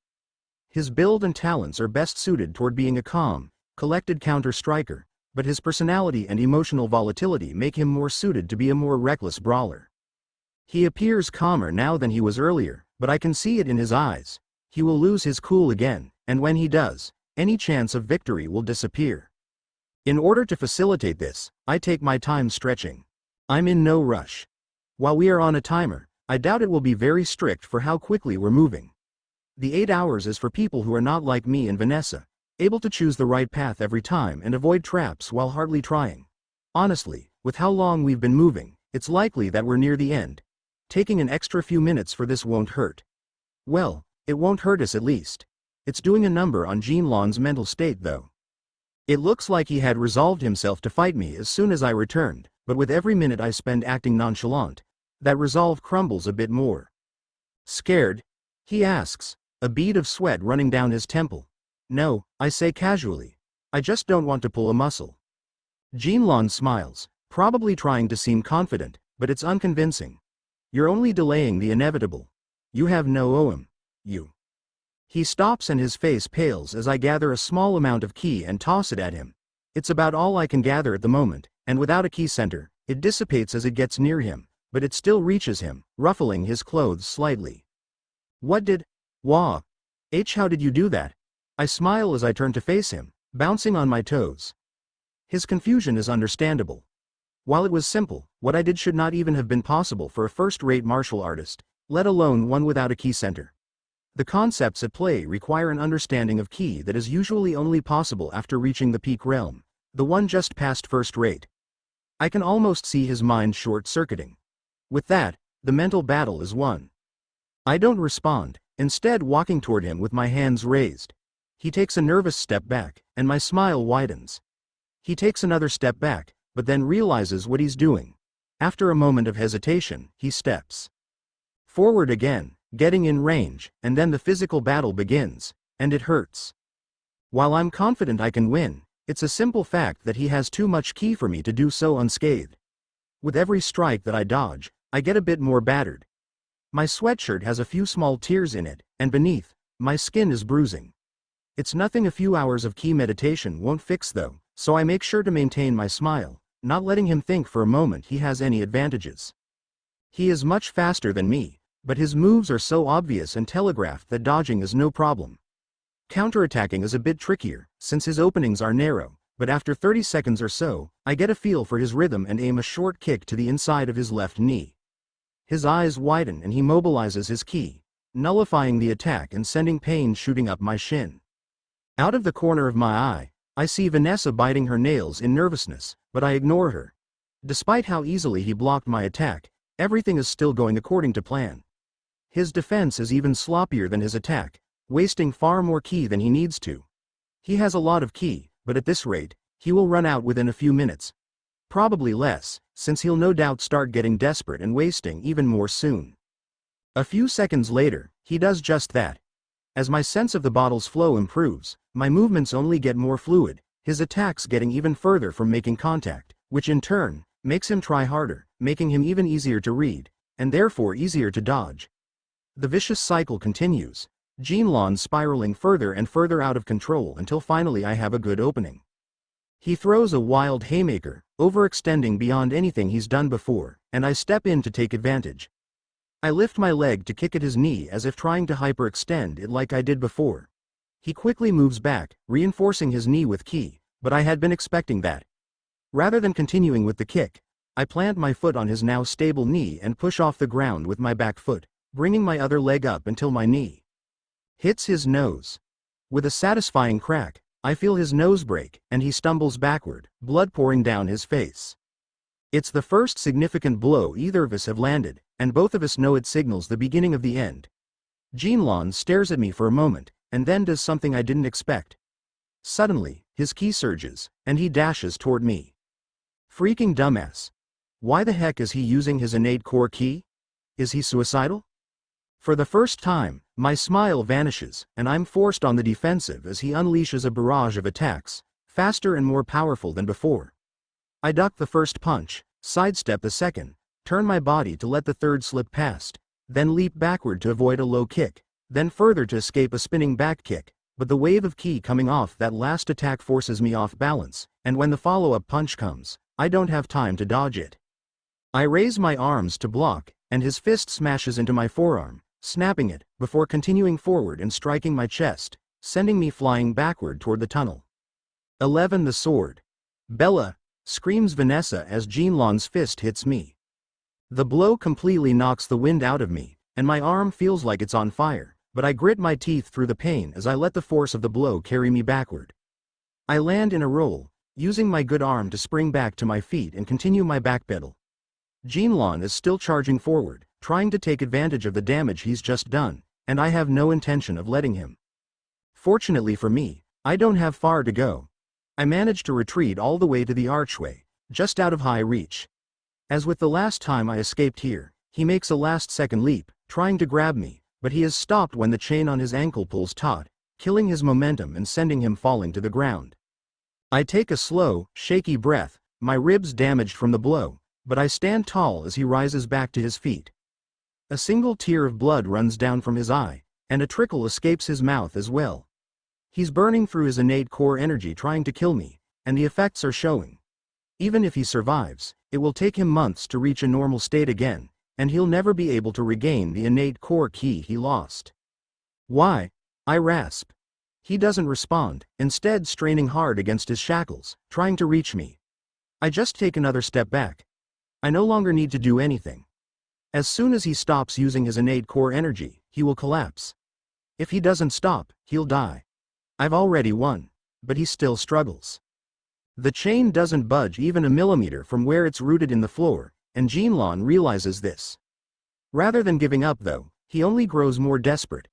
His build and talents are best suited toward being a calm, collected counter-striker, but his personality and emotional volatility make him more suited to be a more reckless brawler. He appears calmer now than he was earlier, but I can see it in his eyes. He will lose his cool again, and when he does, any chance of victory will disappear. In order to facilitate this, I take my time stretching. I'm in no rush. While we are on a timer, I doubt it will be very strict for how quickly we're moving. The 8 hours is for people who are not like me and Vanessa, able to choose the right path every time and avoid traps while hardly trying. Honestly, with how long we've been moving, it's likely that we're near the end. Taking an extra few minutes for this won't hurt. Well, it won't hurt us at least. It's doing a number on Jinlong's mental state though. It looks like he had resolved himself to fight me as soon as I returned, but with every minute I spend acting nonchalant, that resolve crumbles a bit more. Scared? He asks, a bead of sweat running down his temple. No, I say casually. I just don't want to pull a muscle. Jinlong smiles, probably trying to seem confident, but it's unconvincing. You're only delaying the inevitable. You have no OM. You. He stops and his face pales as I gather a small amount of ki and toss it at him. It's about all I can gather at the moment, and without a ki center, it dissipates as it gets near him, but it still reaches him, ruffling his clothes slightly. What did... Wah. How did you do that? I smile as I turn to face him, bouncing on my toes. His confusion is understandable. While it was simple, what I did should not even have been possible for a first-rate martial artist, let alone one without a ki center. The concepts at play require an understanding of ki that is usually only possible after reaching the peak realm, the one just past first rate. I can almost see his mind short-circuiting. With that, the mental battle is won. I don't respond, instead walking toward him with my hands raised. He takes a nervous step back, and my smile widens. He takes another step back, but then realizes what he's doing. After a moment of hesitation, he steps forward again, getting in range, and then the physical battle begins, and it hurts. While I'm confident I can win, it's a simple fact that he has too much ki for me to do so unscathed. With every strike that I dodge, I get a bit more battered. My sweatshirt has a few small tears in it, and beneath, my skin is bruising. It's nothing a few hours of ki meditation won't fix though, so I make sure to maintain my smile, not letting him think for a moment he has any advantages. He is much faster than me, but his moves are so obvious and telegraphed that dodging is no problem. Counterattacking is a bit trickier, since his openings are narrow, but after 30 seconds or so, I get a feel for his rhythm and aim a short kick to the inside of his left knee. His eyes widen and he mobilizes his ki, nullifying the attack and sending pain shooting up my shin. Out of the corner of my eye, I see Vanessa biting her nails in nervousness, but I ignore her. Despite how easily he blocked my attack, everything is still going according to plan. His defense is even sloppier than his attack, wasting far more ki than he needs to. He has a lot of ki, but at this rate, he will run out within a few minutes. Probably less, since he'll no doubt start getting desperate and wasting even more soon. A few seconds later, he does just that. As my sense of the bottle's flow improves, my movements only get more fluid, his attacks getting even further from making contact, which in turn, makes him try harder, making him even easier to read, and therefore easier to dodge. The vicious cycle continues, Jinlon spiraling further and further out of control until finally I have a good opening. He throws a wild haymaker, overextending beyond anything he's done before, and I step in to take advantage. I lift my leg to kick at his knee as if trying to hyperextend it like I did before. He quickly moves back, reinforcing his knee with ki, but I had been expecting that. Rather than continuing with the kick, I plant my foot on his now stable knee and push off the ground with my back foot, bringing my other leg up until my knee hits his nose. With a satisfying crack, I feel his nose break, and he stumbles backward, blood pouring down his face. It's the first significant blow either of us have landed, and both of us know it signals the beginning of the end. Jinlon stares at me for a moment, and then does something I didn't expect. Suddenly, his ki surges, and he dashes toward me. Freaking dumbass. Why the heck is he using his innate core ki? Is he suicidal? For the first time, my smile vanishes, and I'm forced on the defensive as he unleashes a barrage of attacks, faster and more powerful than before. I duck the first punch, sidestep the second, turn my body to let the third slip past, then leap backward to avoid a low kick, then further to escape a spinning back kick, but the wave of ki coming off that last attack forces me off balance, and when the follow-up punch comes, I don't have time to dodge it. I raise my arms to block, and his fist smashes into my forearm, snapping it, before continuing forward and striking my chest, sending me flying backward toward the tunnel. 11 The sword. Bella, screams Vanessa as Jinlon's fist hits me. The blow completely knocks the wind out of me, and my arm feels like it's on fire, but I grit my teeth through the pain as I let the force of the blow carry me backward. I land in a roll, using my good arm to spring back to my feet and continue my backpedal. Jinlon is still charging forward, trying to take advantage of the damage he's just done, and I have no intention of letting him. Fortunately for me, I don't have far to go. I manage to retreat all the way to the archway, just out of high reach. As with the last time I escaped here, he makes a last-second leap, trying to grab me, but he is stopped when the chain on his ankle pulls taut, killing his momentum and sending him falling to the ground. I take a slow, shaky breath, my ribs damaged from the blow, but I stand tall as he rises back to his feet. A single tear of blood runs down from his eye, and a trickle escapes his mouth as well. He's burning through his innate core energy trying to kill me, and the effects are showing. Even if he survives, it will take him months to reach a normal state again, and he'll never be able to regain the innate core ki he lost. Why? I rasp. He doesn't respond, instead straining hard against his shackles, trying to reach me. I just take another step back. I no longer need to do anything. As soon as he stops using his innate core energy, he will collapse. If he doesn't stop, he'll die. I've already won, but he still struggles. The chain doesn't budge even a millimeter from where it's rooted in the floor, and Jinlon realizes this. Rather than giving up though, he only grows more desperate.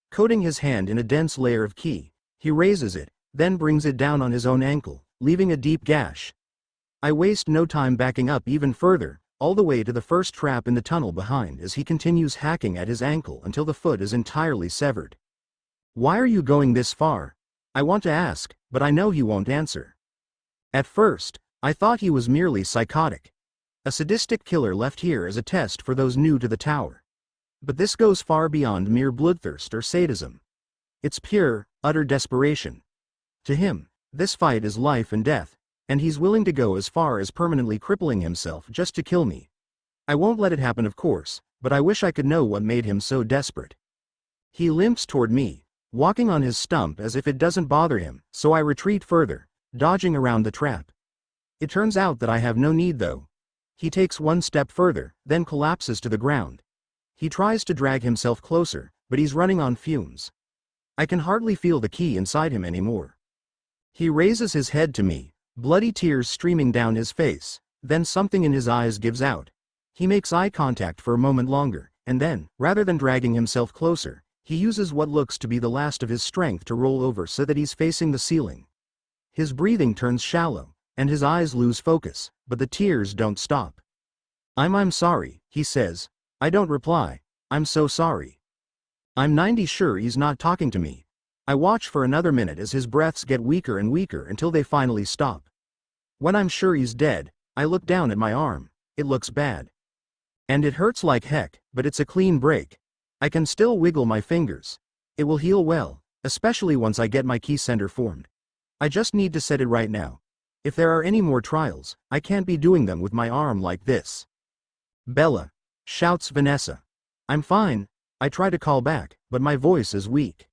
Coating his hand in a dense layer of ki, he raises it, then brings it down on his own ankle, leaving a deep gash. I waste no time backing up even further, all the way to the first trap in the tunnel behind as he continues hacking at his ankle until the foot is entirely severed. Why are you going this far? I want to ask, but I know he won't answer. At first, I thought he was merely psychotic. A sadistic killer left here as a test for those new to the tower. But this goes far beyond mere bloodthirst or sadism. It's pure, utter desperation. To him, this fight is life and death, and he's willing to go as far as permanently crippling himself just to kill me. I won't let it happen, of course, but I wish I could know what made him so desperate. He limps toward me, walking on his stump as if it doesn't bother him, so I retreat further, dodging around the trap. It turns out that I have no need though. He takes one step further, then collapses to the ground. He tries to drag himself closer, but he's running on fumes. I can hardly feel the key inside him anymore. He raises his head to me, bloody tears streaming down his face, then something in his eyes gives out. He makes eye contact for a moment longer, and then, rather than dragging himself closer, he uses what looks to be the last of his strength to roll over so that he's facing the ceiling. His breathing turns shallow, and his eyes lose focus, but the tears don't stop. I'm sorry, he says. I don't reply. I'm so sorry. I'm 90 sure he's not talking to me. I watch for another minute as his breaths get weaker and weaker until they finally stop. When I'm sure he's dead, I look down at my arm. It looks bad. And it hurts like heck, but it's a clean break. I can still wiggle my fingers. It will heal well, especially once I get my key center formed. I just need to set it right now. If there are any more trials, I can't be doing them with my arm like this. Bella, shouts Vanessa. I'm fine. I try to call back, but my voice is weak.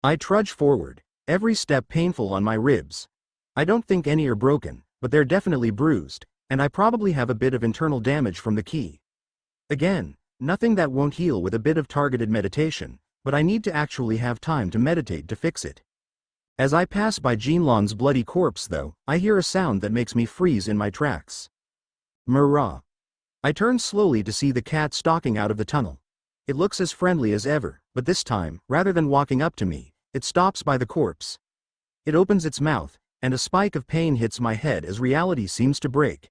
I trudge forward, every step painful on my ribs. I don't think any are broken, but they're definitely bruised, and I probably have a bit of internal damage from the key. Again, nothing that won't heal with a bit of targeted meditation, but I need to actually have time to meditate to fix it. As I pass by Jinlong's bloody corpse though, I hear a sound that makes me freeze in my tracks. Murrah. I turn slowly to see the cat stalking out of the tunnel. It looks as friendly as ever, but this time, rather than walking up to me, it stops by the corpse. It opens its mouth, and a spike of pain hits my head as reality seems to break.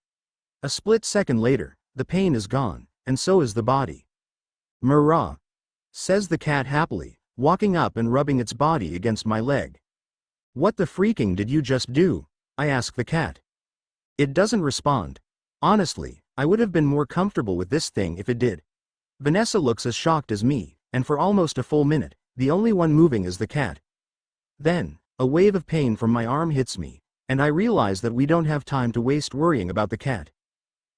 A split second later, the pain is gone, and so is the body. Murrah, says the cat happily, walking up and rubbing its body against my leg. What the freaking did you just do? I ask the cat. It doesn't respond. Honestly, I would have been more comfortable with this thing if it did. Vanessa looks as shocked as me, and for almost a full minute, the only one moving is the cat. Then, a wave of pain from my arm hits me, and I realize that we don't have time to waste worrying about the cat.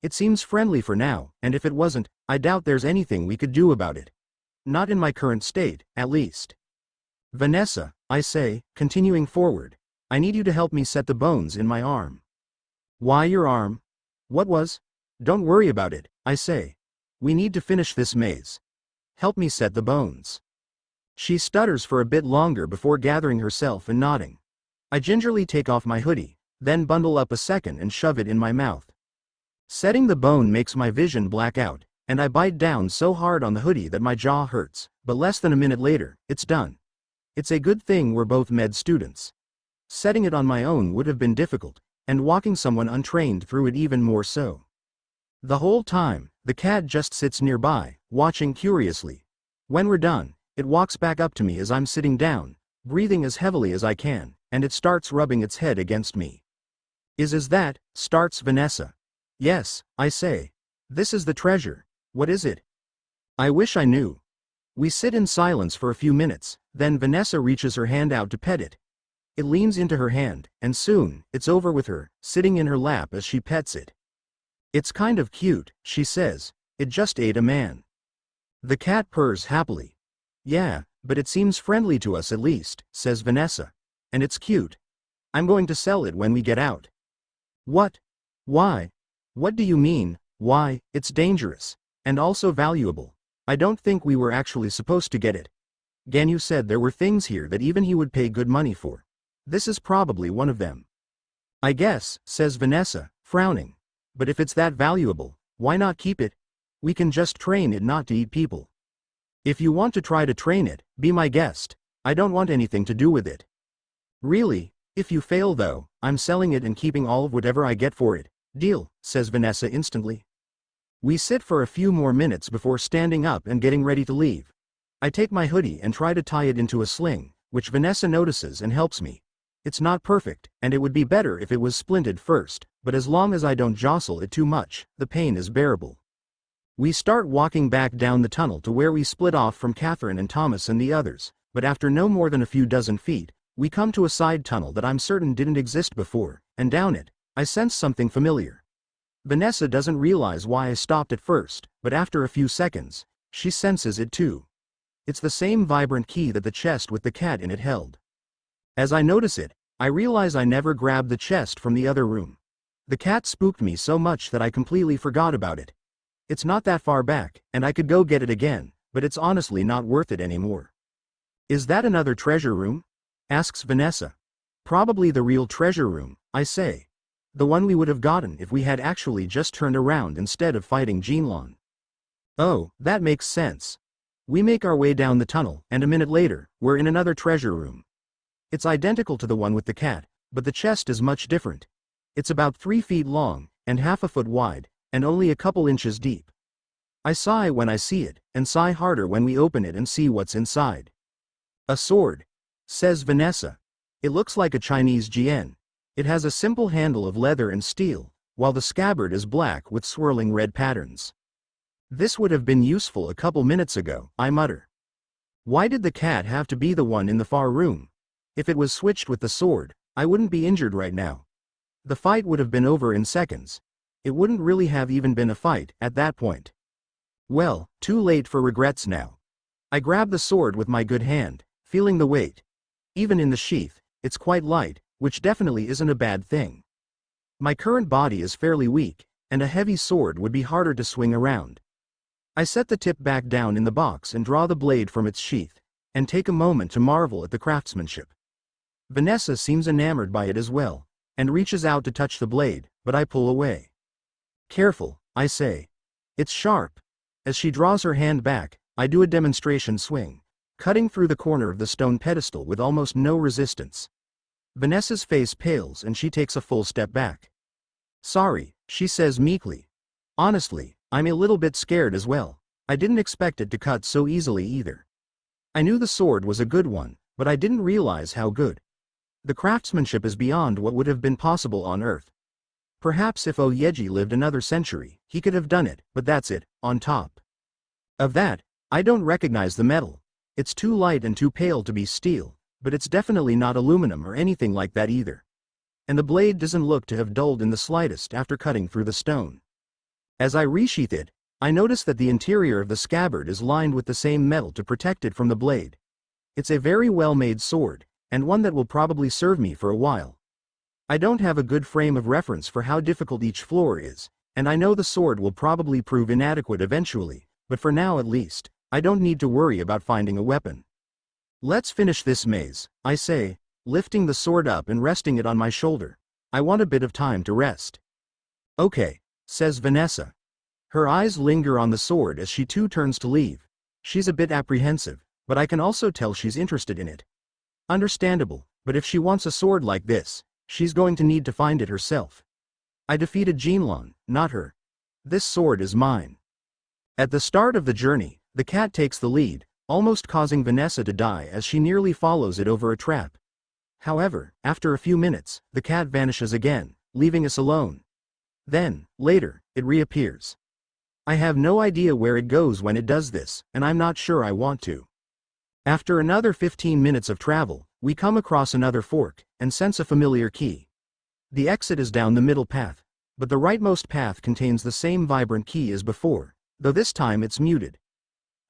It seems friendly for now, and if it wasn't, I doubt there's anything we could do about it. Not in my current state, at least. Vanessa, I say, continuing forward, I need you to help me set the bones in my arm. Why your arm? What was? Don't worry about it, I say. We need to finish this maze. Help me set the bones. She stutters for a bit longer before gathering herself and nodding. I gingerly take off my hoodie, then bundle up a second and shove it in my mouth. Setting the bone makes my vision black out, and I bite down so hard on the hoodie that my jaw hurts, but less than a minute later, it's done. It's a good thing we're both med students. Setting it on my own would have been difficult, and walking someone untrained through it even more so. The whole time, the cat just sits nearby, watching curiously. When we're done, it walks back up to me as I'm sitting down, breathing as heavily as I can, and it starts rubbing its head against me. Is that, starts Vanessa. Yes, I say. This is the treasure. What is it? I wish I knew. We sit in silence for a few minutes, then Vanessa reaches her hand out to pet it. It leans into her hand, and soon, it's over with her, sitting in her lap as she pets it. It's kind of cute, she says. It just ate a man. The cat purrs happily. Yeah, but it seems friendly to us at least, says Vanessa. And it's cute. I'm going to sell it when we get out. What? Why? What do you mean, why? It's dangerous. And also valuable. I don't think we were actually supposed to get it. Ganyu said there were things here that even he would pay good money for. This is probably one of them. I guess, says Vanessa, frowning. But if it's that valuable, why not keep it? We can just train it not to eat people. If you want to try to train it, be my guest. I don't want anything to do with it. Really? If you fail though, I'm selling it and keeping all of whatever I get for it. Deal, says Vanessa instantly. We sit for a few more minutes before standing up and getting ready to leave. I take my hoodie and try to tie it into a sling, which Vanessa notices and helps me. It's not perfect, and it would be better if it was splinted first, but as long as I don't jostle it too much, the pain is bearable. We start walking back down the tunnel to where we split off from Catherine and Thomas and the others, but after no more than a few dozen feet, we come to a side tunnel that I'm certain didn't exist before, and down it, I sense something familiar. Vanessa doesn't realize why I stopped at first, but after a few seconds, she senses it too. It's the same vibrant key that the chest with the cat in it held. As I notice it, I realize I never grabbed the chest from the other room. The cat spooked me so much that I completely forgot about it. It's not that far back, and I could go get it again, but it's honestly not worth it anymore. Is that another treasure room? Asks Vanessa. Probably the real treasure room, I say. The one we would have gotten if we had actually just turned around instead of fighting Jinlong. Oh, that makes sense. We make our way down the tunnel, and a minute later, we're in another treasure room. It's identical to the one with the cat, but the chest is much different. It's about 3 feet long, and half a foot wide, and only a couple inches deep. I sigh when I see it, and sigh harder when we open it and see what's inside. A sword, says Vanessa. It looks like a Chinese jian. It has a simple handle of leather and steel, while the scabbard is black with swirling red patterns. This would have been useful a couple minutes ago, I mutter. Why did the cat have to be the one in the far room? If it was switched with the sword, I wouldn't be injured right now. The fight would have been over in seconds. It wouldn't really have even been a fight at that point. Well, too late for regrets now. I grab the sword with my good hand, feeling the weight. Even in the sheath, it's quite light, which definitely isn't a bad thing. My current body is fairly weak, and a heavy sword would be harder to swing around. I set the tip back down in the box and draw the blade from its sheath, and take a moment to marvel at the craftsmanship. Vanessa seems enamored by it as well, and reaches out to touch the blade, but I pull away. Careful, I say. It's sharp. As she draws her hand back, I do a demonstration swing, cutting through the corner of the stone pedestal with almost no resistance. Vanessa's face pales and she takes a full step back. Sorry, she says meekly. Honestly, I'm a little bit scared as well. I didn't expect it to cut so easily either. I knew the sword was a good one, but I didn't realize how good. The craftsmanship is beyond what would have been possible on Earth. Perhaps if Oyeji lived another century, he could have done it, but that's it. On top of that, I don't recognize the metal. It's too light and too pale to be steel, but it's definitely not aluminum or anything like that either. And the blade doesn't look to have dulled in the slightest after cutting through the stone. As I resheath it, I notice that the interior of the scabbard is lined with the same metal to protect it from the blade. It's a very well-made sword, and one that will probably serve me for a while. I don't have a good frame of reference for how difficult each floor is, and I know the sword will probably prove inadequate eventually, but for now at least, I don't need to worry about finding a weapon. Let's finish this maze, I say, lifting the sword up and resting it on my shoulder. I want a bit of time to rest. Okay, says Vanessa. Her eyes linger on the sword as she too turns to leave. She's a bit apprehensive, but I can also tell she's interested in it. Understandable, but if she wants a sword like this, she's going to need to find it herself. I defeated Jinlong, not her. This sword is mine. At the start of the journey, the cat takes the lead, almost causing Vanessa to die as she nearly follows it over a trap. However, after a few minutes, the cat vanishes again, leaving us alone. Then, later, it reappears. I have no idea where it goes when it does this, and I'm not sure I want to. After another 15 minutes of travel, we come across another fork, and sense a familiar key. The exit is down the middle path, but the rightmost path contains the same vibrant key as before, though this time it's muted.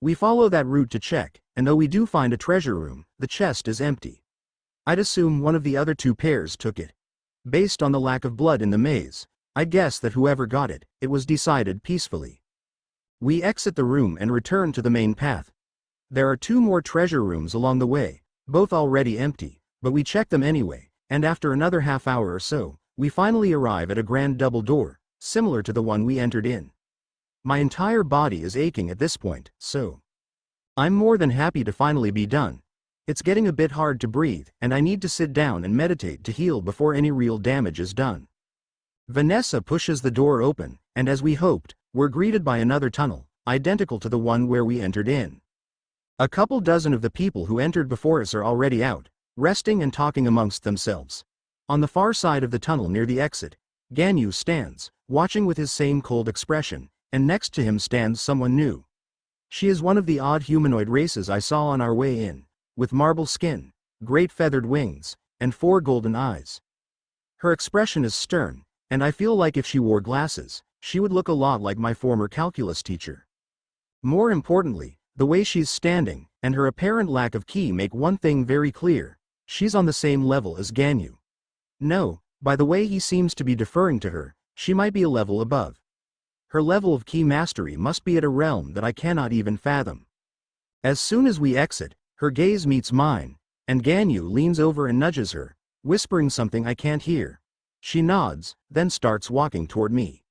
We follow that route to check, and though we do find a treasure room, the chest is empty. I'd assume one of the other two pairs took it. Based on the lack of blood in the maze, I'd guess that whoever got it, it was decided peacefully. We exit the room and return to the main path. There are 2 more treasure rooms along the way, both already empty, but we check them anyway, and after another half hour or so, we finally arrive at a grand double door, similar to the one we entered in. My entire body is aching at this point, so I'm more than happy to finally be done. It's getting a bit hard to breathe, and I need to sit down and meditate to heal before any real damage is done. Vanessa pushes the door open, and as we hoped, we're greeted by another tunnel, identical to the one where we entered in. A couple dozen of the people who entered before us are already out, resting and talking amongst themselves. On the far side of the tunnel near the exit, Ganyu stands, watching with his same cold expression, and next to him stands someone new. She is one of the odd humanoid races I saw on our way in, with marble skin, great feathered wings, and 4 golden eyes. Her expression is stern, and I feel like if she wore glasses, she would look a lot like my former calculus teacher. More importantly, the way she's standing, and her apparent lack of ki make one thing very clear: she's on the same level as Ganyu. No, by the way he seems to be deferring to her, she might be a level above. Her level of ki mastery must be at a realm that I cannot even fathom. As soon as we exit, her gaze meets mine, and Ganyu leans over and nudges her, whispering something I can't hear. She nods, then starts walking toward me.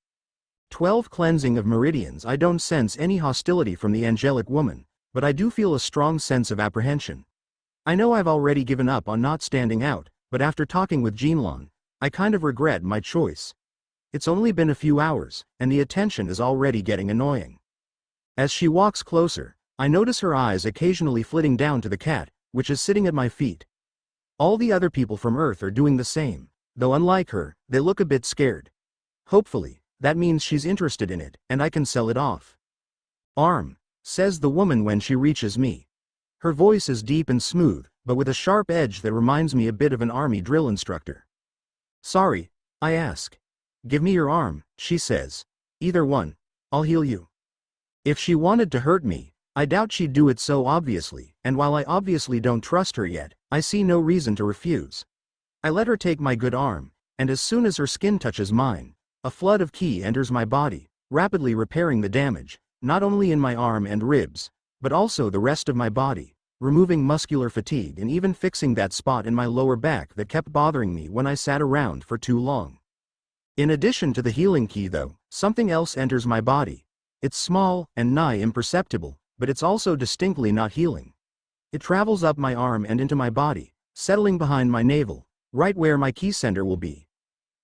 12 cleansing of meridians. I don't sense any hostility from the angelic woman, but I do feel a strong sense of apprehension. I know I've already given up on not standing out, but after talking with Jinlong, I kind of regret my choice. It's only been a few hours, and the attention is already getting annoying. As she walks closer, I notice her eyes occasionally flitting down to the cat, which is sitting at my feet. All the other people from Earth are doing the same, though unlike her, they look a bit scared. Hopefully, that means she's interested in it, and I can sell it off. "Arm," says the woman when she reaches me. Her voice is deep and smooth, but with a sharp edge that reminds me a bit of an army drill instructor. "Sorry," I ask. "Give me your arm," she says. "Either one. I'll heal you." If she wanted to hurt me, I doubt she'd do it so obviously, and while I obviously don't trust her yet, I see no reason to refuse. I let her take my good arm, and as soon as her skin touches mine, a flood of ki enters my body, rapidly repairing the damage, not only in my arm and ribs, but also the rest of my body, removing muscular fatigue and even fixing that spot in my lower back that kept bothering me when I sat around for too long. In addition to the healing ki though, something else enters my body. It's small and nigh imperceptible, but it's also distinctly not healing. It travels up my arm and into my body, settling behind my navel, right where my ki center will be.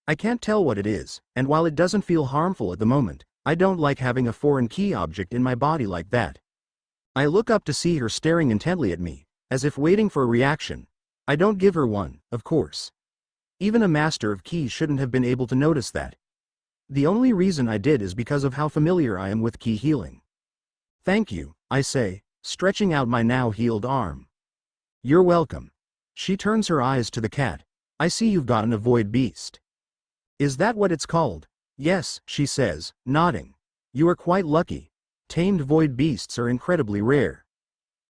I can't tell what it is, and while it doesn't feel harmful at the moment, I don't like having a foreign ki object in my body like that. I look up to see her staring intently at me, as if waiting for a reaction. I don't give her one, of course. Even a master of ki shouldn't have been able to notice that. The only reason I did is because of how familiar I am with ki healing. "Thank you," I say, stretching out my now healed arm. "You're welcome." She turns her eyes to the cat. "I see you've gotten a void beast." "Is that what it's called?" "Yes," she says, nodding. "You are quite lucky. Tamed void beasts are incredibly rare.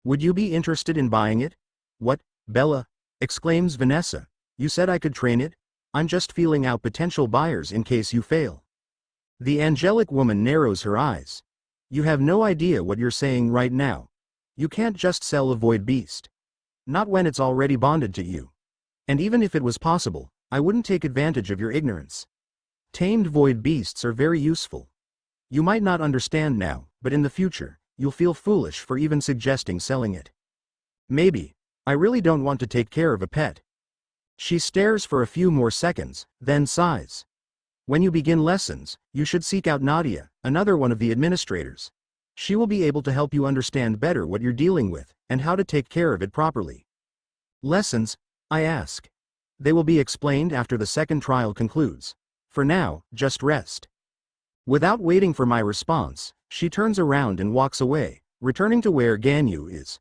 Would you be interested in buying it?" "What, Bella?" exclaims Vanessa. "You said I could train it? I'm just feeling out potential buyers in case you fail." The angelic woman narrows her eyes. "You have no idea what you're saying right now. You can't just sell a void beast. Not when it's already bonded to you. And even if it was possible, I wouldn't take advantage of your ignorance. Tamed void beasts are very useful. You might not understand now, but in the future, you'll feel foolish for even suggesting selling it." "Maybe. I really don't want to take care of a pet." She stares for a few more seconds, then sighs. "When you begin lessons, you should seek out Nadia, another one of the administrators. She will be able to help you understand better what you're dealing with, and how to take care of it properly." "Lessons?" I ask. "They will be explained after the second trial concludes. For now, just rest." Without waiting for my response, she turns around and walks away, returning to where Ganyu is.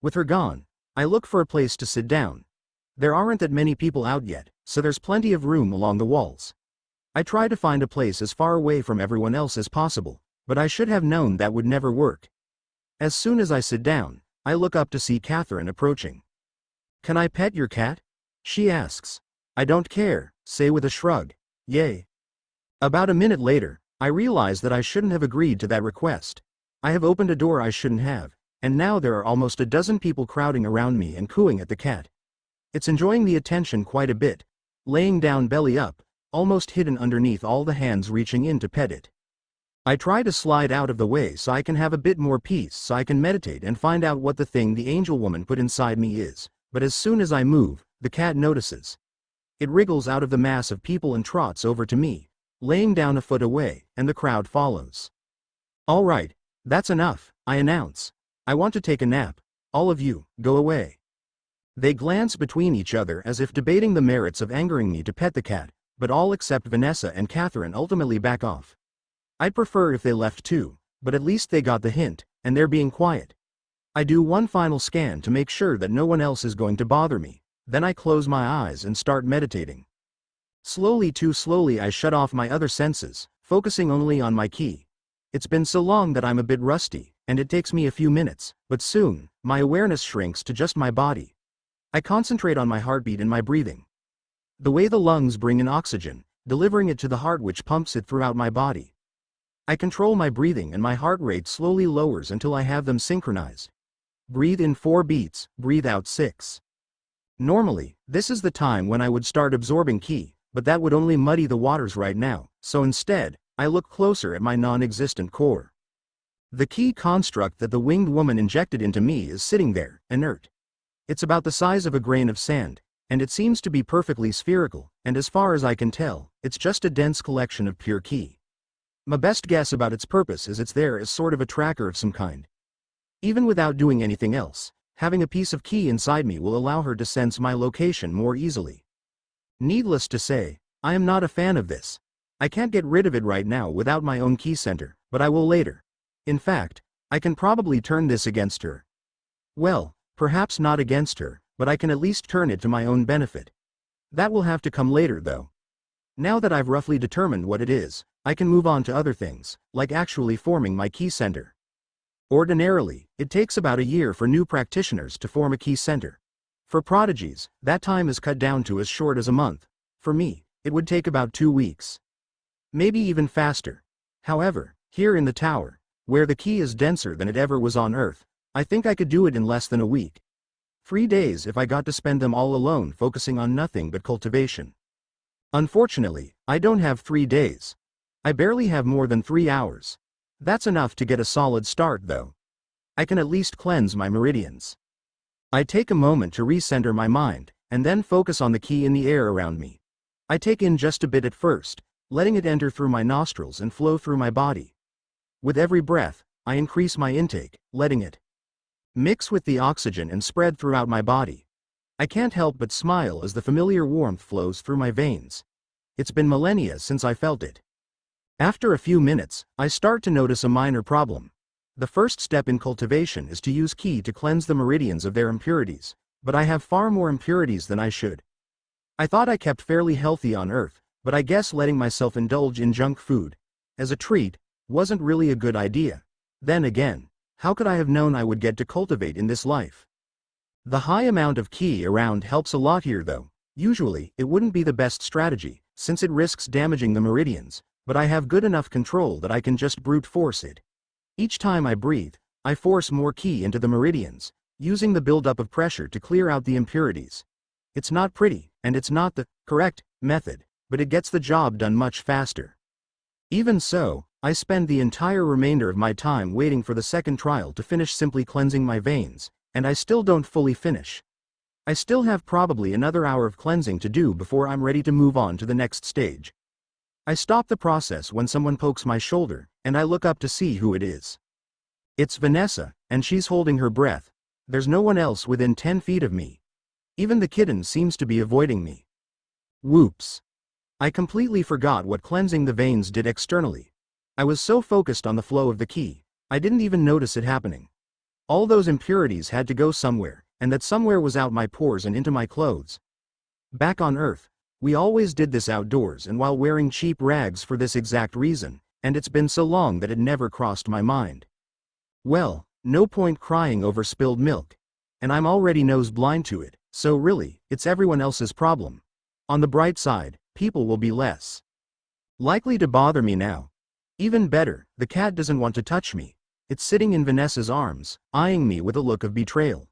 With her gone, I look for a place to sit down. There aren't that many people out yet, so there's plenty of room along the walls. I try to find a place as far away from everyone else as possible, but I should have known that would never work. As soon as I sit down, I look up to see Catherine approaching. "Can I pet your cat?" she asks. "I don't care," say with a shrug. "Yay." About a minute later, I realize that I shouldn't have agreed to that request. I have opened a door I shouldn't have, and now there are almost a dozen people crowding around me and cooing at the cat. It's enjoying the attention quite a bit, laying down belly up, almost hidden underneath all the hands reaching in to pet it. I try to slide out of the way so I can have a bit more peace, so I can meditate and find out what the thing the angel woman put inside me is, but as soon as I move, the cat notices. It wriggles out of the mass of people and trots over to me, laying down a foot away, and the crowd follows. All right, that's enough, I announce. I want to take a nap. All of you, go away. They glance between each other as if debating the merits of angering me to pet the cat, but all except Vanessa and Catherine ultimately back off. I'd prefer if they left too, but at least they got the hint, and they're being quiet. I do one final scan to make sure that no one else is going to bother me, then I close my eyes and start meditating. Slowly, too slowly, I shut off my other senses, focusing only on my key. It's been so long that I'm a bit rusty, and it takes me a few minutes, but soon, my awareness shrinks to just my body. I concentrate on my heartbeat and my breathing. The way the lungs bring in oxygen, delivering it to the heart which pumps it throughout my body. I control my breathing and my heart rate slowly lowers until I have them synchronized. Breathe in 4 beats, breathe out 6. Normally, this is the time when I would start absorbing ki, but that would only muddy the waters right now, so instead, I look closer at my non-existent core. The ki construct that the winged woman injected into me is sitting there, inert. It's about the size of a grain of sand, and it seems to be perfectly spherical, and as far as I can tell, it's just a dense collection of pure ki. My best guess about its purpose is it's there as sort of a tracker of some kind. Even without doing anything else, having a piece of ki inside me will allow her to sense my location more easily. Needless to say, I am not a fan of this. I can't get rid of it right now without my own ki center, but I will later. In fact, I can probably turn this against her. Well, perhaps not against her, but I can at least turn it to my own benefit. That will have to come later though. Now that I've roughly determined what it is, I can move on to other things, like actually forming my ki center. Ordinarily, it takes about a year for new practitioners to form a ki center. For prodigies, that time is cut down to as short as a month. For me, it would take about 2 weeks. Maybe even faster. However, here in the tower, where the ki is denser than it ever was on Earth, I think I could do it in less than a week. 3 days if I got to spend them all alone focusing on nothing but cultivation. Unfortunately, I don't have 3 days. I barely have more than 3 hours. That's enough to get a solid start though. I can at least cleanse my meridians. I take a moment to recenter my mind, and then focus on the ki in the air around me. I take in just a bit at first, letting it enter through my nostrils and flow through my body. With every breath, I increase my intake, letting it mix with the oxygen and spread throughout my body. I can't help but smile as the familiar warmth flows through my veins. It's been millennia since I felt it. After a few minutes, I start to notice a minor problem. The first step in cultivation is to use ki to cleanse the meridians of their impurities, but I have far more impurities than I should. I thought I kept fairly healthy on Earth, but I guess letting myself indulge in junk food, as a treat, wasn't really a good idea. Then again, how could I have known I would get to cultivate in this life? The high amount of ki around helps a lot here though. Usually, it wouldn't be the best strategy, since it risks damaging the meridians, but I have good enough control that I can just brute force it. Each time I breathe, I force more ki into the meridians, using the buildup of pressure to clear out the impurities. It's not pretty, and it's not the correct method, but it gets the job done much faster. Even so, I spend the entire remainder of my time waiting for the second trial to finish simply cleansing my veins, and I still don't fully finish. I still have probably another hour of cleansing to do before I'm ready to move on to the next stage. I stop the process when someone pokes my shoulder, and I look up to see who it is. It's Vanessa, and she's holding her breath. There's no one else within 10 feet of me. Even the kitten seems to be avoiding me. Whoops. I completely forgot what cleansing the veins did externally. I was so focused on the flow of the ki, I didn't even notice it happening. All those impurities had to go somewhere, and that somewhere was out my pores and into my clothes. Back on Earth, we always did this outdoors and while wearing cheap rags for this exact reason, and it's been so long that it never crossed my mind. Well, no point crying over spilled milk. And I'm already nose blind to it, so really, it's everyone else's problem. On the bright side, people will be less likely to bother me now. Even better, the cat doesn't want to touch me. It's sitting in Vanessa's arms, eyeing me with a look of betrayal.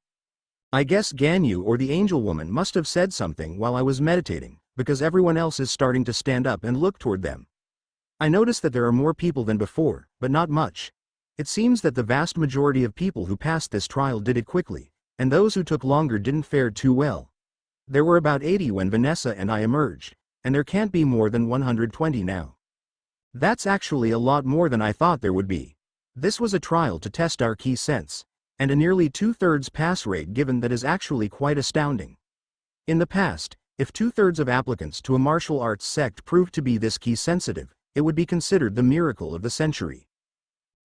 I guess Ganyu or the angel woman must have said something while I was meditating, because everyone else is starting to stand up and look toward them. I notice that there are more people than before, but not much. It seems that the vast majority of people who passed this trial did it quickly, and those who took longer didn't fare too well. There were about 80 when Vanessa and I emerged, and there can't be more than 120 now. That's actually a lot more than I thought there would be. This was a trial to test our key sense, and a nearly 2/3 pass rate given that is actually quite astounding. In the past, if 2/3 of applicants to a martial arts sect proved to be this key sensitive, it would be considered the miracle of the century.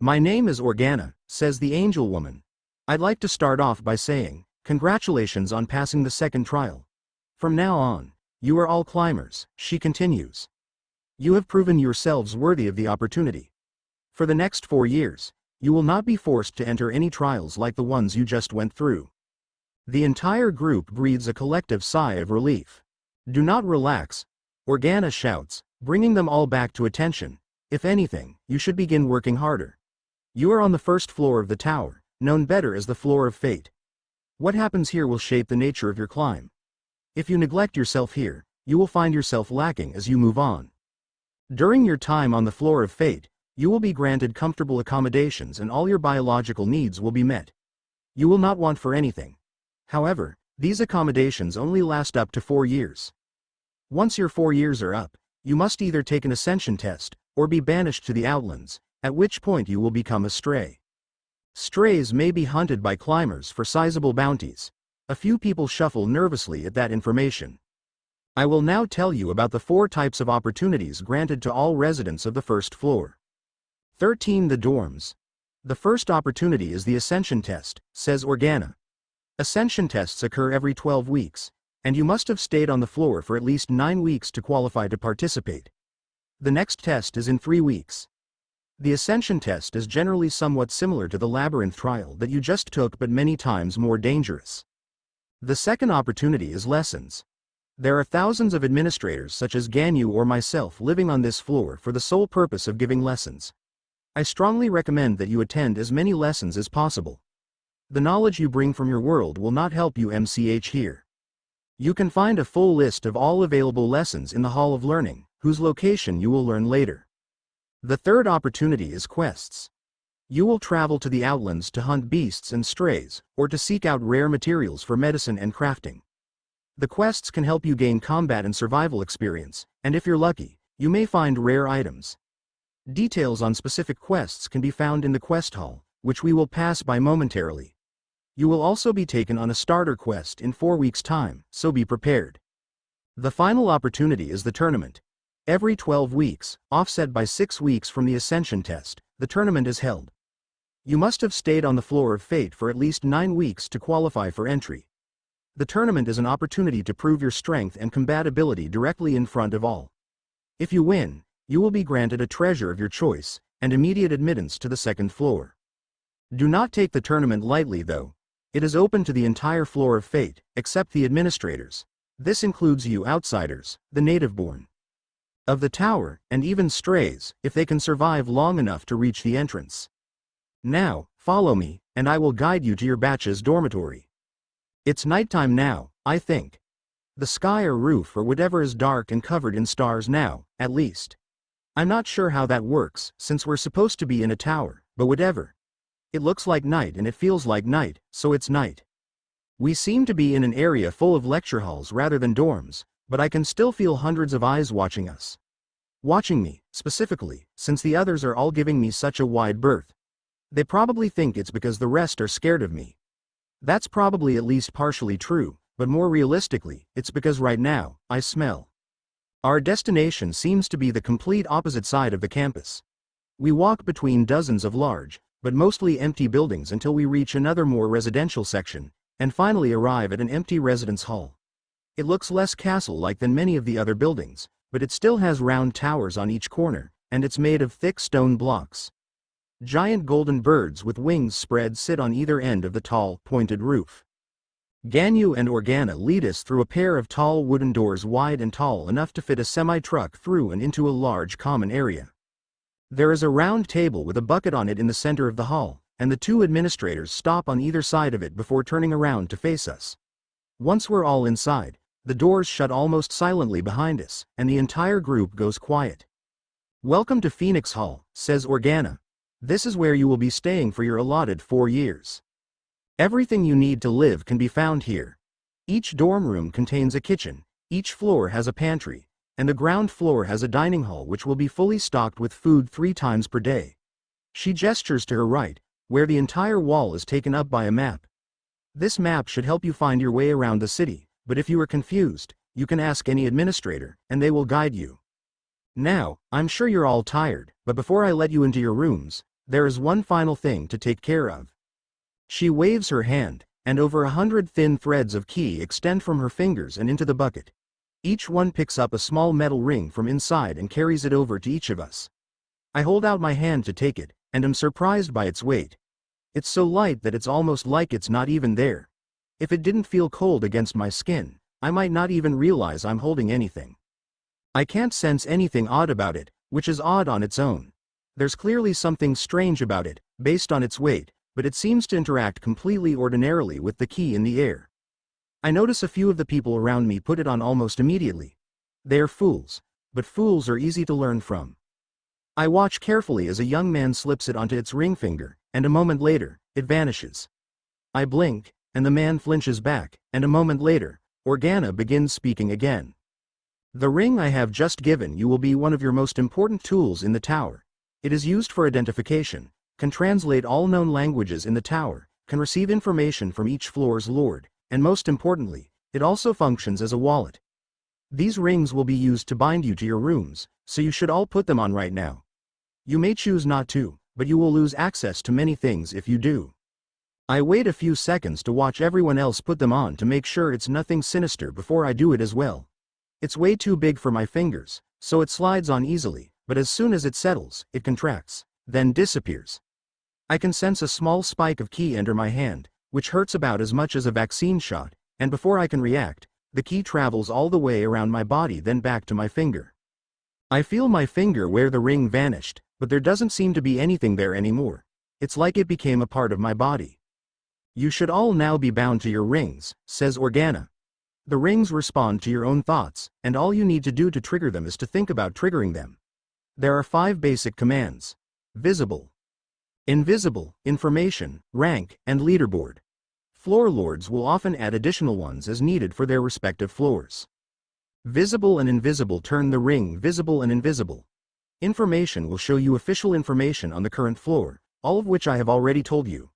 "My name is Organa," says the angel woman. "I'd like to start off by saying, congratulations on passing the second trial. From now on, you are all climbers," she continues. "You have proven yourselves worthy of the opportunity. For the next 4 years, you will not be forced to enter any trials like the ones you just went through." The entire group breathes a collective sigh of relief. "Do not relax," Organa shouts, bringing them all back to attention. "If anything, you should begin working harder. You are on the first floor of the tower, known better as the floor of fate. What happens here will shape the nature of your climb. If you neglect yourself here, you will find yourself lacking as you move on. During your time on the floor of fate, you will be granted comfortable accommodations and all your biological needs will be met. You will not want for anything. However, these accommodations only last up to 4 years. Once your 4 years are up, you must either take an ascension test, or be banished to the outlands, at which point you will become a stray. Strays may be hunted by climbers for sizable bounties." A few people shuffle nervously at that information. "I will now tell you about the 4 types of opportunities granted to all residents of the first floor. 13. The dorms. The first opportunity is the ascension test," says Organa. "Ascension tests occur every 12 weeks, and you must have stayed on the floor for at least 9 weeks to qualify to participate. The next test is in 3 weeks. The ascension test is generally somewhat similar to the labyrinth trial that you just took but many times more dangerous. The second opportunity is lessons. There are thousands of administrators such as Ganyu or myself living on this floor for the sole purpose of giving lessons. I strongly recommend that you attend as many lessons as possible. The knowledge you bring from your world will not help you MCH here. You can find a full list of all available lessons in the Hall of Learning, whose location you will learn later. The third opportunity is quests. You will travel to the outlands to hunt beasts and strays, or to seek out rare materials for medicine and crafting. The quests can help you gain combat and survival experience, and if you're lucky, you may find rare items. Details on specific quests can be found in the quest hall, which we will pass by momentarily. You will also be taken on a starter quest in 4 weeks' time, so be prepared. The final opportunity is the tournament. Every 12 weeks, offset by 6 weeks from the ascension test, the tournament is held. You must have stayed on the floor of fate for at least 9 weeks to qualify for entry. The tournament is an opportunity to prove your strength and compatibility directly in front of all. If you win, you will be granted a treasure of your choice, and immediate admittance to the second floor. Do not take the tournament lightly though. It is open to the entire floor of fate, except the administrators. This includes you outsiders, the native-born of the tower, and even strays, if they can survive long enough to reach the entrance. Now, follow me, and I will guide you to your batch's dormitory. It's nighttime now, I think. The sky or roof or whatever is dark and covered in stars now, at least. I'm not sure how that works, since we're supposed to be in a tower, but whatever. It looks like night and it feels like night, so it's night. We seem to be in an area full of lecture halls rather than dorms, but I can still feel hundreds of eyes watching us. Watching me, specifically, since the others are all giving me such a wide berth. They probably think it's because the rest are scared of me. That's probably at least partially true, but more realistically, it's because right now, I smell. Our destination seems to be the complete opposite side of the campus. We walk between dozens of large, but mostly empty buildings until we reach another more residential section, and finally arrive at an empty residence hall. It looks less castle-like than many of the other buildings, but it still has round towers on each corner, and it's made of thick stone blocks. Giant golden birds with wings spread sit on either end of the tall, pointed roof. Ganyu and Organa lead us through a pair of tall wooden doors wide and tall enough to fit a semi-truck through and into a large common area. There is a round table with a bucket on it in the center of the hall, and the 2 administrators stop on either side of it before turning around to face us. Once we're all inside, the doors shut almost silently behind us, and the entire group goes quiet. "Welcome to Phoenix Hall," says Organa. "This is where you will be staying for your allotted 4 years. Everything you need to live can be found here. Each dorm room contains a kitchen, each floor has a pantry, and the ground floor has a dining hall which will be fully stocked with food 3 times per day. She gestures to her right, where the entire wall is taken up by a map. This map should help you find your way around the city, but if you are confused, you can ask any administrator, and they will guide you. Now, I'm sure you're all tired, but before I let you into your rooms, there is one final thing to take care of. She waves her hand, and over 100 thin threads of key extend from her fingers and into the bucket. Each one picks up a small metal ring from inside and carries it over to each of us. I hold out my hand to take it, and am surprised by its weight. It's so light that it's almost like it's not even there. If it didn't feel cold against my skin, I might not even realize I'm holding anything. I can't sense anything odd about it, which is odd on its own. There's clearly something strange about it, based on its weight, but it seems to interact completely ordinarily with the key in the air. I notice a few of the people around me put it on almost immediately. They are fools, but fools are easy to learn from. I watch carefully as a young man slips it onto its ring finger, and a moment later, it vanishes. I blink, and the man flinches back, and a moment later, Organa begins speaking again. The ring I have just given you will be one of your most important tools in the tower. It is used for identification, can translate all known languages in the tower, can receive information from each floor's lord, and most importantly, it also functions as a wallet. These rings will be used to bind you to your rooms, so you should all put them on right now. You may choose not to, but you will lose access to many things if you do. I wait a few seconds to watch everyone else put them on to make sure it's nothing sinister before I do it as well. It's way too big for my fingers, so it slides on easily, but as soon as it settles, it contracts, then disappears. I can sense a small spike of key enter my hand, which hurts about as much as a vaccine shot, and before I can react, the key travels all the way around my body then back to my finger. I feel my finger where the ring vanished, but there doesn't seem to be anything there anymore. It's like it became a part of my body. You should all now be bound to your rings, says Organa. The rings respond to your own thoughts, and all you need to do to trigger them is to think about triggering them. There are 5 basic commands: visible, invisible, information, rank, and leaderboard. Floor lords will often add additional ones as needed for their respective floors. Visible and invisible turn the ring visible and invisible. Information will show you official information on the current floor, all of which I have already told you.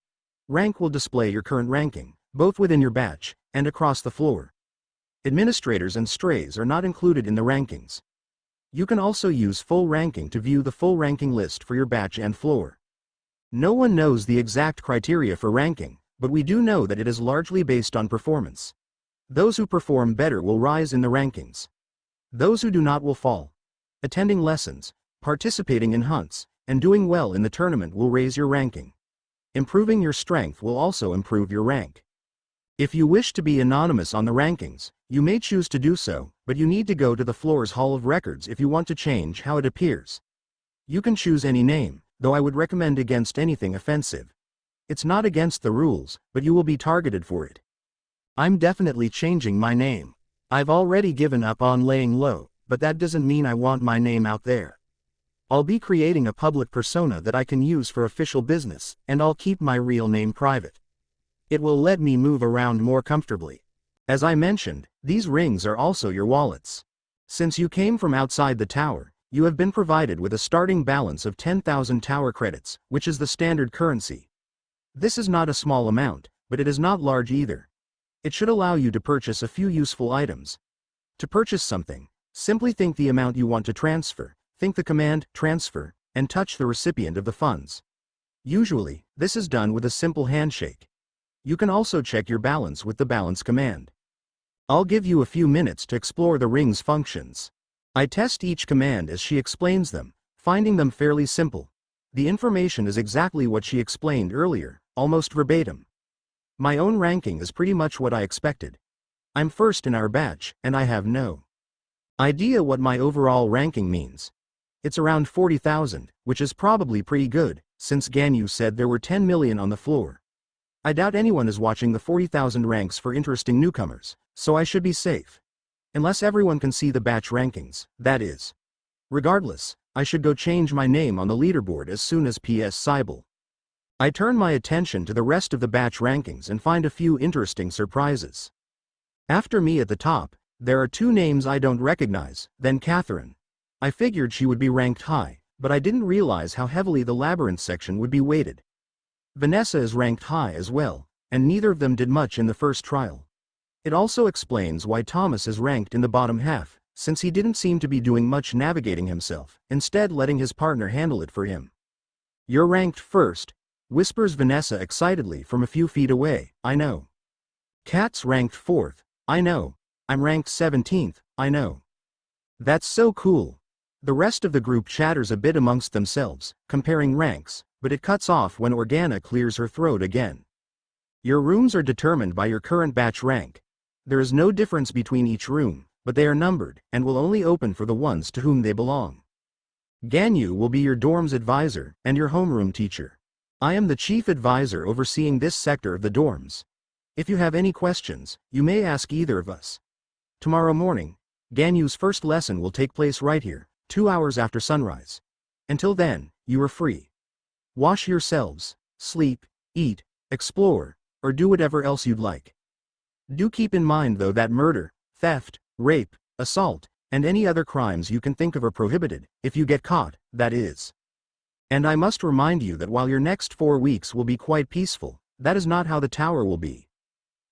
Rank will display your current ranking, both within your batch and across the floor. Administrators and strays are not included in the rankings. You can also use full ranking to view the full ranking list for your batch and floor. No one knows the exact criteria for ranking, but we do know that it is largely based on performance. Those who perform better will rise in the rankings. Those who do not will fall. Attending lessons, participating in hunts, and doing well in the tournament will raise your ranking. Improving your strength will also improve your rank. If you wish to be anonymous on the rankings, you may choose to do so, but you need to go to the floor's Hall of Records if you want to change how it appears. You can choose any name, though I would recommend against anything offensive. It's not against the rules, but you will be targeted for it. I'm definitely changing my name. I've already given up on laying low, but that doesn't mean I want my name out there. I'll be creating a public persona that I can use for official business, and I'll keep my real name private. It will let me move around more comfortably. As I mentioned, these rings are also your wallets. Since you came from outside the tower, you have been provided with a starting balance of 10,000 tower credits, which is the standard currency. This is not a small amount, but it is not large either. It should allow you to purchase a few useful items. To purchase something, simply think the amount you want to transfer, think the command, transfer, and touch the recipient of the funds. Usually, this is done with a simple handshake. You can also check your balance with the balance command. I'll give you a few minutes to explore the ring's functions. I test each command as she explains them, finding them fairly simple. The information is exactly what she explained earlier, almost verbatim. My own ranking is pretty much what I expected. I'm first in our batch, and I have no idea what my overall ranking means. It's around 40,000, which is probably pretty good, since Ganyu said there were 10 million on the floor. I doubt anyone is watching the 40,000 ranks for interesting newcomers, so I should be safe. Unless everyone can see the batch rankings, that is. Regardless, I should go change my name on the leaderboard as soon as PS Cybele. I turn my attention to the rest of the batch rankings and find a few interesting surprises. After me at the top, there are 2 names I don't recognize, then Catherine. I figured she would be ranked high, but I didn't realize how heavily the labyrinth section would be weighted. Vanessa is ranked high as well, and neither of them did much in the first trial. It also explains why Thomas is ranked in the bottom half, since he didn't seem to be doing much navigating himself, instead letting his partner handle it for him. "You're ranked first," whispers Vanessa excitedly from a few feet away. "I know." "Kat's ranked 4th. I know. I'm ranked 17th. I know." "That's so cool." The rest of the group chatters a bit amongst themselves, comparing ranks, but it cuts off when Organa clears her throat again. "Your rooms are determined by your current batch rank. There is no difference between each room, but they are numbered, and will only open for the ones to whom they belong. Ganyu will be your dorm's advisor, and your homeroom teacher. I am the chief advisor overseeing this sector of the dorms. If you have any questions, you may ask either of us. Tomorrow morning, Ganyu's first lesson will take place right here, 2 hours after sunrise. Until then, you are free. Wash yourselves, sleep, eat, explore, or do whatever else you'd like. Do keep in mind though that murder, theft, rape, assault, and any other crimes you can think of are prohibited, if you get caught, that is. And I must remind you that while your next 4 weeks will be quite peaceful, that is not how the tower will be.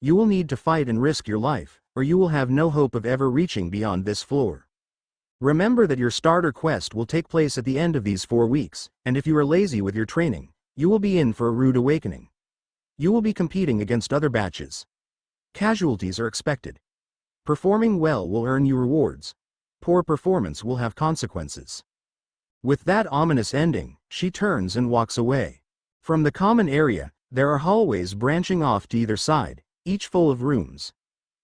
You will need to fight and risk your life, or you will have no hope of ever reaching beyond this floor. Remember that your starter quest will take place at the end of these 4 weeks, and if you are lazy with your training, you will be in for a rude awakening. You will be competing against other batches. Casualties are expected. Performing well will earn you rewards. Poor performance will have consequences." With that ominous ending, she turns and walks away. From the common area, there are hallways branching off to either side, each full of rooms.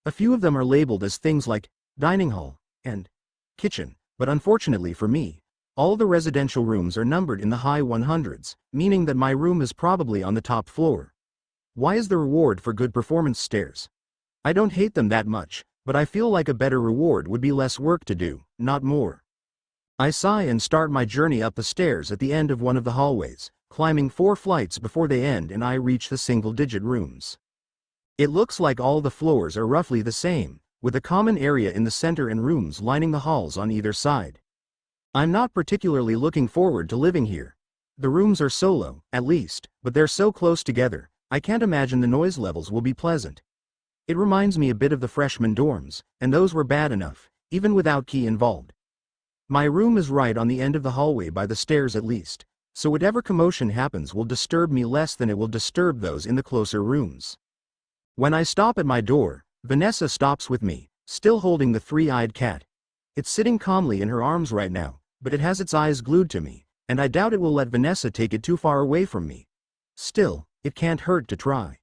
A few of them are labeled as things like dining hall and kitchen, but unfortunately for me, all the residential rooms are numbered in the high 100s, meaning that my room is probably on the top floor. Why is the reward for good performance stairs? I don't hate them that much, but I feel like a better reward would be less work to do, not more. I sigh and start my journey up the stairs at the end of one of the hallways, climbing 4 flights before they end and I reach the single-digit rooms. It looks like all the floors are roughly the same, with a common area in the center and rooms lining the halls on either side. I'm not particularly looking forward to living here. The rooms are solo, at least, but they're so close together, I can't imagine the noise levels will be pleasant. It reminds me a bit of the freshman dorms, and those were bad enough, even without key involved. My room is right on the end of the hallway by the stairs at least, so whatever commotion happens will disturb me less than it will disturb those in the closer rooms. When I stop at my door, Vanessa stops with me, still holding the 3-eyed cat. It's sitting calmly in her arms right now, but it has its eyes glued to me, and I doubt it will let Vanessa take it too far away from me. Still, it can't hurt to try.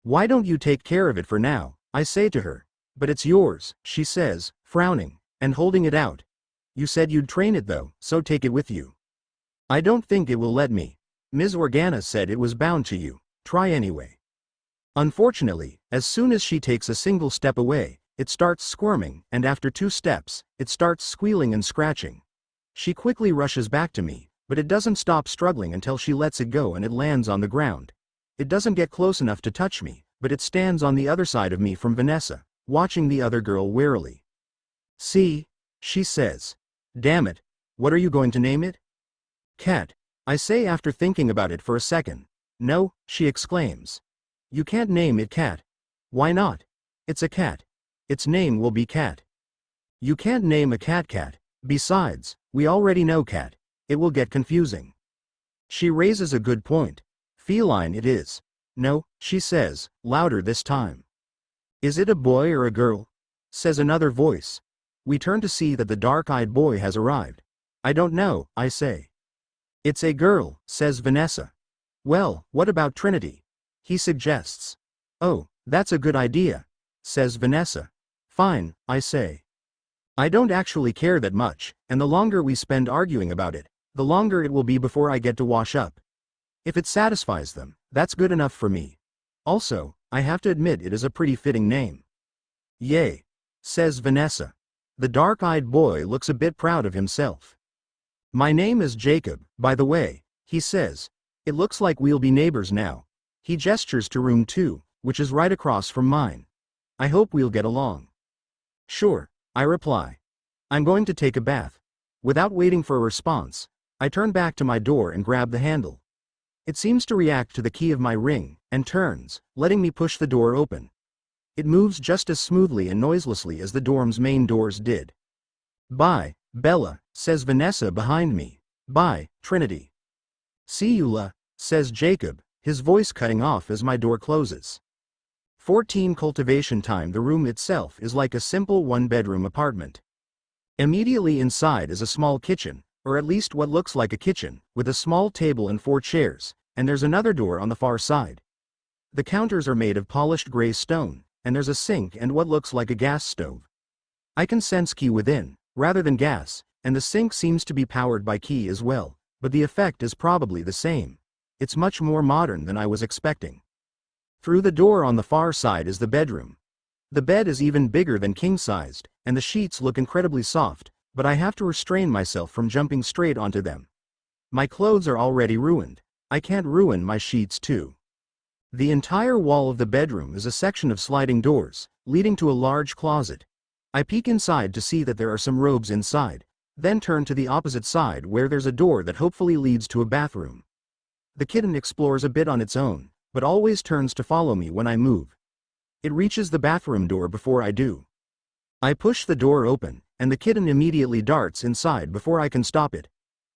"Why don't you take care of it for now?" I say to her. "But it's yours," she says, frowning, and holding it out. "You said you'd train it though, so take it with you." "I don't think it will let me. Ms. Organa said it was bound to you. Try anyway." Unfortunately, as soon as she takes a single step away, it starts squirming, and after 2 steps, it starts squealing and scratching. She quickly rushes back to me, but it doesn't stop struggling until she lets it go and it lands on the ground. It doesn't get close enough to touch me, but it stands on the other side of me from Vanessa, watching the other girl warily. "See?" she says. "Damn it, what are you going to name it?" "Cat," I say after thinking about it for a second. "No," she exclaims. "You can't name it Cat." "Why not? It's a cat. Its name will be Cat." "You can't name a cat Cat. Besides, we already know Cat. It will get confusing." She raises a good point. "Feline it is." "No," she says, louder this time. "Is it a boy or a girl?" says another voice. We turn to see that the dark-eyed boy has arrived. "I don't know," I say. "It's a girl," says Vanessa. "Well, what about Trinity?" he suggests. "Oh, that's a good idea," says Vanessa. "Fine," I say. I don't actually care that much, and the longer we spend arguing about it, the longer it will be before I get to wash up. If it satisfies them, that's good enough for me. Also, I have to admit it is a pretty fitting name. "Yay," says Vanessa. The dark-eyed boy looks a bit proud of himself. "My name is Jacob, by the way," he says. "It looks like we'll be neighbors now." He gestures to room 2, which is right across from mine. "I hope we'll get along." "Sure," I reply. "I'm going to take a bath." Without waiting for a response, I turn back to my door and grab the handle. It seems to react to the key of my ring, and turns, letting me push the door open. It moves just as smoothly and noiselessly as the dorm's main doors did. "Bye, Bella," says Vanessa behind me. "Bye, Trinity." "See you, La," says Jacob, his voice cutting off as my door closes. 14 cultivation time. The room itself is like a simple one-bedroom apartment. Immediately inside is a small kitchen, or at least what looks like a kitchen, with a small table and 4 chairs, and there's another door on the far side. The counters are made of polished gray stone, and there's a sink and what looks like a gas stove. I can sense key within, rather than gas, and the sink seems to be powered by key as well, but the effect is probably the same. It's much more modern than I was expecting. Through the door on the far side is the bedroom. The bed is even bigger than king-sized, and the sheets look incredibly soft, but I have to restrain myself from jumping straight onto them. My clothes are already ruined. I can't ruin my sheets too. The entire wall of the bedroom is a section of sliding doors, leading to a large closet. I peek inside to see that there are some robes inside, then turn to the opposite side where there's a door that hopefully leads to a bathroom. The kitten explores a bit on its own, but always turns to follow me when I move. It reaches the bathroom door before I do. I push the door open, and the kitten immediately darts inside before I can stop it.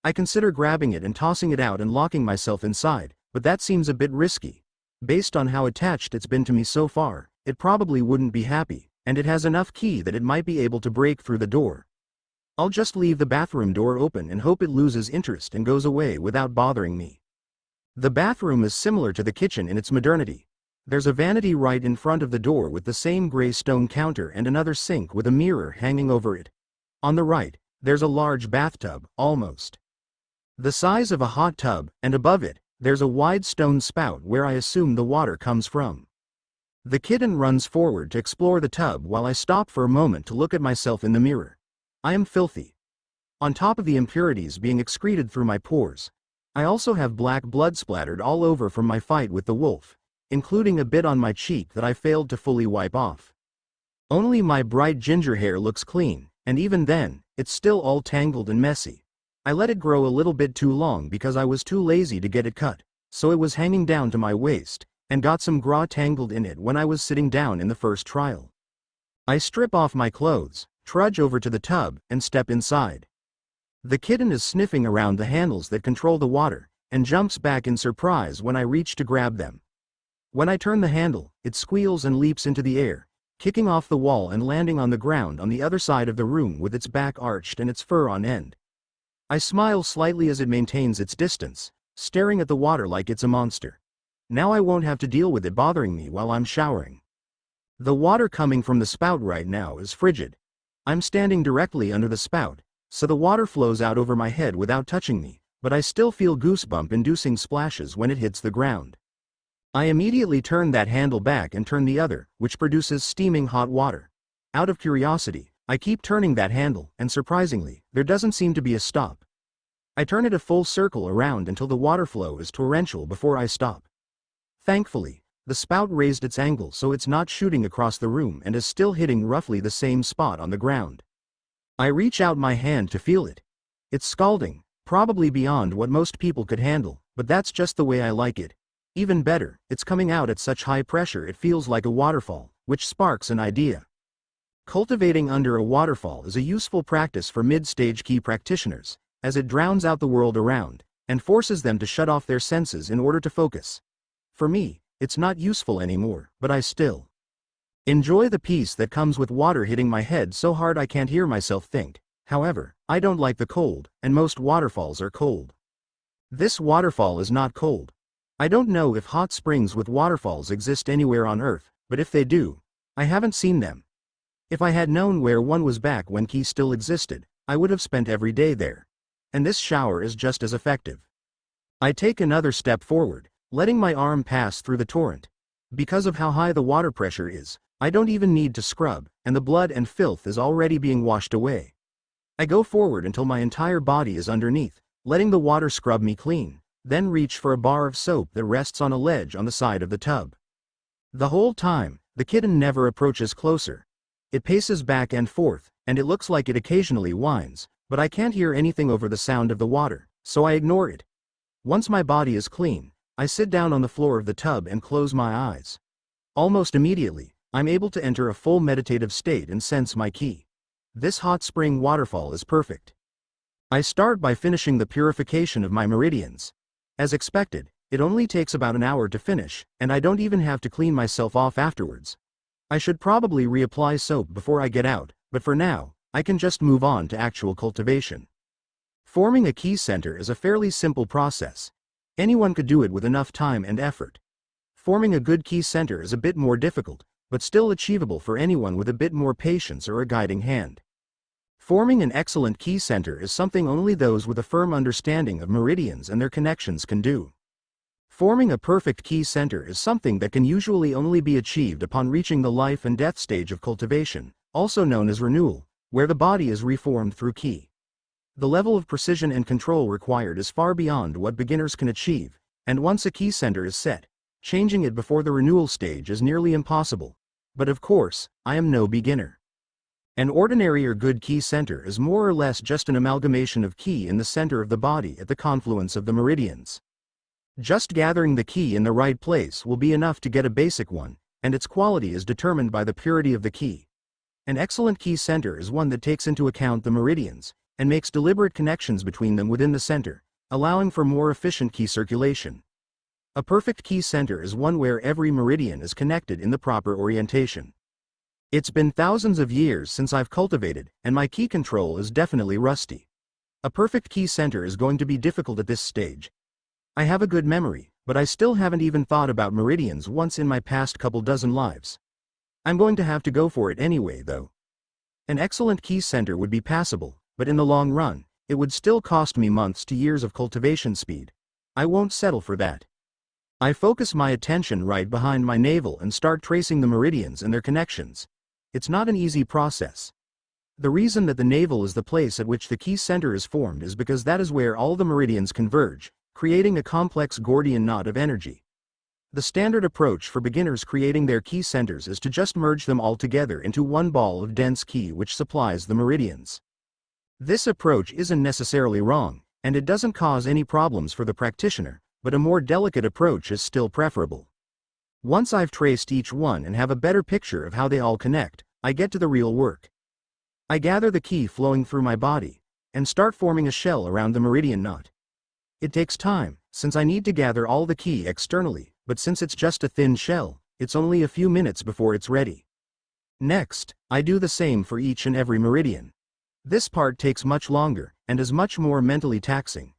I consider grabbing it and tossing it out and locking myself inside, but that seems a bit risky. Based on how attached it's been to me so far, it probably wouldn't be happy, and it has enough key that it might be able to break through the door. I'll just leave the bathroom door open and hope it loses interest and goes away without bothering me. The bathroom is similar to the kitchen in its modernity. There's a vanity right in front of the door with the same gray stone counter and another sink with a mirror hanging over it. On the right, there's a large bathtub, almost the size of a hot tub, and above it, there's a wide stone spout where I assume the water comes from. The kitten runs forward to explore the tub while I stop for a moment to look at myself in the mirror. I am filthy. On top of the impurities being excreted through my pores, I also have black blood splattered all over from my fight with the wolf, including a bit on my cheek that I failed to fully wipe off. Only my bright ginger hair looks clean, and even then, it's still all tangled and messy. I let it grow a little bit too long because I was too lazy to get it cut, so it was hanging down to my waist, and got some gras tangled in it when I was sitting down in the first trial. I strip off my clothes, trudge over to the tub, and step inside. The kitten is sniffing around the handles that control the water, and jumps back in surprise when I reach to grab them. When I turn the handle, it squeals and leaps into the air, kicking off the wall and landing on the ground on the other side of the room with its back arched and its fur on end. I smile slightly as it maintains its distance, staring at the water like it's a monster. Now I won't have to deal with it bothering me while I'm showering. The water coming from the spout right now is frigid. I'm standing directly under the spout, so the water flows out over my head without touching me, but I still feel goosebump-inducing splashes when it hits the ground. I immediately turn that handle back and turn the other, which produces steaming hot water. Out of curiosity, I keep turning that handle, and surprisingly, there doesn't seem to be a stop. I turn it a full circle around until the water flow is torrential before I stop. Thankfully, the spout raised its angle so it's not shooting across the room and is still hitting roughly the same spot on the ground. I reach out my hand to feel it. It's scalding, probably beyond what most people could handle, but that's just the way I like it. Even better, it's coming out at such high pressure it feels like a waterfall, which sparks an idea. Cultivating under a waterfall is a useful practice for mid-stage key practitioners, as it drowns out the world around, and forces them to shut off their senses in order to focus. For me, it's not useful anymore, but I still enjoy the peace that comes with water hitting my head so hard I can't hear myself think. However, I don't like the cold, and most waterfalls are cold. This waterfall is not cold. I don't know if hot springs with waterfalls exist anywhere on Earth, but if they do, I haven't seen them. If I had known where one was back when Key still existed, I would have spent every day there. And this shower is just as effective. I take another step forward, letting my arm pass through the torrent. Because of how high the water pressure is, I don't even need to scrub, and the blood and filth is already being washed away. I go forward until my entire body is underneath, letting the water scrub me clean, then reach for a bar of soap that rests on a ledge on the side of the tub. The whole time, the kitten never approaches closer. It paces back and forth, and it looks like it occasionally whines, but I can't hear anything over the sound of the water, so I ignore it. Once my body is clean, I sit down on the floor of the tub and close my eyes. Almost immediately, I'm able to enter a full meditative state and sense my ki. This hot spring waterfall is perfect. I start by finishing the purification of my meridians. As expected, it only takes about an hour to finish, and I don't even have to clean myself off afterwards. I should probably reapply soap before I get out, but for now, I can just move on to actual cultivation. Forming a ki center is a fairly simple process. Anyone could do it with enough time and effort. Forming a good ki center is a bit more difficult, but still achievable for anyone with a bit more patience or a guiding hand. Forming an excellent ki center is something only those with a firm understanding of meridians and their connections can do. Forming a perfect ki center is something that can usually only be achieved upon reaching the life and death stage of cultivation, also known as renewal, where the body is reformed through ki. The level of precision and control required is far beyond what beginners can achieve, and once a ki center is set, changing it before the renewal stage is nearly impossible. But of course, I am no beginner. An ordinary or good ki center is more or less just an amalgamation of ki in the center of the body at the confluence of the meridians. Just gathering the ki in the right place will be enough to get a basic one, and its quality is determined by the purity of the ki. An excellent ki center is one that takes into account the meridians, and makes deliberate connections between them within the center, allowing for more efficient ki circulation. A perfect ki center is one where every meridian is connected in the proper orientation. It's been thousands of years since I've cultivated, and my ki control is definitely rusty. A perfect ki center is going to be difficult at this stage. I have a good memory, but I still haven't even thought about meridians once in my past couple dozen lives. I'm going to have to go for it anyway, though. An excellent ki center would be passable, but in the long run, it would still cost me months to years of cultivation speed. I won't settle for that. I focus my attention right behind my navel and start tracing the meridians and their connections. It's not an easy process. The reason that the navel is the place at which the ki center is formed is because that is where all the meridians converge, creating a complex Gordian knot of energy. The standard approach for beginners creating their ki centers is to just merge them all together into one ball of dense ki which supplies the meridians. This approach isn't necessarily wrong, and it doesn't cause any problems for the practitioner, but a more delicate approach is still preferable. Once I've traced each one and have a better picture of how they all connect, I get to the real work. I gather the ki flowing through my body, and start forming a shell around the meridian knot. It takes time, since I need to gather all the ki externally, but since it's just a thin shell, it's only a few minutes before it's ready. Next, I do the same for each and every meridian. This part takes much longer, and is much more mentally taxing.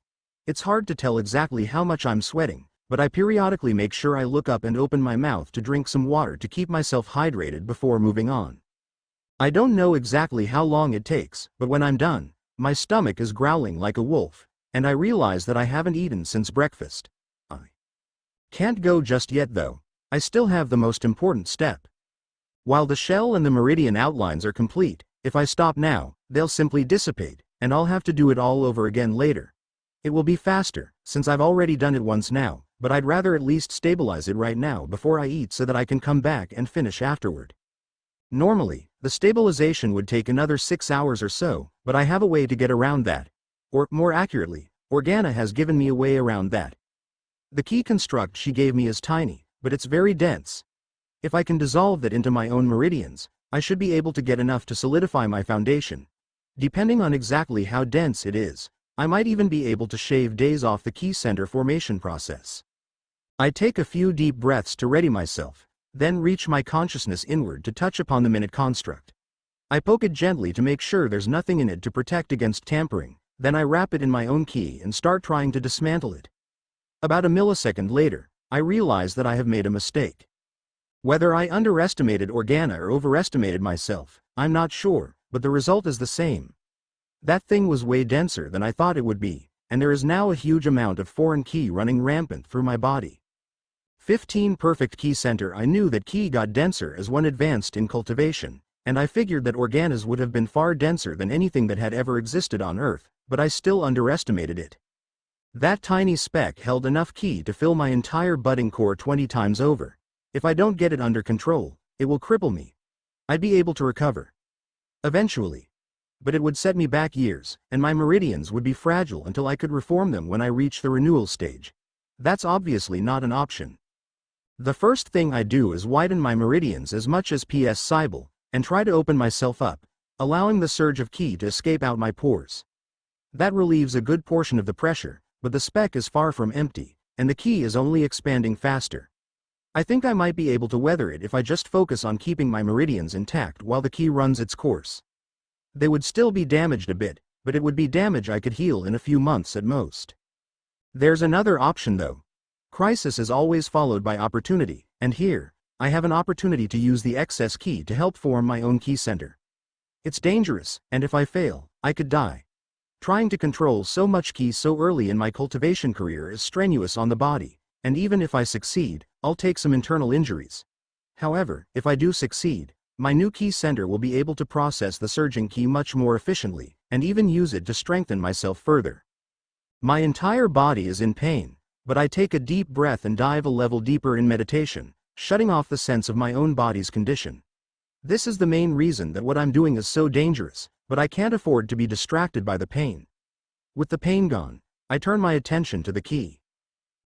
It's hard to tell exactly how much I'm sweating, but I periodically make sure I look up and open my mouth to drink some water to keep myself hydrated before moving on. I don't know exactly how long it takes, but when I'm done, my stomach is growling like a wolf, and I realize that I haven't eaten since breakfast. I can't go just yet though. I still have the most important step. While the shell and the meridian outlines are complete, if I stop now, they'll simply dissipate, and I'll have to do it all over again later. It will be faster, since I've already done it once now, but I'd rather at least stabilize it right now before I eat so that I can come back and finish afterward. Normally, the stabilization would take another 6 hours or so, but I have a way to get around that. Or, more accurately, Organa has given me a way around that. The ki construct she gave me is tiny, but it's very dense. If I can dissolve that into my own meridians, I should be able to get enough to solidify my foundation. Depending on exactly how dense it is, I might even be able to shave days off the ki center formation process. I take a few deep breaths to ready myself, then reach my consciousness inward to touch upon the minute construct. I poke it gently to make sure there's nothing in it to protect against tampering, then I wrap it in my own ki and start trying to dismantle it. About a millisecond later, I realize that I have made a mistake. Whether I underestimated Organa or overestimated myself, I'm not sure, but the result is the same. That thing was way denser than I thought it would be, and there is now a huge amount of foreign ki running rampant through my body. 15 perfect ki center. I knew that ki got denser as one advanced in cultivation, and I figured that Organa's would have been far denser than anything that had ever existed on Earth, but I still underestimated it. That tiny speck held enough ki to fill my entire budding core 20 times over. If I don't get it under control, it will cripple me. I'd be able to recover eventually. but it would set me back years, and my meridians would be fragile until I could reform them when I reach the renewal stage. That's obviously not an option. The first thing I do is widen my meridians as much as possible, and try to open myself up, allowing the surge of qi to escape out my pores. That relieves a good portion of the pressure, but the speck is far from empty, and the qi is only expanding faster. I think I might be able to weather it if I just focus on keeping my meridians intact while the qi runs its course. They would still be damaged a bit, but it would be damage I could heal in a few months at most. There's another option though. Crisis is always followed by opportunity, and here, I have an opportunity to use the excess qi to help form my own qi center. It's dangerous, and if I fail, I could die. Trying to control so much qi so early in my cultivation career is strenuous on the body, and even if I succeed, I'll take some internal injuries. However, if I do succeed, my new qi center will be able to process the surging qi much more efficiently, and even use it to strengthen myself further. My entire body is in pain, but I take a deep breath and dive a level deeper in meditation, shutting off the sense of my own body's condition. This is the main reason that what I'm doing is so dangerous, but I can't afford to be distracted by the pain. With the pain gone, I turn my attention to the qi.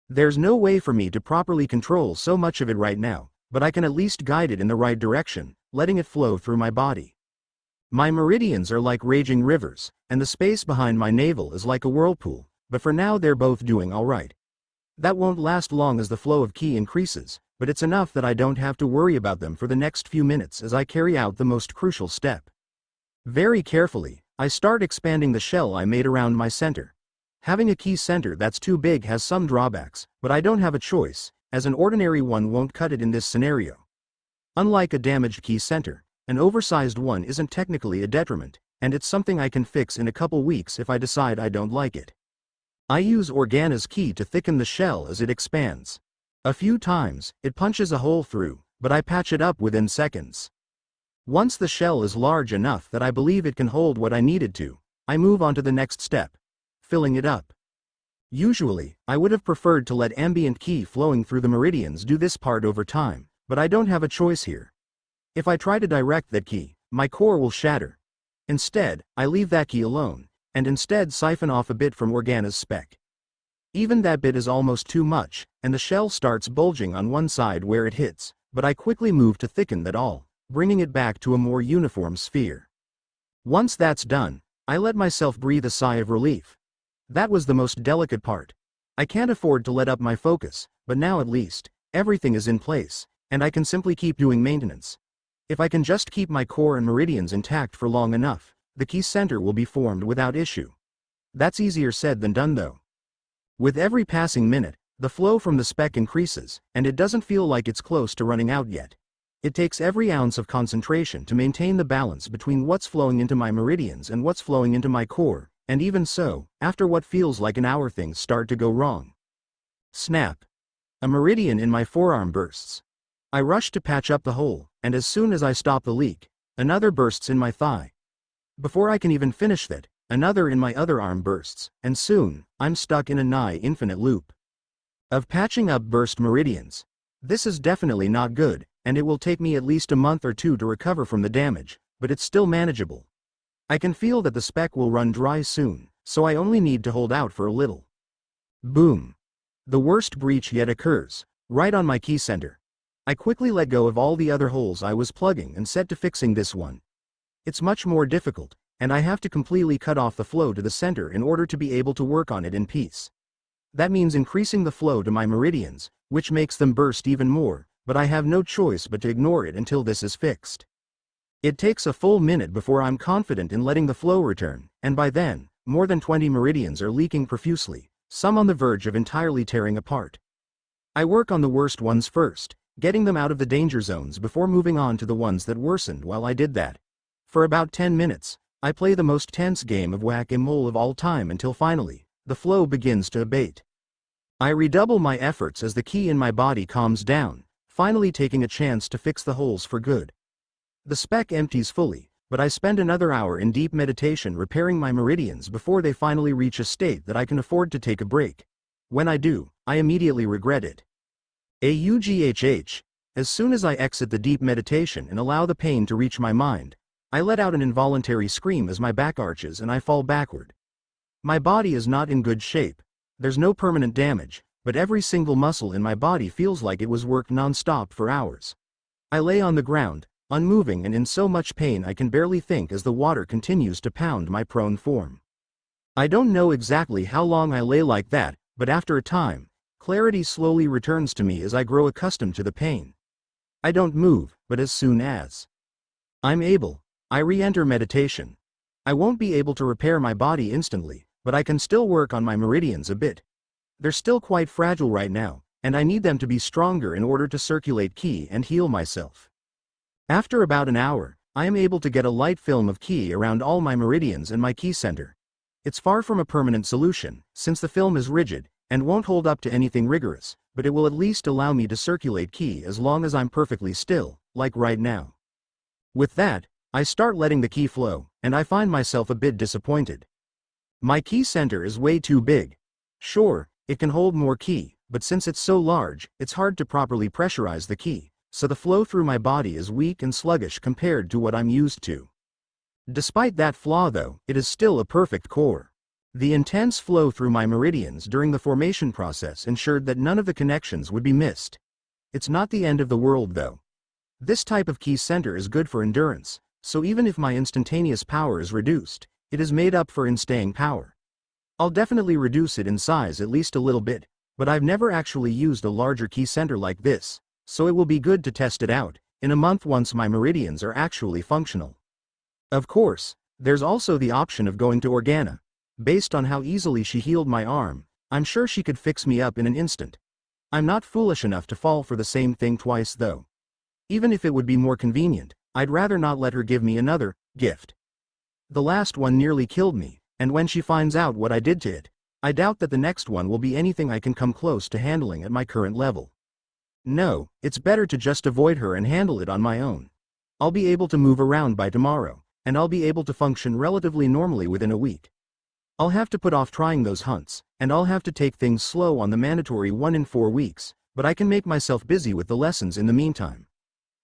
There's no way for me to properly control so much of it right now, but I can at least guide it in the right direction, letting it flow through my body. My meridians are like raging rivers, and the space behind my navel is like a whirlpool, but for now they're both doing all right. That won't last long as the flow of qi increases, but it's enough that I don't have to worry about them for the next few minutes as I carry out the most crucial step. Very carefully, I start expanding the shell I made around my center. Having a qi center that's too big has some drawbacks, but I don't have a choice, as an ordinary one won't cut it in this scenario. Unlike a damaged qi center, an oversized one isn't technically a detriment, and it's something I can fix in a couple weeks if I decide I don't like it. I use Organa's qi to thicken the shell as it expands. A few times, it punches a hole through, but I patch it up within seconds. Once the shell is large enough that I believe it can hold what I needed to, I move on to the next step, filling it up. Usually, I would have preferred to let ambient qi flowing through the meridians do this part over time, but I don't have a choice here. If I try to direct that qi, my core will shatter. Instead, I leave that qi alone, and instead siphon off a bit from Organa's speck. Even that bit is almost too much, and the shell starts bulging on one side where it hits, but I quickly move to thicken that all, bringing it back to a more uniform sphere. Once that's done, I let myself breathe a sigh of relief. That was the most delicate part. I can't afford to let up my focus, but now at least, everything is in place, and I can simply keep doing maintenance. If I can just keep my core and meridians intact for long enough, the qi center will be formed without issue. That's easier said than done though. With every passing minute, the flow from the speck increases, and it doesn't feel like it's close to running out yet. It takes every ounce of concentration to maintain the balance between what's flowing into my meridians and what's flowing into my core, and even so, after what feels like an hour things start to go wrong. Snap! A meridian in my forearm bursts. I rush to patch up the hole, and as soon as I stop the leak, another bursts in my thigh. Before I can even finish that, another in my other arm bursts, and soon, I'm stuck in a nigh infinite loop of patching up burst meridians. This is definitely not good, and it will take me at least a month or two to recover from the damage, but it's still manageable. I can feel that the speck will run dry soon, so I only need to hold out for a little. Boom! The worst breach yet occurs, right on my qi center. I quickly let go of all the other holes I was plugging and set to fixing this one. It's much more difficult, and I have to completely cut off the flow to the center in order to be able to work on it in peace. That means increasing the flow to my meridians, which makes them burst even more, but I have no choice but to ignore it until this is fixed. It takes a full minute before I'm confident in letting the flow return, and by then, more than 20 meridians are leaking profusely, some on the verge of entirely tearing apart. I work on the worst ones first, getting them out of the danger zones before moving on to the ones that worsened while I did that. For about 10 minutes, I play the most tense game of whack-a-mole of all time until finally, the flow begins to abate. I redouble my efforts as the qi in my body calms down, finally taking a chance to fix the holes for good. The speck empties fully, but I spend another hour in deep meditation repairing my meridians before they finally reach a state that I can afford to take a break. When I do, I immediately regret it. As soon as I exit the deep meditation and allow the pain to reach my mind, I let out an involuntary scream as my back arches and I fall backward. My body is not in good shape. There's no permanent damage, but every single muscle in my body feels like it was worked non-stop for hours. I lay on the ground, unmoving and in so much pain I can barely think as the water continues to pound my prone form. I don't know exactly how long I lay like that, but after a time, clarity slowly returns to me as I grow accustomed to the pain. I don't move, but as soon as I'm able, I re-enter meditation. I won't be able to repair my body instantly, but I can still work on my meridians a bit. They're still quite fragile right now, and I need them to be stronger in order to circulate qi and heal myself. After about an hour, I am able to get a light film of qi around all my meridians and my qi center. It's far from a permanent solution, since the film is rigid, and won't hold up to anything rigorous, but it will at least allow me to circulate qi as long as I'm perfectly still, like right now. With that, I start letting the qi flow, and I find myself a bit disappointed. My qi center is way too big. Sure, it can hold more qi, but since it's so large, it's hard to properly pressurize the qi, so the flow through my body is weak and sluggish compared to what I'm used to. Despite that flaw though, it is still a perfect core. The intense flow through my meridians during the formation process ensured that none of the connections would be missed. It's not the end of the world though. This type of qi center is good for endurance, so even if my instantaneous power is reduced, it is made up for in staying power. I'll definitely reduce it in size at least a little bit, but I've never actually used a larger qi center like this, so it will be good to test it out in a month once my meridians are actually functional. Of course, there's also the option of going to Organa. Based on how easily she healed my arm, I'm sure she could fix me up in an instant. I'm not foolish enough to fall for the same thing twice though. Even if it would be more convenient, I'd rather not let her give me another gift. The last one nearly killed me, and when she finds out what I did to it, I doubt that the next one will be anything I can come close to handling at my current level. No, it's better to just avoid her and handle it on my own. I'll be able to move around by tomorrow, and I'll be able to function relatively normally within a week. I'll have to put off trying those hunts, and I'll have to take things slow on the mandatory 1 in 4 weeks, but I can make myself busy with the lessons in the meantime.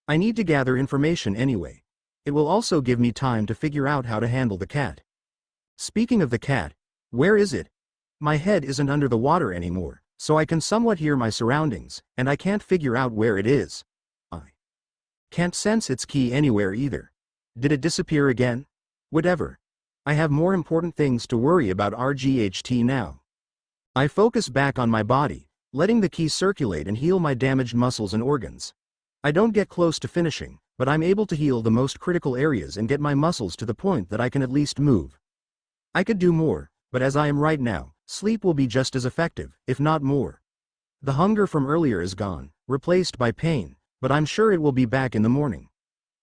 I need to gather information anyway. It will also give me time to figure out how to handle the cat. Speaking of the cat, where is it? My head isn't under the water anymore, so I can somewhat hear my surroundings, and I can't figure out where it is. I can't sense its key anywhere either. Did it disappear again? Whatever. I have more important things to worry about RGHT now. I focus back on my body, letting the qi circulate and heal my damaged muscles and organs. I don't get close to finishing, but I'm able to heal the most critical areas and get my muscles to the point that I can at least move. I could do more, but as I am right now, sleep will be just as effective, if not more. The hunger from earlier is gone, replaced by pain, but I'm sure it will be back in the morning.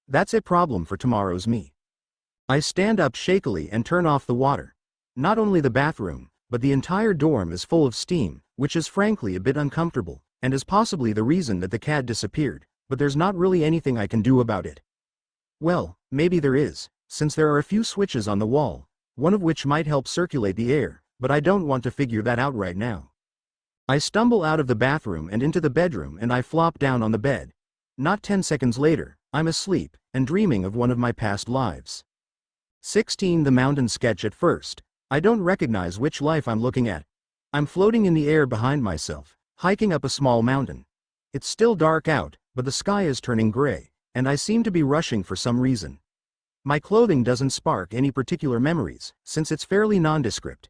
That's a problem for tomorrow's me. I stand up shakily and turn off the water. Not only the bathroom, but the entire dorm is full of steam, which is frankly a bit uncomfortable, and is possibly the reason that the cat disappeared, but there's not really anything I can do about it. Well, maybe there is, since there are a few switches on the wall, one of which might help circulate the air, but I don't want to figure that out right now. I stumble out of the bathroom and into the bedroom and I flop down on the bed. Not 10 seconds later, I'm asleep, and dreaming of one of my past lives. 16. The mountain sketch. At first, I don't recognize which life I'm looking at. I'm floating in the air behind myself, hiking up a small mountain. It's still dark out, but the sky is turning gray, and I seem to be rushing for some reason. My clothing doesn't spark any particular memories, since it's fairly nondescript.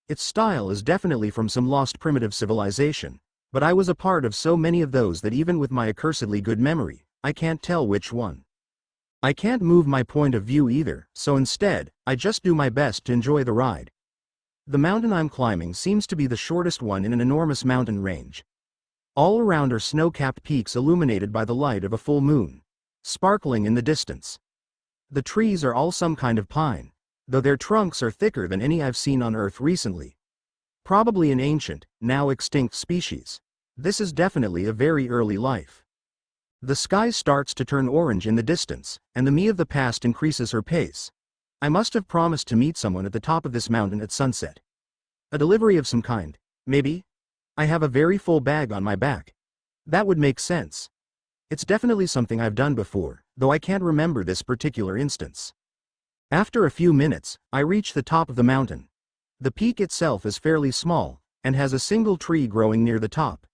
Its style is definitely from some lost primitive civilization, but I was a part of so many of those that even with my accursedly good memory, I can't tell which one. I can't move my point of view either, so instead, I just do my best to enjoy the ride. The mountain I'm climbing seems to be the shortest one in an enormous mountain range. All around are snow-capped peaks illuminated by the light of a full moon, sparkling in the distance. The trees are all some kind of pine, though their trunks are thicker than any I've seen on Earth recently. Probably an ancient, now extinct species. This is definitely a very early life. The sky starts to turn orange in the distance, and the me of the past increases her pace. I must have promised to meet someone at the top of this mountain at sunset. A delivery of some kind, maybe? I have a very full bag on my back. That would make sense. It's definitely something I've done before, though I can't remember this particular instance. After a few minutes, I reach the top of the mountain. The peak itself is fairly small, and has a single tree growing near the top.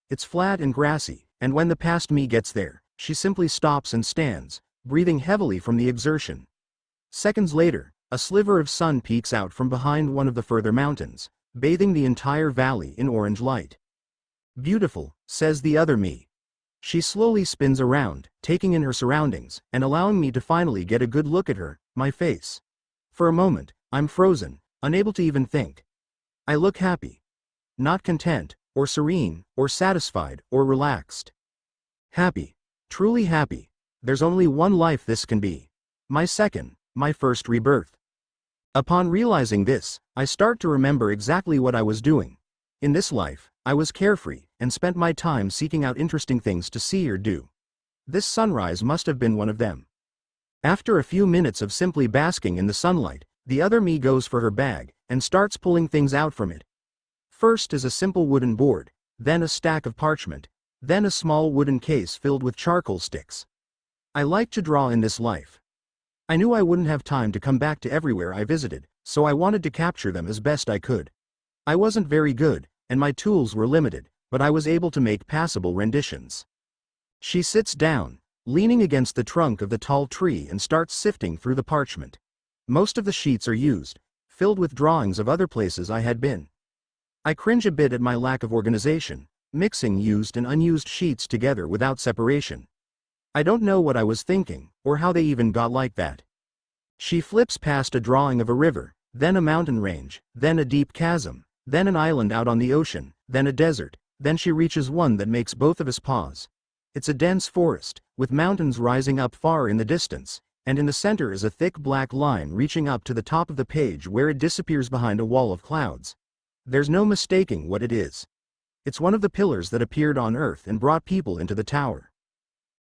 It's flat and grassy, and when the past me gets there, she simply stops and stands, breathing heavily from the exertion. Seconds later, a sliver of sun peeks out from behind one of the further mountains, bathing the entire valley in orange light. "Beautiful," says the other me. She slowly spins around, taking in her surroundings, and allowing me to finally get a good look at her, my face. For a moment, I'm frozen, unable to even think. I look happy. Not content, or serene, or satisfied, or relaxed. Happy. Truly happy. There's only one life this can be. My second, my first rebirth. Upon realizing this, I start to remember exactly what I was doing. In this life, I was carefree, and spent my time seeking out interesting things to see or do. This sunrise must have been one of them. After a few minutes of simply basking in the sunlight, the other me goes for her bag, and starts pulling things out from it. First is a simple wooden board, then a stack of parchment, then a small wooden case filled with charcoal sticks. I like to draw in this life. I knew I wouldn't have time to come back to everywhere I visited, so I wanted to capture them as best I could. I wasn't very good, and my tools were limited, but I was able to make passable renditions. She sits down, leaning against the trunk of the tall tree, and starts sifting through the parchment. Most of the sheets are used, filled with drawings of other places I had been. I cringe a bit at my lack of organization, mixing used and unused sheets together without separation. I don't know what I was thinking, or how they even got like that. She flips past a drawing of a river, then a mountain range, then a deep chasm, then an island out on the ocean, then a desert, then she reaches one that makes both of us pause. It's a dense forest, with mountains rising up far in the distance, and in the center is a thick black line reaching up to the top of the page where it disappears behind a wall of clouds. There's no mistaking what it is. It's one of the pillars that appeared on Earth and brought people into the tower.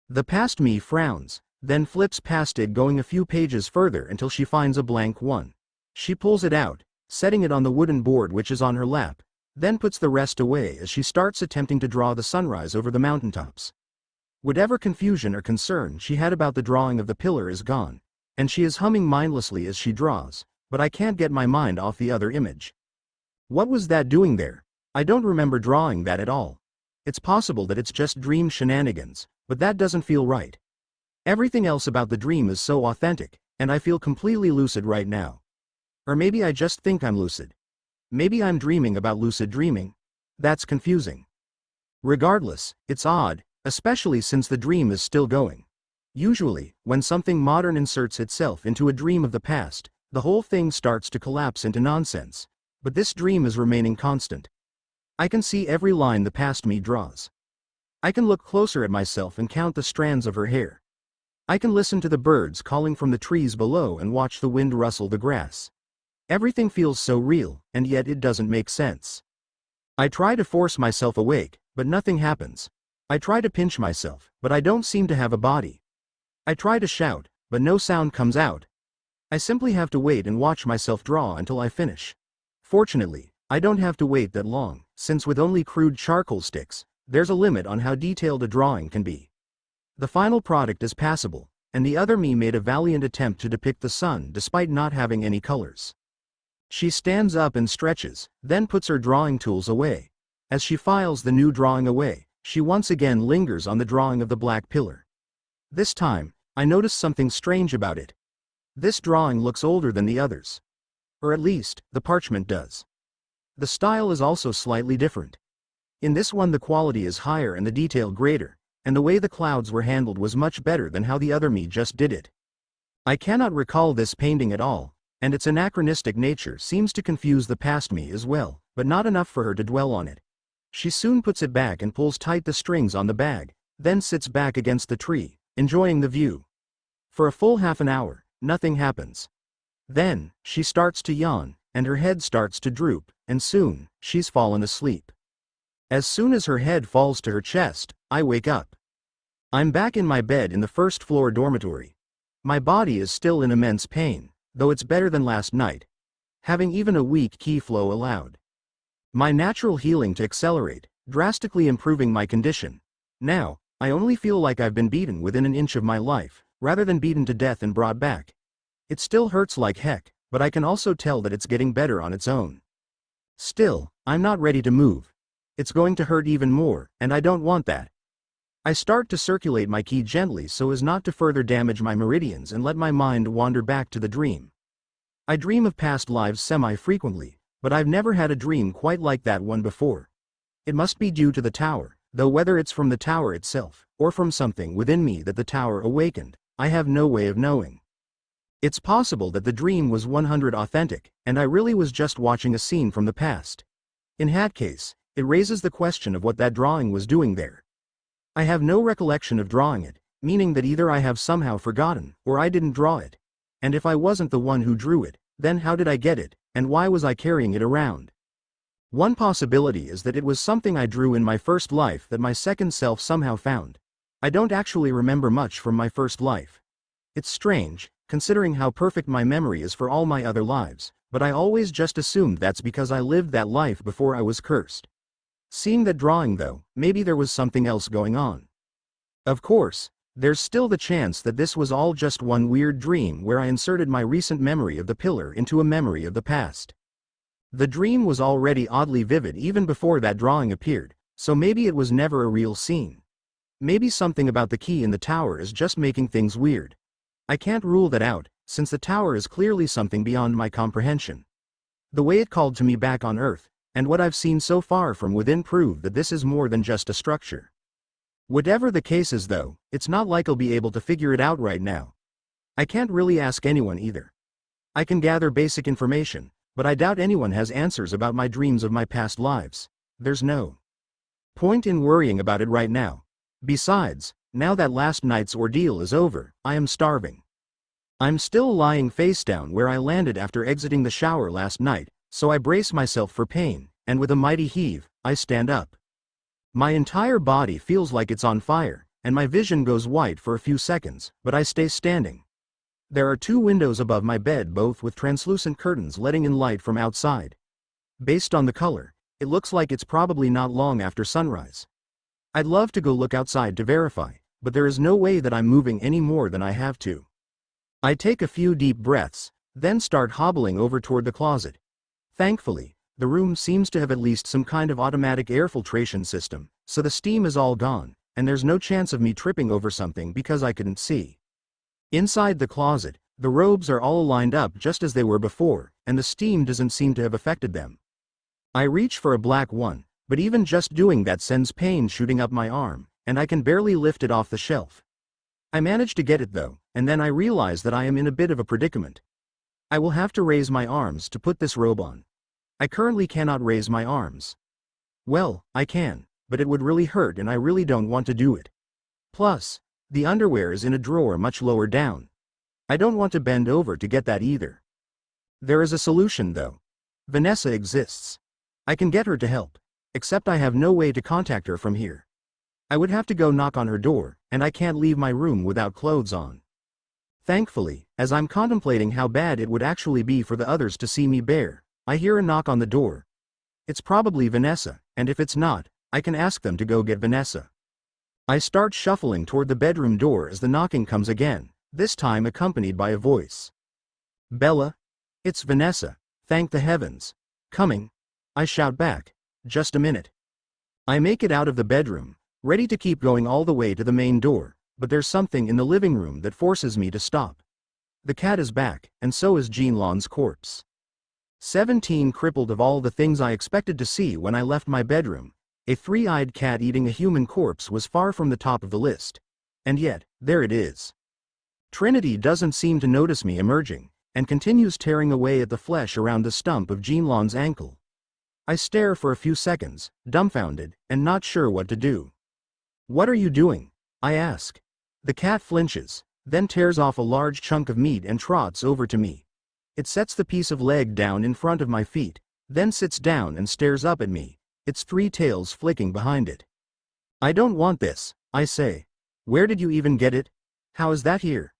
The past me frowns, then flips past it, going a few pages further until she finds a blank one. She pulls it out, setting it on the wooden board which is on her lap, then puts the rest away as she starts attempting to draw the sunrise over the mountaintops. Whatever confusion or concern she had about the drawing of the pillar is gone, and she is humming mindlessly as she draws, but I can't get my mind off the other image. What was that doing there? I don't remember drawing that at all. It's possible that it's just dream shenanigans, but that doesn't feel right. Everything else about the dream is so authentic, and I feel completely lucid right now. Or maybe I just think I'm lucid. Maybe I'm dreaming about lucid dreaming. That's confusing. Regardless, it's odd, especially since the dream is still going. Usually, when something modern inserts itself into a dream of the past, the whole thing starts to collapse into nonsense. But this dream is remaining constant. I can see every line the past me draws. I can look closer at myself and count the strands of her hair. I can listen to the birds calling from the trees below and watch the wind rustle the grass. Everything feels so real, and yet it doesn't make sense. I try to force myself awake, but nothing happens. I try to pinch myself, but I don't seem to have a body. I try to shout, but no sound comes out. I simply have to wait and watch myself draw until I finish. Fortunately, I don't have to wait that long, since with only crude charcoal sticks, there's a limit on how detailed a drawing can be. The final product is passable, and the other me made a valiant attempt to depict the sun despite not having any colors. She stands up and stretches, then puts her drawing tools away. As she files the new drawing away, she once again lingers on the drawing of the black pillar. This time, I notice something strange about it. This drawing looks older than the others. Or at least, the parchment does. The style is also slightly different. In this one the quality is higher and the detail greater, and the way the clouds were handled was much better than how the other me just did it. I cannot recall this painting at all, and its anachronistic nature seems to confuse the past me as well, but not enough for her to dwell on it. She soon puts it back and pulls tight the strings on the bag, then sits back against the tree, enjoying the view. For a full half an hour, nothing happens. Then, she starts to yawn, and her head starts to droop, and soon, she's fallen asleep. As soon as her head falls to her chest, I wake up. I'm back in my bed in the first-floor dormitory. My body is still in immense pain, though it's better than last night, having even a weak qi flow allowed. My natural healing to accelerate, drastically improving my condition. Now, I only feel like I've been beaten within an inch of my life, rather than beaten to death and brought back. It still hurts like heck, but I can also tell that it's getting better on its own. Still, I'm not ready to move. It's going to hurt even more, and I don't want that. I start to circulate my ki gently so as not to further damage my meridians and let my mind wander back to the dream. I dream of past lives semi-frequently, but I've never had a dream quite like that one before. It must be due to the tower, though whether it's from the tower itself, or from something within me that the tower awakened, I have no way of knowing. It's possible that the dream was 100% authentic, and I really was just watching a scene from the past. In that case, it raises the question of what that drawing was doing there. I have no recollection of drawing it, meaning that either I have somehow forgotten, or I didn't draw it. And if I wasn't the one who drew it, then how did I get it, and why was I carrying it around? One possibility is that it was something I drew in my first life that my second self somehow found. I don't actually remember much from my first life. It's strange, considering how perfect my memory is for all my other lives, but I always just assumed that's because I lived that life before I was cursed. Seeing that drawing though, maybe there was something else going on. Of course, there's still the chance that this was all just one weird dream where I inserted my recent memory of the pillar into a memory of the past. The dream was already oddly vivid even before that drawing appeared, so maybe it was never a real scene. Maybe something about the key in the tower is just making things weird. I can't rule that out, since the tower is clearly something beyond my comprehension. The way it called to me back on Earth, and what I've seen so far from within prove that this is more than just a structure. Whatever the case is though, it's not like I'll be able to figure it out right now. I can't really ask anyone either. I can gather basic information, but I doubt anyone has answers about my dreams of my past lives. There's no point in worrying about it right now. Besides, now that last night's ordeal is over, I am starving. I'm still lying face down where I landed after exiting the shower last night, so I brace myself for pain, and with a mighty heave, I stand up. My entire body feels like it's on fire, and my vision goes white for a few seconds, but I stay standing. There are 2 windows above my bed, both with translucent curtains letting in light from outside. Based on the color, it looks like it's probably not long after sunrise. I'd love to go look outside to verify, but there is no way that I'm moving any more than I have to. I take a few deep breaths, then start hobbling over toward the closet. Thankfully, the room seems to have at least some kind of automatic air filtration system, so the steam is all gone, and there's no chance of me tripping over something because I couldn't see. Inside the closet, the robes are all lined up just as they were before, and the steam doesn't seem to have affected them. I reach for a black one, but even just doing that sends pain shooting up my arm, and I can barely lift it off the shelf. I manage to get it though, and then I realize that I am in a bit of a predicament. I will have to raise my arms to put this robe on. I currently cannot raise my arms. Well, I can, but it would really hurt and I really don't want to do it. Plus, the underwear is in a drawer much lower down. I don't want to bend over to get that either. There is a solution though. Vanessa exists. I can get her to help, except I have no way to contact her from here. I would have to go knock on her door, and I can't leave my room without clothes on. Thankfully, as I'm contemplating how bad it would actually be for the others to see me bare, I hear a knock on the door. It's probably Vanessa, and if it's not, I can ask them to go get Vanessa. I start shuffling toward the bedroom door as the knocking comes again, this time accompanied by a voice. Bella? It's Vanessa, thank the heavens. Coming? I shout back. Just a minute. I make it out of the bedroom, ready to keep going all the way to the main door, but there's something in the living room that forces me to stop. The cat is back, and so is Jean Lon's corpse. 17 crippled of all the things I expected to see when I left my bedroom, a 3-eyed cat eating a human corpse was far from the top of the list. And yet, there it is. Trinity doesn't seem to notice me emerging, and continues tearing away at the flesh around the stump of Jean Lon's ankle. I stare for a few seconds, dumbfounded, and not sure what to do. What are you doing? I ask. The cat flinches, then tears off a large chunk of meat and trots over to me. It sets the piece of leg down in front of my feet, then sits down and stares up at me, its 3 tails flicking behind it. I don't want this, I say. Where did you even get it? How is that here?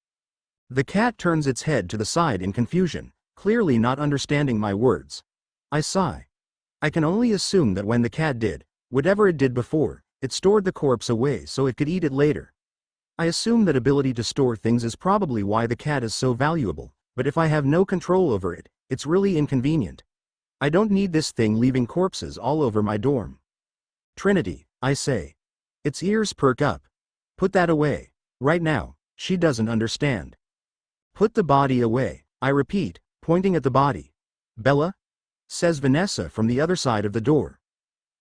The cat turns its head to the side in confusion, clearly not understanding my words. I sigh. I can only assume that when the cat did, whatever it did before, it stored the corpse away so it could eat it later. I assume that ability to store things is probably why the cat is so valuable, but if I have no control over it, it's really inconvenient. I don't need this thing leaving corpses all over my dorm. Trinity, I say. Its ears perk up. Put that away. Right now. She doesn't understand. Put the body away, I repeat, pointing at the body. Bella? Says Vanessa from the other side of the door.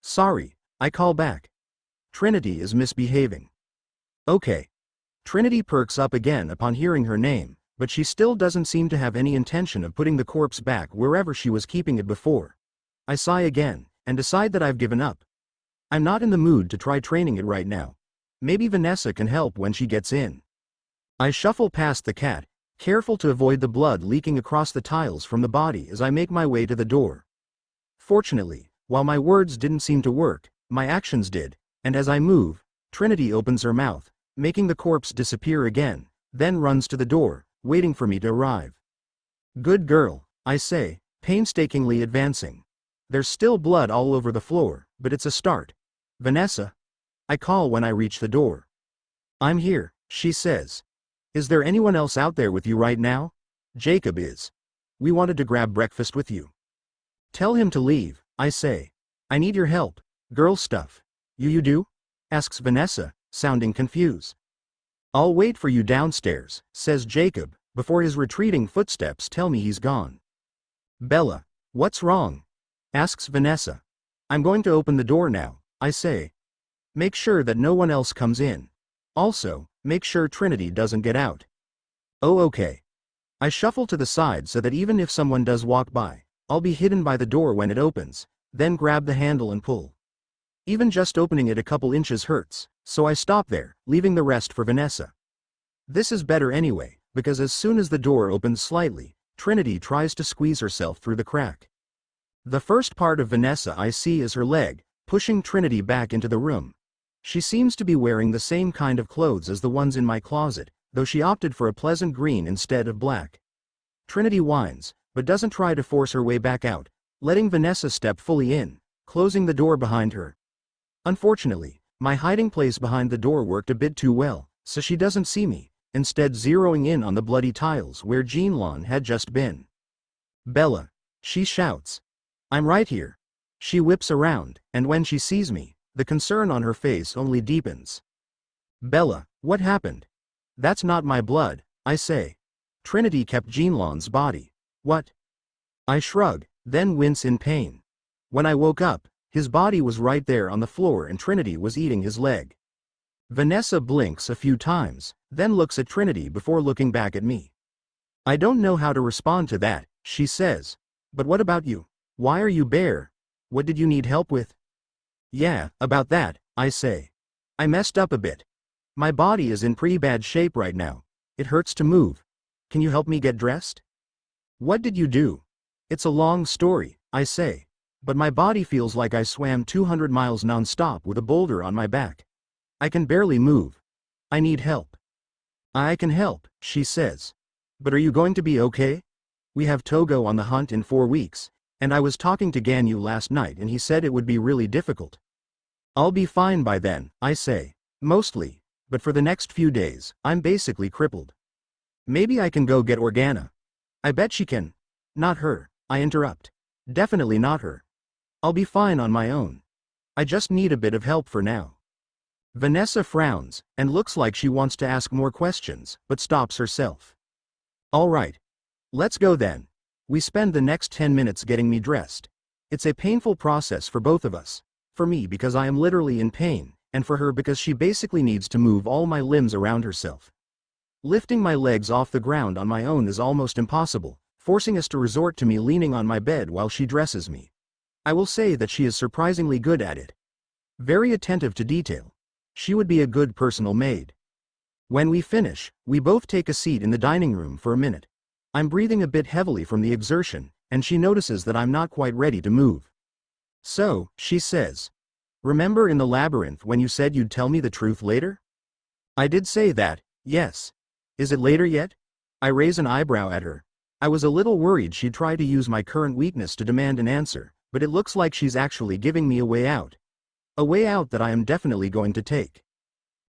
Sorry, I call back. Trinity is misbehaving. Okay. Trinity perks up again upon hearing her name, but she still doesn't seem to have any intention of putting the corpse back wherever she was keeping it before. I sigh again, and decide that I've given up. I'm not in the mood to try training it right now. Maybe Vanessa can help when she gets in. I shuffle past the cat, careful to avoid the blood leaking across the tiles from the body as I make my way to the door. Fortunately, while my words didn't seem to work, my actions did, and as I move, Trinity opens her mouth, making the corpse disappear again, then runs to the door, waiting for me to arrive. Good girl, I say, painstakingly advancing. There's still blood all over the floor, but it's a start. Vanessa? I call when I reach the door. I'm here, she says. Is there anyone else out there with you right now? Jacob is. We wanted to grab breakfast with you. Tell him to leave, I say. I need your help. Girl stuff. You do? Asks Vanessa, sounding confused. I'll wait for you downstairs, says Jacob, before his retreating footsteps tell me he's gone. Bella, what's wrong? Asks Vanessa. I'm going to open the door now, I say. Make sure that no one else comes in. Also, make sure Trinity doesn't get out. Oh, okay. I shuffle to the side so that even if someone does walk by, I'll be hidden by the door when it opens, then grab the handle and pull. Even just opening it a couple inches hurts, so I stop there, leaving the rest for Vanessa. This is better anyway, because as soon as the door opens slightly, Trinity tries to squeeze herself through the crack. The first part of Vanessa I see is her leg, pushing Trinity back into the room. She seems to be wearing the same kind of clothes as the ones in my closet, though she opted for a pleasant green instead of black. Trinity whines, but doesn't try to force her way back out, letting Vanessa step fully in, closing the door behind her. Unfortunately, my hiding place behind the door worked a bit too well, so she doesn't see me, instead zeroing in on the bloody tiles where Jean Lawn had just been. Bella, she shouts. I'm right here. She whips around, and when she sees me, the concern on her face only deepens. Bella, what happened? That's not my blood, I say. Trinity kept Jean Lawn's body. What? I shrug, then wince in pain. When I woke up, his body was right there on the floor and Trinity was eating his leg. Vanessa blinks a few times, then looks at Trinity before looking back at me. I don't know how to respond to that, she says. But what about you? Why are you bare? What did you need help with? Yeah, about that, I say. I messed up a bit. My body is in pretty bad shape right now. It hurts to move. Can you help me get dressed? What did you do? It's a long story, I say. But my body feels like I swam 200 miles non-stop with a boulder on my back. I can barely move. I need help. I can help, she says. But are you going to be okay? We have Togo on the hunt in 4 weeks, and I was talking to Ganyu last night and he said it would be really difficult. I'll be fine by then, I say. Mostly, but for the next few days, I'm basically crippled. Maybe I can go get Organa. I bet she can. Not her, I interrupt. Definitely not her. I'll be fine on my own. I just need a bit of help for now. Vanessa frowns, and looks like she wants to ask more questions, but stops herself. All right. Let's go then. We spend the next 10 minutes getting me dressed. It's a painful process for both of us. For me because I am literally in pain, and for her because she basically needs to move all my limbs around herself. Lifting my legs off the ground on my own is almost impossible, forcing us to resort to me leaning on my bed while she dresses me. I will say that she is surprisingly good at it. Very attentive to detail. She would be a good personal maid. When we finish, we both take a seat in the dining room for a minute. I'm breathing a bit heavily from the exertion, and she notices that I'm not quite ready to move. So, she says. Remember in the labyrinth when you said you'd tell me the truth later? I did say that, yes. Is it later yet? I raise an eyebrow at her. I was a little worried she'd try to use my current weakness to demand an answer, but it looks like she's actually giving me a way out. A way out that I am definitely going to take.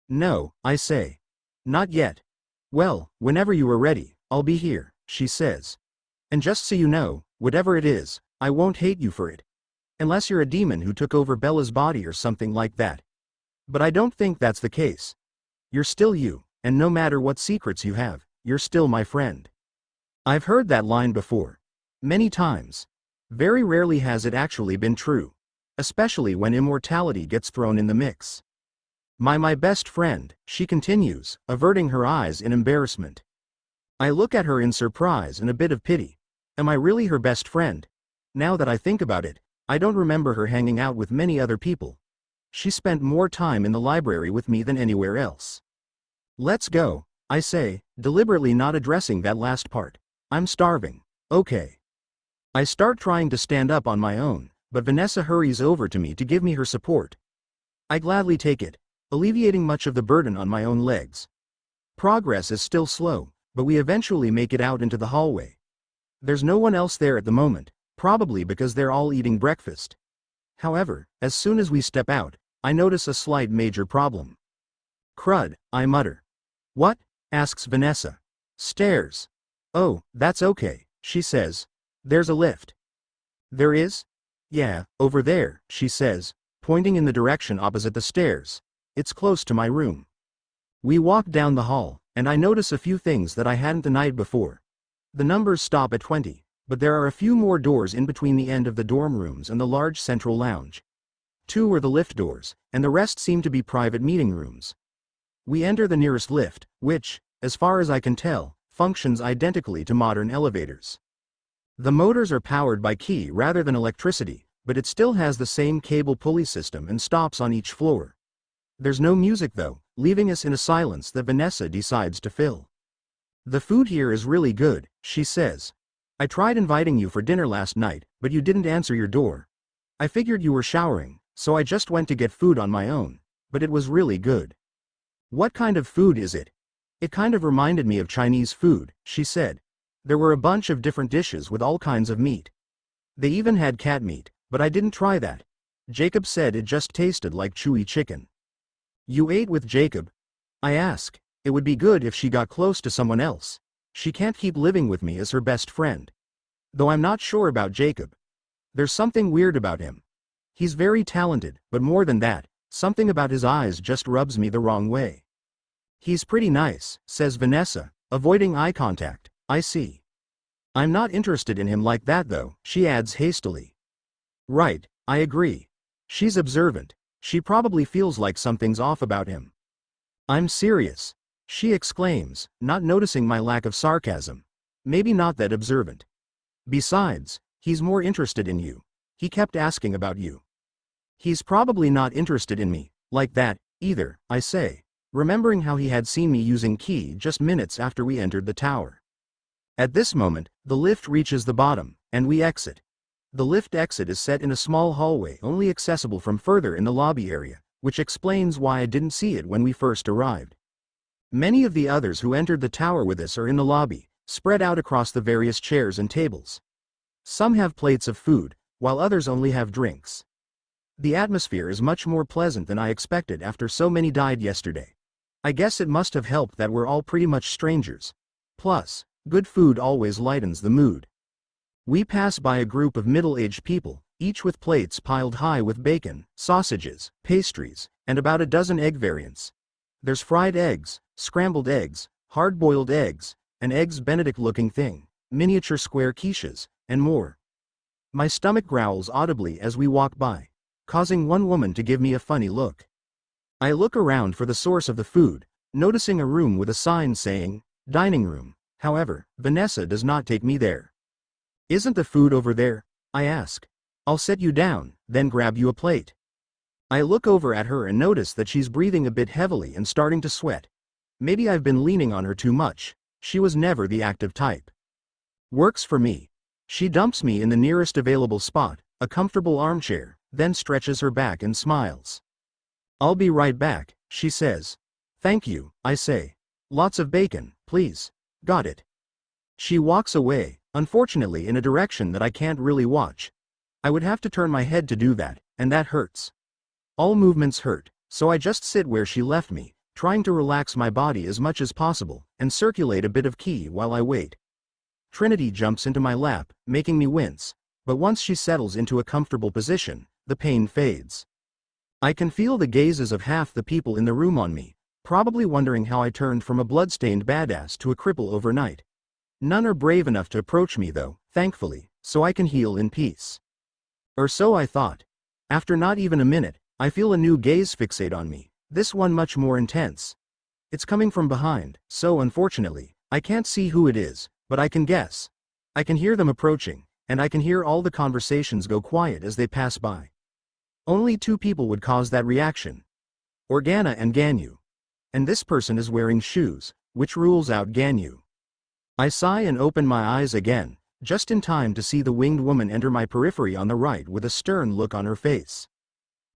No, I say. Not yet. Well, whenever you are ready, I'll be here, she says. And just so you know, whatever it is, I won't hate you for it. Unless you're a demon who took over Bella's body or something like that. But I don't think that's the case. You're still you, and no matter what secrets you have, you're still my friend. I've heard that line before. Many times. Very rarely has it actually been true. Especially when immortality gets thrown in the mix. My best friend, she continues, averting her eyes in embarrassment. I look at her in surprise and a bit of pity. Am I really her best friend? Now that I think about it, I don't remember her hanging out with many other people. She spent more time in the library with me than anywhere else. Let's go, I say, deliberately not addressing that last part. I'm starving. Okay. I start trying to stand up on my own, but Vanessa hurries over to me to give me her support. I gladly take it, alleviating much of the burden on my own legs. Progress is still slow, but we eventually make it out into the hallway. There's no one else there at the moment, probably because they're all eating breakfast. However, as soon as we step out, I notice a slight major problem. Crud, I mutter. What? Asks Vanessa. Stairs. Oh, that's okay, she says. There's a lift. There is? Yeah, over there, she says, pointing in the direction opposite the stairs. It's close to my room. We walk down the hall, and I notice a few things that I hadn't the night before. The numbers stop at 20, but there are a few more doors in between the end of the dorm rooms and the large central lounge. 2 are the lift doors, and the rest seem to be private meeting rooms. We enter the nearest lift, which, as far as I can tell, functions identically to modern elevators. The motors are powered by key rather than electricity, but it still has the same cable pulley system and stops on each floor. There's no music though, leaving us in a silence that Vanessa decides to fill. The food here is really good, she says. I tried inviting you for dinner last night, but you didn't answer your door. I figured you were showering, so I just went to get food on my own, but it was really good. What kind of food is it? It kind of reminded me of Chinese food, she said. There were a bunch of different dishes with all kinds of meat. They even had cat meat, but I didn't try that. Jacob said it just tasted like chewy chicken. You ate with Jacob? I ask. It would be good if she got close to someone else. She can't keep living with me as her best friend. Though I'm not sure about Jacob. There's something weird about him. He's very talented, but more than that, something about his eyes just rubs me the wrong way. He's pretty nice, says Vanessa, avoiding eye contact. I see. I'm not interested in him like that though, she adds hastily. Right, I agree. She's observant. She probably feels like something's off about him. I'm serious, she exclaims, not noticing my lack of sarcasm. Maybe not that observant. Besides, he's more interested in you. He kept asking about you. He's probably not interested in me, like that, either, I say, remembering how he had seen me using key just minutes after we entered the tower. At this moment, the lift reaches the bottom, and we exit. The lift exit is set in a small hallway only accessible from further in the lobby area, which explains why I didn't see it when we first arrived. Many of the others who entered the tower with us are in the lobby, spread out across the various chairs and tables. Some have plates of food, while others only have drinks. The atmosphere is much more pleasant than I expected after so many died yesterday. I guess it must have helped that we're all pretty much strangers. Plus, good food always lightens the mood. We pass by a group of middle-aged people, each with plates piled high with bacon, sausages, pastries, and about a dozen egg variants. There's fried eggs, scrambled eggs, hard-boiled eggs, an eggs Benedict-looking thing, miniature square quiches, and more. My stomach growls audibly as we walk by, causing one woman to give me a funny look. I look around for the source of the food, noticing a room with a sign saying, dining room. However, Vanessa does not take me there. Isn't the food over there? I ask. I'll set you down, then grab you a plate. I look over at her and notice that she's breathing a bit heavily and starting to sweat. Maybe I've been leaning on her too much. She was never the active type. Works for me. She dumps me in the nearest available spot, a comfortable armchair, then stretches her back and smiles. I'll be right back, she says. Thank you, I say. Lots of bacon, please. Got it. She walks away, unfortunately in a direction that I can't really watch. I would have to turn my head to do that, and that hurts. All movements hurt, so I just sit where she left me, trying to relax my body as much as possible, and circulate a bit of ki while I wait. Trinity jumps into my lap, making me wince, but once she settles into a comfortable position, the pain fades. I can feel the gazes of half the people in the room on me, probably wondering how I turned from a bloodstained badass to a cripple overnight. None are brave enough to approach me though, thankfully, so I can heal in peace. Or so I thought. After not even a minute, I feel a new gaze fixate on me, this one much more intense. It's coming from behind, so unfortunately, I can't see who it is, but I can guess. I can hear them approaching, and I can hear all the conversations go quiet as they pass by. Only two people would cause that reaction. Organa and Ganyu. And this person is wearing shoes, which rules out Ganyu. I sigh and open my eyes again, just in time to see the winged woman enter my periphery on the right with a stern look on her face.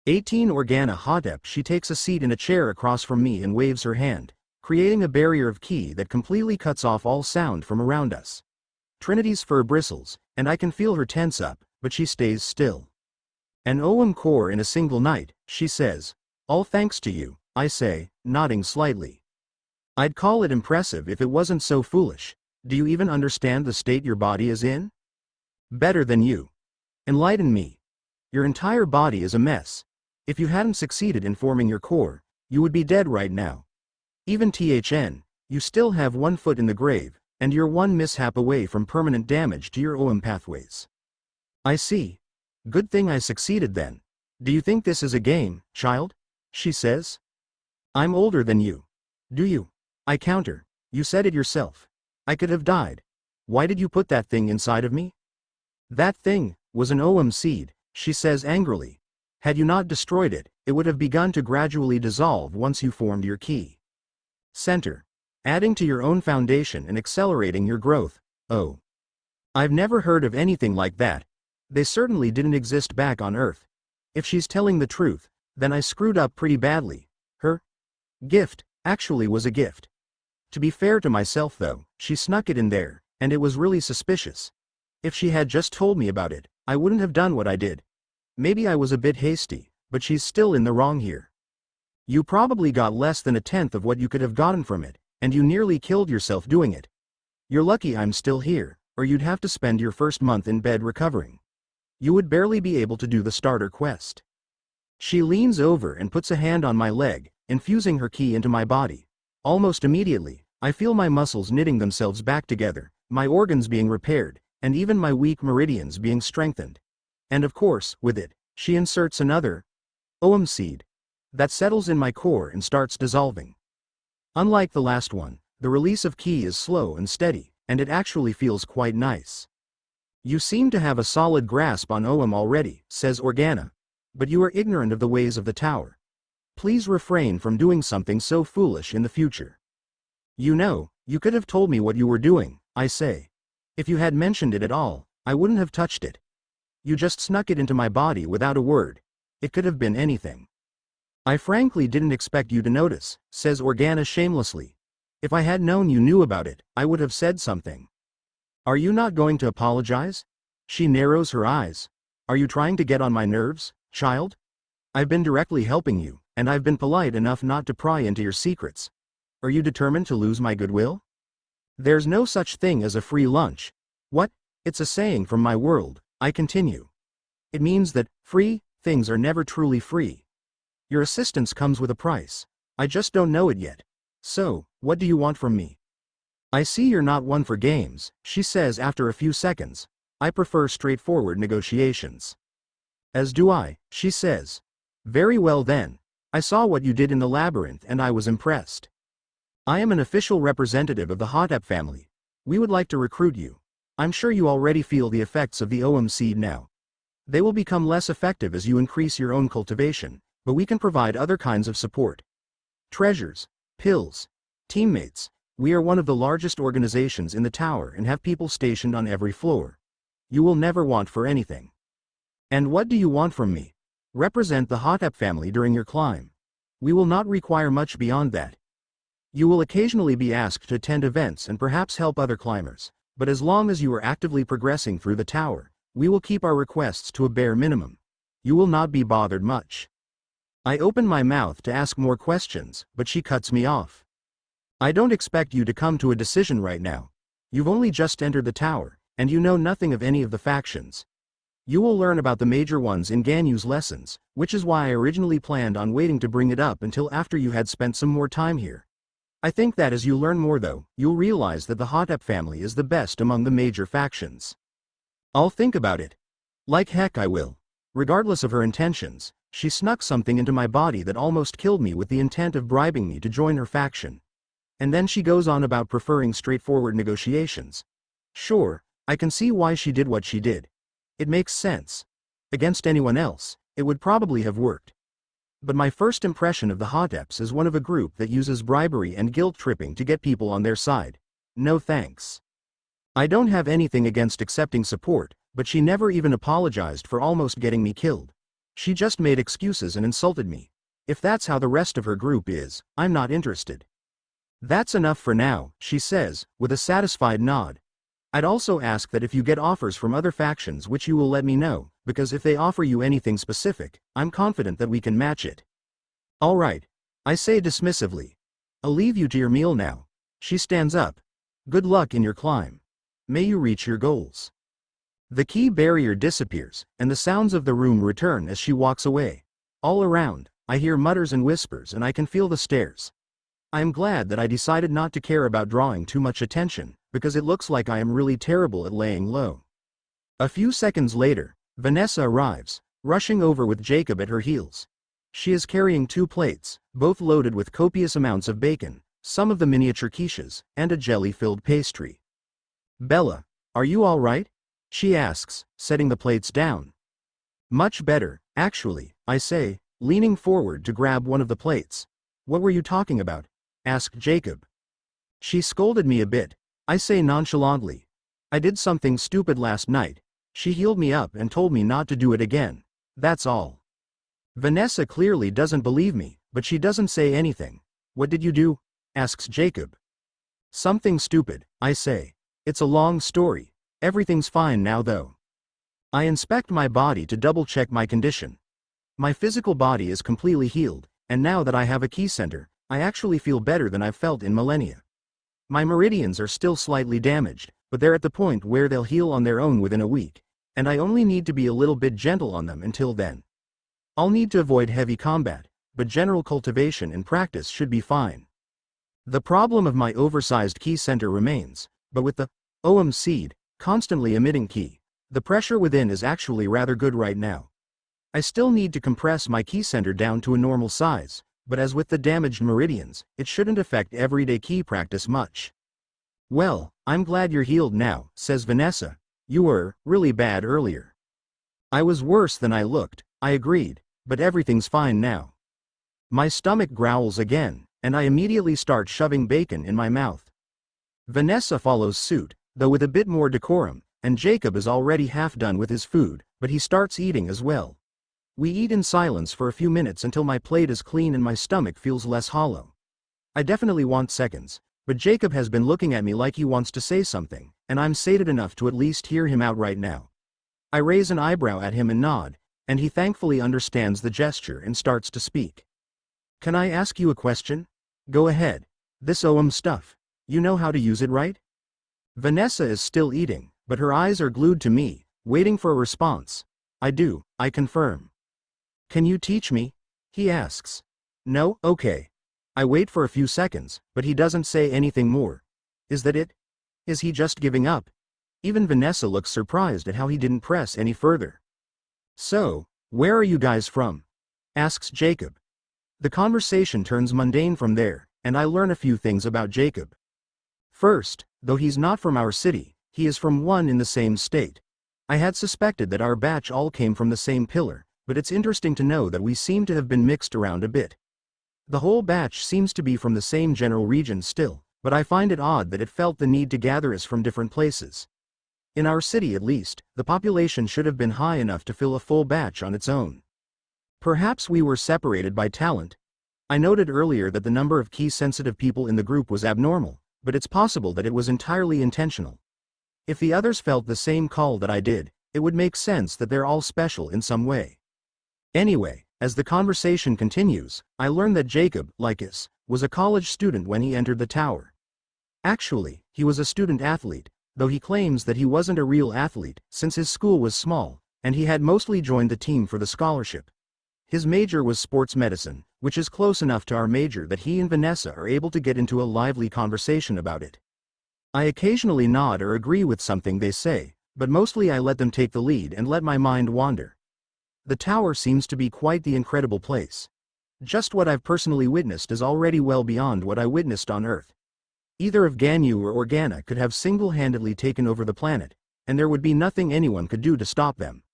18 Organa Hotep. She takes a seat in a chair across from me and waves her hand, creating a barrier of ki that completely cuts off all sound from around us. Trinity's fur bristles, and I can feel her tense up, but she stays still. An Ogham core in a single night, she says. All thanks to you, I say, nodding slightly. I'd call it impressive if it wasn't so foolish. Do you even understand the state your body is in? Better than you. Enlighten me. Your entire body is a mess. If you hadn't succeeded in forming your core, you would be dead right now. Even THN, you still have one foot in the grave, and you're one mishap away from permanent damage to your Ogham pathways. I see. Good thing I succeeded then. Do you think this is a game, child? She says. I'm older than you. Do you? I counter. You said it yourself. I could have died. Why did you put that thing inside of me? That thing was an Ogham seed, she says angrily. Had you not destroyed it, it would have begun to gradually dissolve once you formed your ki. Center. Adding to your own foundation and accelerating your growth. Oh. I've never heard of anything like that. They certainly didn't exist back on Earth. If she's telling the truth, then I screwed up pretty badly. Her gift actually was a gift. To be fair to myself though, she snuck it in there, and it was really suspicious. If she had just told me about it, I wouldn't have done what I did. Maybe I was a bit hasty, but she's still in the wrong here. You probably got less than a tenth of what you could have gotten from it, and you nearly killed yourself doing it. You're lucky I'm still here, or you'd have to spend your first month in bed recovering. You would barely be able to do the starter quest. She leans over and puts a hand on my leg, infusing her ki into my body. Almost immediately, I feel my muscles knitting themselves back together, my organs being repaired, and even my weak meridians being strengthened. And of course, with it, she inserts another Ogham seed that settles in my core and starts dissolving. Unlike the last one, the release of ki is slow and steady, and it actually feels quite nice. You seem to have a solid grasp on Ogham already, says Organa, but you are ignorant of the ways of the tower. Please refrain from doing something so foolish in the future. You know, you could have told me what you were doing, I say. If you had mentioned it at all, I wouldn't have touched it. You just snuck it into my body without a word. It could have been anything. I frankly didn't expect you to notice, says Organa shamelessly. If I had known you knew about it, I would have said something. Are you not going to apologize? She narrows her eyes. Are you trying to get on my nerves, child? I've been directly helping you, and I've been polite enough not to pry into your secrets. Are you determined to lose my goodwill? There's no such thing as a free lunch. What? It's a saying from my world, I continue. It means that free things are never truly free. Your assistance comes with a price. I just don't know it yet. So, what do you want from me? I see you're not one for games, she says after a few seconds. I prefer straightforward negotiations. As do I, she says. Very well then. I saw what you did in the labyrinth and I was impressed. I am an official representative of the Hotep family. We would like to recruit you. I'm sure you already feel the effects of the Ogham seed now. They will become less effective as you increase your own cultivation, but we can provide other kinds of support. Treasures, pills, teammates. We are one of the largest organizations in the tower and have people stationed on every floor. You will never want for anything. And what do you want from me? Represent the Hotep family during your climb. We will not require much beyond that. You will occasionally be asked to attend events and perhaps help other climbers, but as long as you are actively progressing through the tower, we will keep our requests to a bare minimum. You will not be bothered much. I open my mouth to ask more questions, but she cuts me off. I don't expect you to come to a decision right now. You've only just entered the tower, and you know nothing of any of the factions. You will learn about the major ones in Ganyu's lessons, which is why I originally planned on waiting to bring it up until after you had spent some more time here. I think that as you learn more though, you'll realize that the Hotep family is the best among the major factions. I'll think about it. Like heck I will. Regardless of her intentions, she snuck something into my body that almost killed me with the intent of bribing me to join her faction. And then she goes on about preferring straightforward negotiations. Sure, I can see why she did what she did. It makes sense. Against anyone else, it would probably have worked. But my first impression of the Hoteps is one of a group that uses bribery and guilt-tripping to get people on their side. No thanks. I don't have anything against accepting support, but she never even apologized for almost getting me killed. She just made excuses and insulted me. If that's how the rest of her group is, I'm not interested. That's enough for now, she says, with a satisfied nod. I'd also ask that if you get offers from other factions which you will let me know, because if they offer you anything specific, I'm confident that we can match it. All right, I say dismissively. I'll leave you to your meal now. She stands up. Good luck in your climb. May you reach your goals. The key barrier disappears, and the sounds of the room return as she walks away. All around, I hear mutters and whispers and I can feel the stares. I am glad that I decided not to care about drawing too much attention, because it looks like I am really terrible at laying low. A few seconds later, Vanessa arrives, rushing over with Jacob at her heels. She is carrying 2 plates, both loaded with copious amounts of bacon, some of the miniature quiches, and a jelly-filled pastry. Bella, are you all right? She asks, setting the plates down. Much better, actually, I say, leaning forward to grab one of the plates. What were you talking about? Asked Jacob. She scolded me a bit, I say nonchalantly. I did something stupid last night. She healed me up and told me not to do it again. That's all. Vanessa clearly doesn't believe me, but she doesn't say anything. What did you do? Asks Jacob. Something stupid, I say. It's a long story. Everything's fine now though. I inspect my body to double-check my condition. My physical body is completely healed, and now that I have a key center, I actually feel better than I've felt in millennia. My meridians are still slightly damaged, but they're at the point where they'll heal on their own within a week, and I only need to be a little bit gentle on them until then. I'll need to avoid heavy combat, but general cultivation and practice should be fine. The problem of my oversized key center remains, but with the Oum seed constantly emitting ki, the pressure within is actually rather good right now. I still need to compress my key center down to a normal size, but as with the damaged meridians, it shouldn't affect everyday key practice much. Well, I'm glad you're healed now, says Vanessa. You were really bad earlier. I was worse than I looked, I agreed, but everything's fine now. My stomach growls again, and I immediately start shoving bacon in my mouth. Vanessa follows suit, though with a bit more decorum, and Jacob is already half done with his food, but he starts eating as well. We eat in silence for a few minutes until my plate is clean and my stomach feels less hollow. I definitely want seconds, but Jacob has been looking at me like he wants to say something, and I'm sated enough to at least hear him out right now. I raise an eyebrow at him and nod, and he thankfully understands the gesture and starts to speak. Can I ask you a question? Go ahead. This Oum stuff. You know how to use it, right? Vanessa is still eating, but her eyes are glued to me, waiting for a response. I do, I confirm. Can you teach me? He asks. No, okay. I wait for a few seconds, but he doesn't say anything more. Is that it? Is he just giving up? Even Vanessa looks surprised at how he didn't press any further. So, where are you guys from? Asks Jacob. The conversation turns mundane from there, and I learn a few things about Jacob. First, though he's not from our city, he is from one in the same state. I had suspected that our batch all came from the same pillar, but it's interesting to know that we seem to have been mixed around a bit. The whole batch seems to be from the same general region still, but I find it odd that it felt the need to gather us from different places. In our city at least, the population should have been high enough to fill a full batch on its own. Perhaps we were separated by talent. I noted earlier that the number of key-sensitive people in the group was abnormal, but it's possible that it was entirely intentional. If the others felt the same call that I did, it would make sense that they're all special in some way. Anyway, As the conversation continues, I learn that Jacob, like us, was a college student when he entered the tower. Actually, he was a student athlete, though he claims that he wasn't a real athlete since his school was small, and he had mostly joined the team for the scholarship. His major was sports medicine, which is close enough to our major that he and Vanessa are able to get into a lively conversation about it. I occasionally nod or agree with something they say, but mostly I let them take the lead and let my mind wander. The tower seems to be quite the incredible place. Just what I've personally witnessed is already well beyond what I witnessed on Earth. Either of Ganyu or Organa could have single-handedly taken over the planet, and there would be nothing anyone could do to stop them.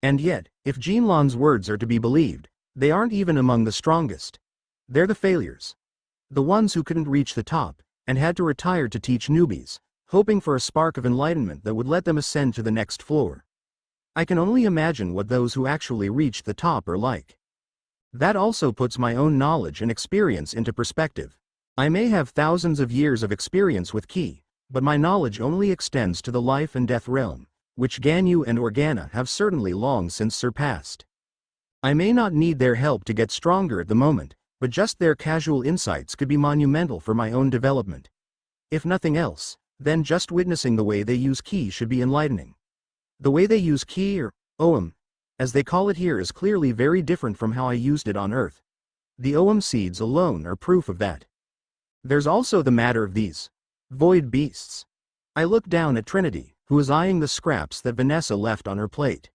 And yet, if Jinlan's words are to be believed, they aren't even among the strongest. They're the failures. The ones who couldn't reach the top, and had to retire to teach newbies, hoping for a spark of enlightenment that would let them ascend to the next floor. I can only imagine what those who actually reached the top are like. That also puts my own knowledge and experience into perspective. I may have thousands of years of experience with Ki, but my knowledge only extends to the life and death realm, which Ganyu and Organa have certainly long since surpassed. I may not need their help to get stronger at the moment, but just their casual insights could be monumental for my own development. If nothing else, then just witnessing the way they use Ki should be enlightening. The way they use Ki, or Oum, as they call it here, is clearly very different from how I used it on Earth. The Oum seeds alone are proof of that. There's also the matter of these void beasts. I look down at Trinity, who is eyeing the scraps that Vanessa left on her plate.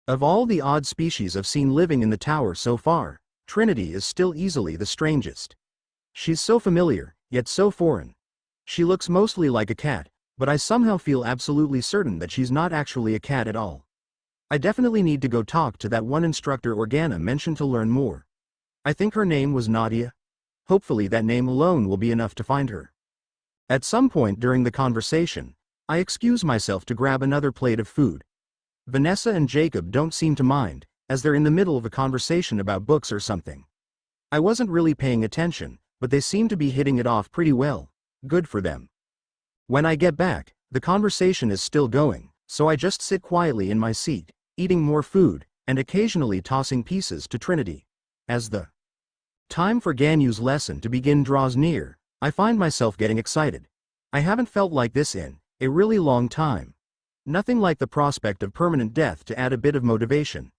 Of all the odd species I've seen living in the tower so far, Trinity is still easily the strangest. She's so familiar, yet so foreign. She looks mostly like a cat, but I somehow feel absolutely certain that she's not actually a cat at all. I definitely need to go talk to that one instructor Organa mentioned to learn more. I think her name was Nadia. Hopefully that name alone will be enough to find her. At some point during the conversation, I excuse myself to grab another plate of food. Vanessa and Jacob don't seem to mind, as they're in the middle of a conversation about books or something. I wasn't really paying attention, but they seem to be hitting it off pretty well. Good for them. When I get back, the conversation is still going, so I just sit quietly in my seat, eating more food, and occasionally tossing pieces to Trinity. As the time for Ganyu's lesson to begin draws near, I find myself getting excited. I haven't felt like this in a really long time. Nothing like the prospect of permanent death to add a bit of motivation.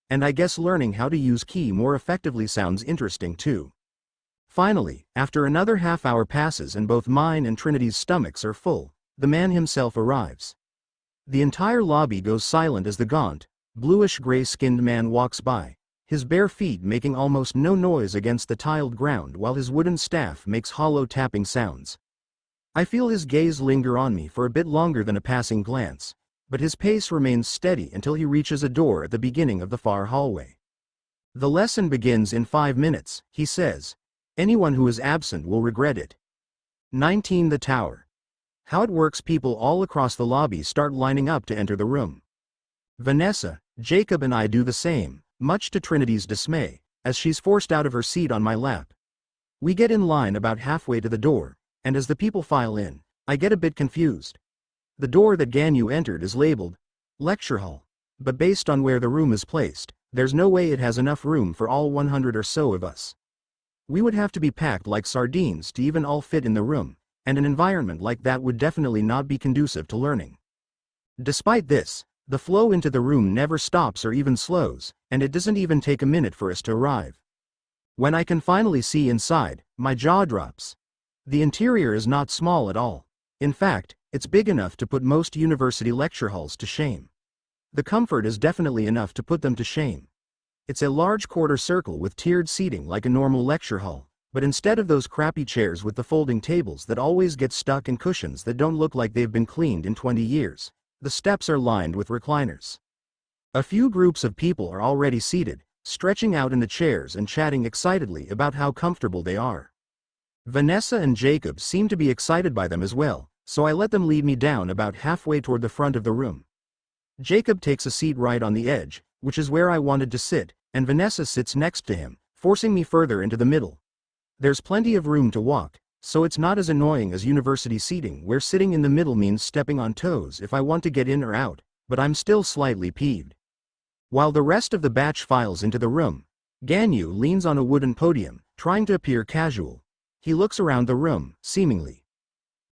And I guess learning how to use Ki more effectively sounds interesting too. Finally, after another half hour passes and both mine and Trinity's stomachs are full, the man himself arrives. The entire lobby goes silent as the gaunt, bluish-gray-skinned man walks by, his bare feet making almost no noise against the tiled ground while his wooden staff makes hollow tapping sounds. I feel his gaze linger on me for a bit longer than a passing glance, but his pace remains steady until he reaches a door at the beginning of the far hallway. The lesson begins in 5 minutes, he says. Anyone who is absent will regret it. 19. The tower. How it works: people all across the lobby start lining up to enter the room. Vanessa, Jacob and I do the same, much to Trinity's dismay, as she's forced out of her seat on my lap. We get in line about halfway to the door, and as the people file in, I get a bit confused. The door that Ganyu entered is labeled Lecture Hall, but based on where the room is placed, there's no way it has enough room for all 100 or so of us. We would have to be packed like sardines to even all fit in the room, and an environment like that would definitely not be conducive to learning. Despite this, the flow into the room never stops or even slows, and it doesn't even take a minute for us to arrive. When I can finally see inside, my jaw drops. The interior is not small at all. In fact, it's big enough to put most university lecture halls to shame. The comfort is definitely enough to put them to shame. It's a large quarter circle with tiered seating like a normal lecture hall, but instead of those crappy chairs with the folding tables that always get stuck and cushions that don't look like they've been cleaned in 20 years, the steps are lined with recliners. A few groups of people are already seated, stretching out in the chairs and chatting excitedly about how comfortable they are. Vanessa and Jacob seem to be excited by them as well, so I let them lead me down about halfway toward the front of the room. Jacob takes a seat right on the edge, which is where I wanted to sit, and Vanessa sits next to him, forcing me further into the middle. There's plenty of room to walk, so it's not as annoying as university seating where sitting in the middle means stepping on toes if I want to get in or out, but I'm still slightly peeved. While the rest of the batch files into the room, Ganyu leans on a wooden podium, trying to appear casual. He looks around the room, seemingly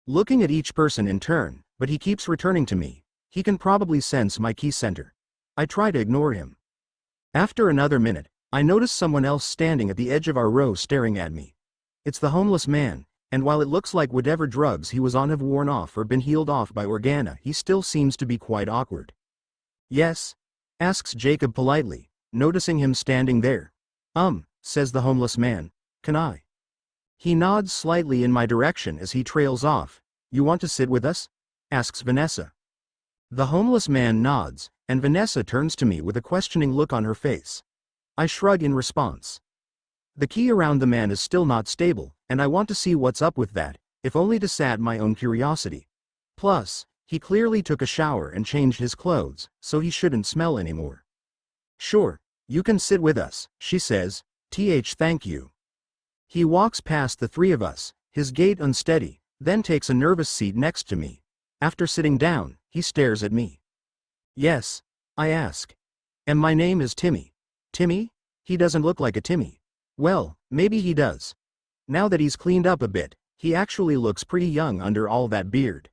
looking at each person in turn, but he keeps returning to me. He can probably sense my ki center. I try to ignore him. After another minute, I notice someone else standing at the edge of our row staring at me. It's the homeless man, and while it looks like whatever drugs he was on have worn off or been healed off by Organa, he still seems to be quite awkward. Yes? Asks Jacob politely, noticing him standing there. Says the homeless man. Can I? He nods slightly in my direction as he trails off. You want to sit with us? Asks Vanessa. The homeless man nods, and Vanessa turns to me with a questioning look on her face. I shrug in response. The key around the man is still not stable, and I want to see what's up with that, if only to sat my own curiosity. Plus, he clearly took a shower and changed his clothes, so he shouldn't smell anymore. Sure, you can sit with us, she says. Thank you. He walks past the three of us, his gait unsteady, then takes a nervous seat next to me. After sitting down, he stares at me. Yes, I ask. And my name is Timmy. Timmy? He doesn't look like a Timmy. Well, maybe he does. Now that he's cleaned up a bit, he actually looks pretty young under all that beard.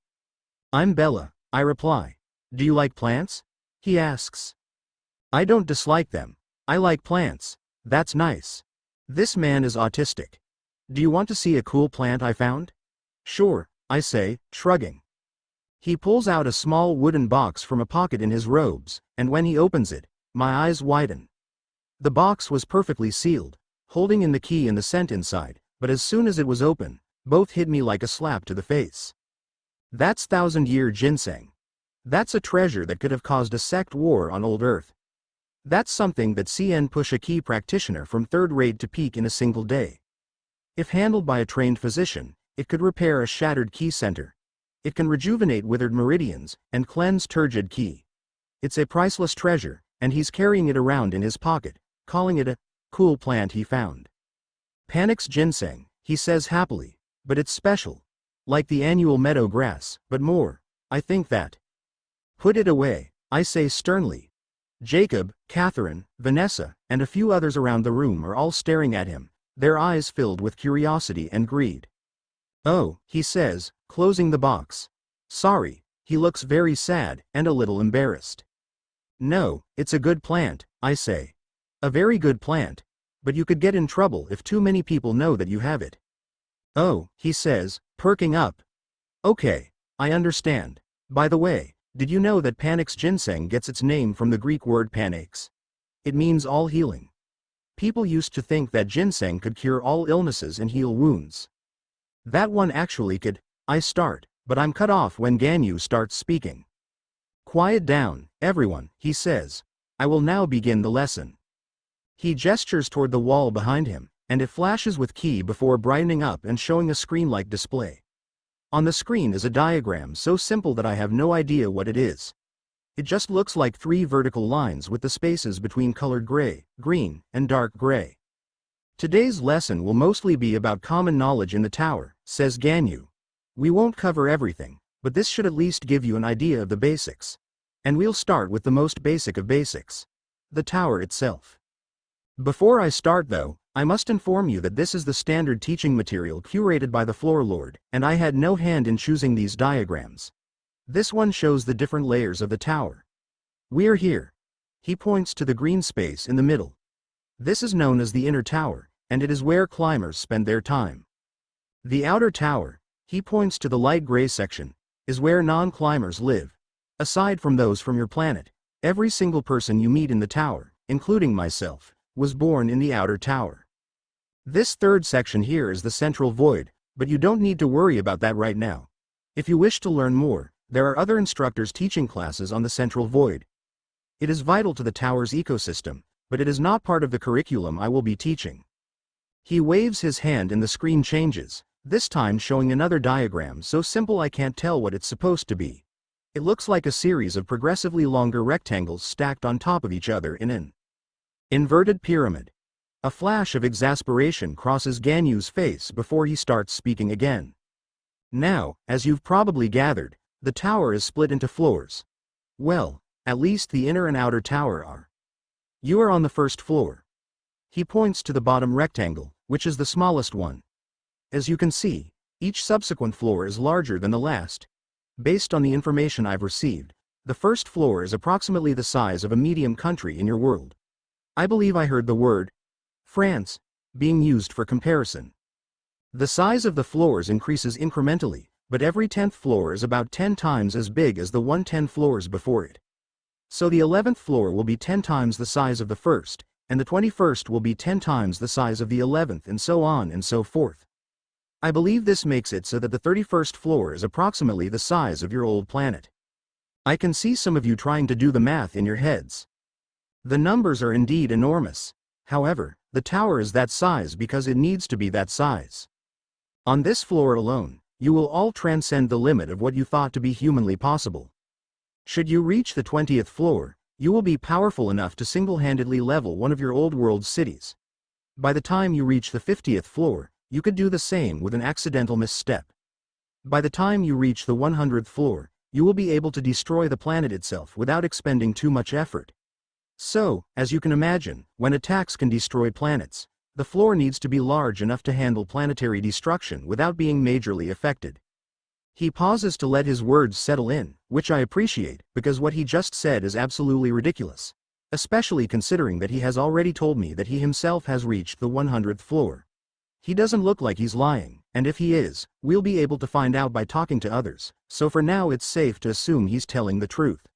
I'm Bella, I reply. Do you like plants? He asks. I don't dislike them. I like plants. That's nice. This man is autistic. Do you want to see a cool plant I found? Sure, I say, shrugging. He pulls out a small wooden box from a pocket in his robes, and when he opens it, my eyes widen. The box was perfectly sealed, holding in the key and the scent inside, but as soon as it was open, both hit me like a slap to the face. That's 1,000-year ginseng. That's a treasure that could have caused a sect war on old Earth. That's something that CN push a key practitioner from third rate to peak in a single day. If handled by a trained physician, it could repair a shattered ki center. It can rejuvenate withered meridians, and cleanse turgid ki. It's a priceless treasure, and he's carrying it around in his pocket, calling it a cool plant he found. Panics ginseng, he says happily, but it's special. Like the annual meadow grass, but more, I think that. Put it away, I say sternly. Jacob, Catherine, Vanessa, and a few others around the room are all staring at him, their eyes filled with curiosity and greed. Oh, he says, closing the box. Sorry, he looks very sad and a little embarrassed. No, it's a good plant, I say. A very good plant, but you could get in trouble if too many people know that you have it. Oh, he says, perking up. Okay, I understand. By the way, did you know that Panax ginseng gets its name from the Greek word panax? It means all healing. People used to think that ginseng could cure all illnesses and heal wounds. That one actually could. I start, but I'm cut off when Ganyu starts speaking. Quiet down, everyone, he says. I will now begin the lesson. He gestures toward the wall behind him, and it flashes with ki before brightening up and showing a screen-like display. On the screen is a diagram so simple that I have no idea what it is. It just looks like 3 vertical lines with the spaces between colored gray, green, and dark gray. Today's lesson will mostly be about common knowledge in the tower, says Ganyu. We won't cover everything, but this should at least give you an idea of the basics. And we'll start with the most basic of basics. The tower itself. Before I start though, I must inform you that this is the standard teaching material curated by the Floor Lord, and I had no hand in choosing these diagrams. This one shows the different layers of the tower. We're here. He points to the green space in the middle. This is known as the inner tower, and it is where climbers spend their time. The outer tower, he points to the light gray section, is where non-climbers live. Aside from those from your planet, every single person you meet in the tower, including myself, was born in the outer tower. This third section here is the central void, but you don't need to worry about that right now. If you wish to learn more, there are other instructors teaching classes on the central void. It is vital to the tower's ecosystem, but it is not part of the curriculum I will be teaching. He waves his hand and the screen changes, this time showing another diagram so simple I can't tell what it's supposed to be. It looks like a series of progressively longer rectangles stacked on top of each other in an inverted pyramid. A flash of exasperation crosses Ganyu's face before he starts speaking again. Now, as you've probably gathered, the tower is split into floors. Well, at least the inner and outer tower are. You are on the first floor. He points to the bottom rectangle, which is the smallest one. As you can see, each subsequent floor is larger than the last. Based on the information I've received, the first floor is approximately the size of a medium country in your world. I believe I heard the word France being used for comparison. The size of the floors increases incrementally, but every 10th floor is about 10 times as big as the 110 floors before it. So the 11th floor will be 10 times the size of the first, and the 21st will be 10 times the size of the 11th, and so on and so forth. I believe this makes it so that the 31st floor is approximately the size of your old planet. I can see some of you trying to do the math in your heads. The numbers are indeed enormous. However, the tower is that size because it needs to be that size. On this floor alone, you will all transcend the limit of what you thought to be humanly possible. Should you reach the 20th floor, you will be powerful enough to single-handedly level one of your old world cities. By the time you reach the 50th floor, you could do the same with an accidental misstep. By the time you reach the 100th floor, you will be able to destroy the planet itself without expending too much effort. So, as you can imagine, when attacks can destroy planets, the floor needs to be large enough to handle planetary destruction without being majorly affected. He pauses to let his words settle in, which I appreciate, because what he just said is absolutely ridiculous. Especially considering that he has already told me that he himself has reached the 100th floor. He doesn't look like he's lying, and if he is, we'll be able to find out by talking to others, so for now it's safe to assume he's telling the truth.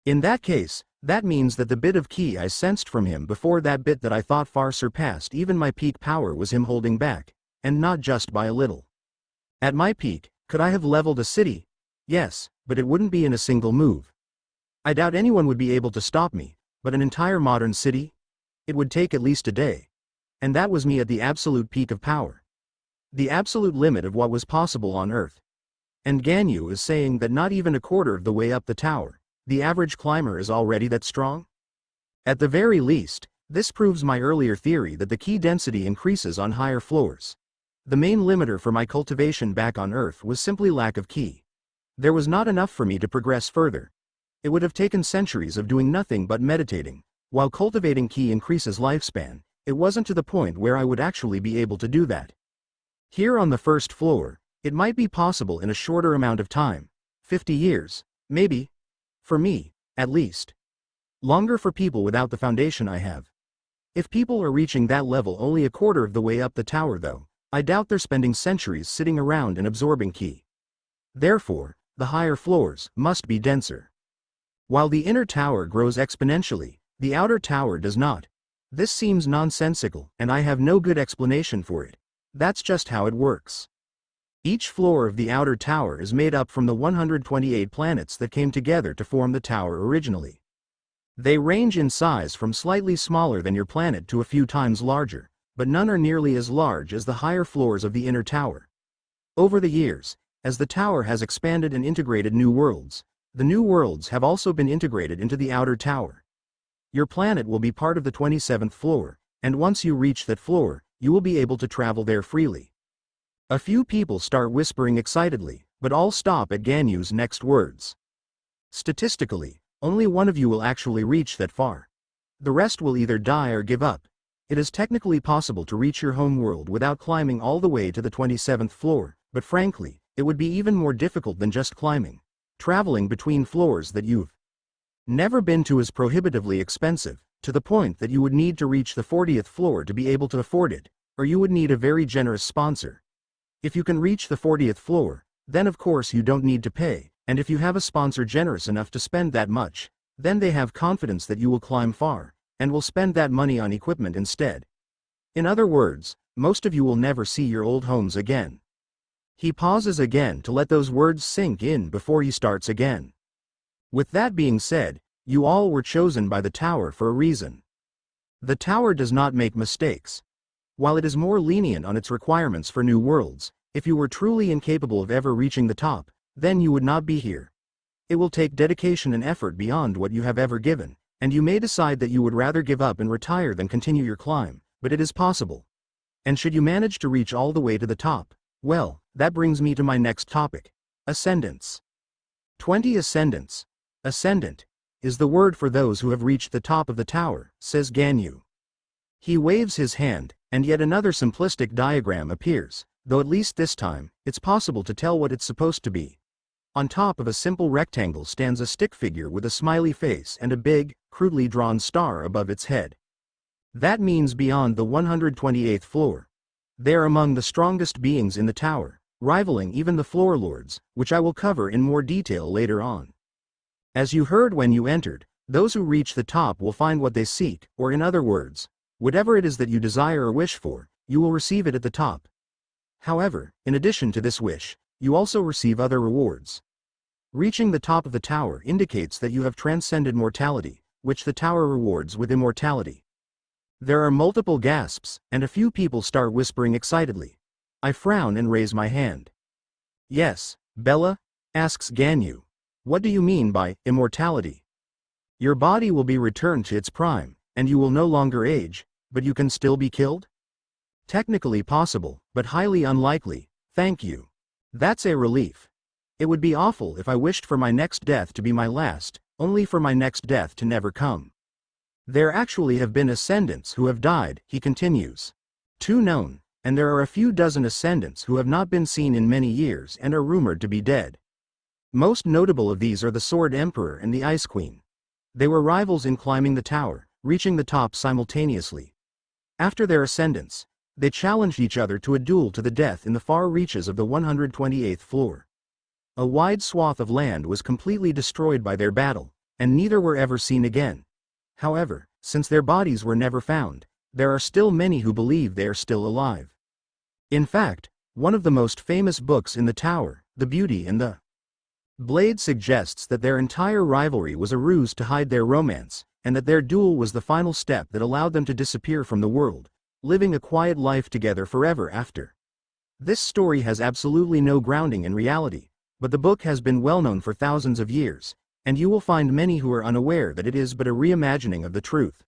In that case, that means that the bit of ki I sensed from him before, that bit that I thought far surpassed even my peak power, was him holding back, and not just by a little. At my peak, could I have leveled a city? Yes, but it wouldn't be in a single move. I doubt anyone would be able to stop me, but an entire modern city? It would take at least a day. And that was me at the absolute peak of power. The absolute limit of what was possible on Earth. And Ganyu is saying that not even a quarter of the way up the tower, the average climber is already that strong? At the very least, this proves my earlier theory that the ki density increases on higher floors. The main limiter for my cultivation back on Earth was simply lack of ki. There was not enough for me to progress further. It would have taken centuries of doing nothing but meditating. While cultivating ki increases lifespan, it wasn't to the point where I would actually be able to do that. Here on the first floor, it might be possible in a shorter amount of time. 50 years, maybe. For me, at least. Longer for people without the foundation I have. If people are reaching that level only a quarter of the way up the tower though, I doubt they're spending centuries sitting around and absorbing ki. Therefore, the higher floors must be denser. While the inner tower grows exponentially, the outer tower does not. This seems nonsensical, and I have no good explanation for it. That's just how it works. Each floor of the outer tower is made up from the 128 planets that came together to form the tower originally. They range in size from slightly smaller than your planet to a few times larger, but none are nearly as large as the higher floors of the inner tower. Over the years, as the tower has expanded and integrated new worlds, the new worlds have also been integrated into the outer tower. Your planet will be part of the 27th floor, and once you reach that floor, you will be able to travel there freely. A few people start whispering excitedly, but all stop at Ganyu's next words. Statistically, only one of you will actually reach that far. The rest will either die or give up. It is technically possible to reach your home world without climbing all the way to the 27th floor, but frankly, it would be even more difficult than just climbing. Traveling between floors that you've never been to is prohibitively expensive, to the point that you would need to reach the 40th floor to be able to afford it, or you would need a very generous sponsor. If you can reach the 40th floor, then of course you don't need to pay, and if you have a sponsor generous enough to spend that much, then they have confidence that you will climb far, and will spend that money on equipment instead. In other words, most of you will never see your old homes again. He pauses again to let those words sink in before he starts again. With that being said, you all were chosen by the tower for a reason. The tower does not make mistakes. While it is more lenient on its requirements for new worlds, if you were truly incapable of ever reaching the top, then you would not be here. It will take dedication and effort beyond what you have ever given, and you may decide that you would rather give up and retire than continue your climb, but it is possible. And should you manage to reach all the way to the top, well, that brings me to my next topic. Ascendants. 20 ascendants. Ascendant is the word for those who have reached the top of the tower, says Ganyu. He waves his hand, and yet another simplistic diagram appears, though at least this time, it's possible to tell what it's supposed to be. On top of a simple rectangle stands a stick figure with a smiley face and a big, crudely drawn star above its head. That means beyond the 128th floor. They are among the strongest beings in the tower, rivaling even the floor lords, which I will cover in more detail later on. As you heard when you entered, those who reach the top will find what they seek, or in other words, whatever it is that you desire or wish for, you will receive it at the top. However, in addition to this wish, you also receive other rewards. Reaching the top of the tower indicates that you have transcended mortality, which the tower rewards with immortality. There are multiple gasps, and a few people start whispering excitedly. I frown and raise my hand. Yes, Bella? Asks Ganyu. What do you mean by immortality? Your body will be returned to its prime, and you will no longer age, but you can still be killed? Technically possible, but highly unlikely, thank you. That's a relief. It would be awful if I wished for my next death to be my last, only for my next death to never come. There actually have been ascendants who have died, he continues. 2 known, and there are a few dozen ascendants who have not been seen in many years and are rumored to be dead. Most notable of these are the Sword Emperor and the Ice Queen. They were rivals in climbing the tower, reaching the top simultaneously. After their ascendance, they challenged each other to a duel to the death in the far reaches of the 128th floor. A wide swath of land was completely destroyed by their battle, and neither were ever seen again. However, since their bodies were never found, there are still many who believe they are still alive. In fact, one of the most famous books in the tower, The Beauty and the Blade, suggests that their entire rivalry was a ruse to hide their romance, and that their duel was the final step that allowed them to disappear from the world, living a quiet life together forever after. This story has absolutely no grounding in reality, but the book has been well known for thousands of years, and you will find many who are unaware that it is but a reimagining of the truth.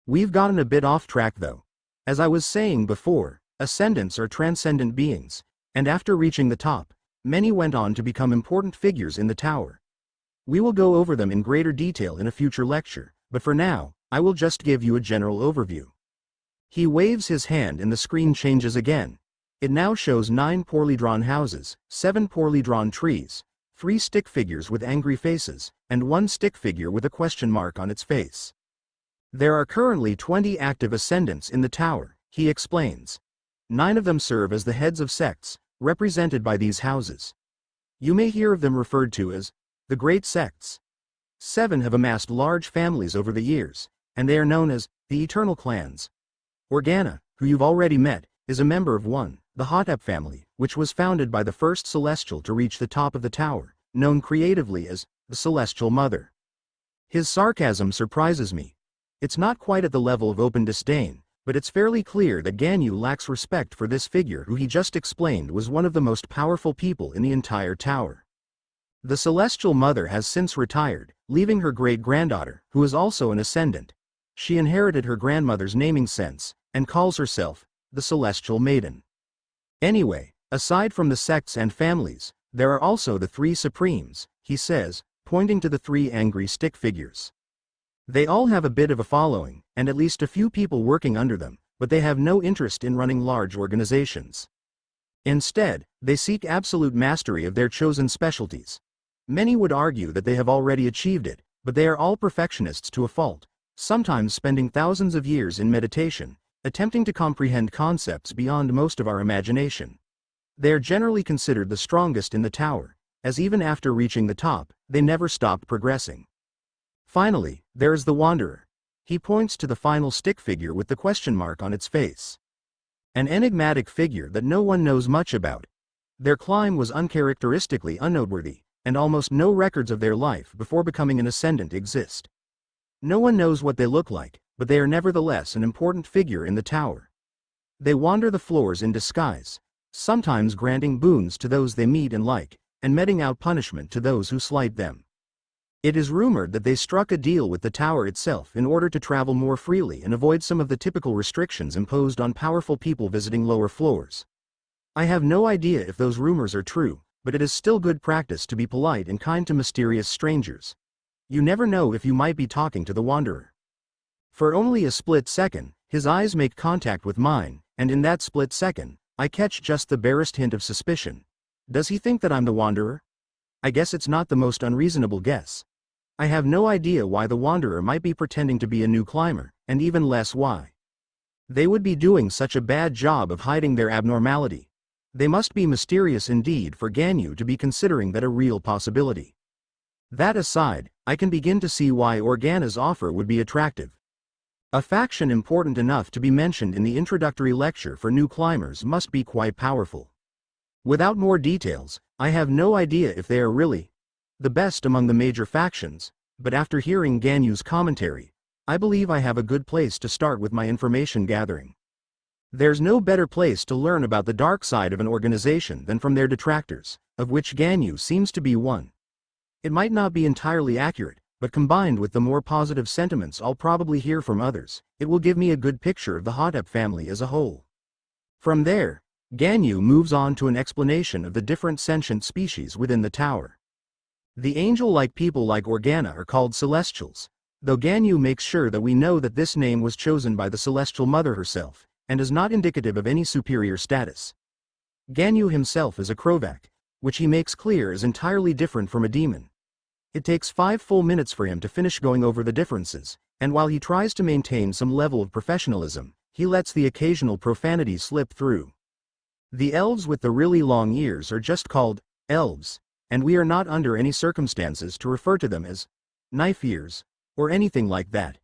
We've gotten a bit off track though. As I was saying before, ascendants are transcendent beings, and after reaching the top, many went on to become important figures in the tower. We will go over them in greater detail in a future lecture, but for now, I will just give you a general overview. He waves his hand and the screen changes again. It now shows 9 poorly drawn houses, 7 poorly drawn trees, 3 stick figures with angry faces, and 1 stick figure with a question mark on its face. There are currently 20 active ascendants in the tower, he explains. 9 of them serve as the heads of sects, represented by these houses. You may hear of them referred to as the Great Sects. 7 have amassed large families over the years, and they are known as the Eternal Clans. Organa, who you've already met, is a member of one, the Hotep family, which was founded by the first Celestial to reach the top of the tower, known creatively as the Celestial Mother. His sarcasm surprises me. It's not quite at the level of open disdain, but it's fairly clear that Ganyu lacks respect for this figure who he just explained was one of the most powerful people in the entire tower. The Celestial Mother has since retired, leaving her great-granddaughter, who is also an ascendant. She inherited her grandmother's naming sense, and calls herself the Celestial Maiden. Anyway, aside from the sects and families, there are also the 3 Supremes, he says, pointing to the 3 angry stick figures. They all have a bit of a following, and at least a few people working under them, but they have no interest in running large organizations. Instead, they seek absolute mastery of their chosen specialties. Many would argue that they have already achieved it, but they are all perfectionists to a fault, sometimes spending thousands of years in meditation, attempting to comprehend concepts beyond most of our imagination. They are generally considered the strongest in the tower, as even after reaching the top, they never stop progressing. Finally, there is the Wanderer. He points to the final stick figure with the question mark on its face. An enigmatic figure that no one knows much about. Their climb was uncharacteristically unnoteworthy, and almost no records of their life before becoming an ascendant exist. No one knows what they look like, but they are nevertheless an important figure in the tower. They wander the floors in disguise, sometimes granting boons to those they meet and like, and meting out punishment to those who slight them. It is rumored that they struck a deal with the tower itself in order to travel more freely and avoid some of the typical restrictions imposed on powerful people visiting lower floors. I have no idea if those rumors are true, but it is still good practice to be polite and kind to mysterious strangers. You never know if you might be talking to the Wanderer. For only a split second, His eyes make contact with mine, and in that split second, I catch just the barest hint of suspicion. Does he think that I'm the Wanderer? I guess it's not the most unreasonable guess. I have no idea why the Wanderer might be pretending to be a new climber, and even less why they would be doing such a bad job of hiding their abnormality. They must be mysterious indeed for Ganyu to be considering that a real possibility. That aside, I can begin to see why Organa's offer would be attractive. A faction important enough to be mentioned in the introductory lecture for new climbers must be quite powerful. Without more details, I have no idea if they are really the best among the major factions, but after hearing Ganyu's commentary, I believe I have a good place to start with my information gathering. There's no better place to learn about the dark side of an organization than from their detractors, of which Ganyu seems to be one. It might not be entirely accurate, but combined with the more positive sentiments I'll probably hear from others, it will give me a good picture of the Hotep family as a whole. From there, Ganyu moves on to an explanation of the different sentient species within the tower. The angel-like people like Organa are called Celestials, though Ganyu makes sure that we know that this name was chosen by the Celestial Mother herself, and is not indicative of any superior status. Ganyu himself is a Krovak, which he makes clear is entirely different from a demon. It takes 5 full minutes for him to finish going over the differences, and while he tries to maintain some level of professionalism, he lets the occasional profanity slip through. The elves with the really long ears are just called elves, and we are not under any circumstances to refer to them as knife ears, or anything like that.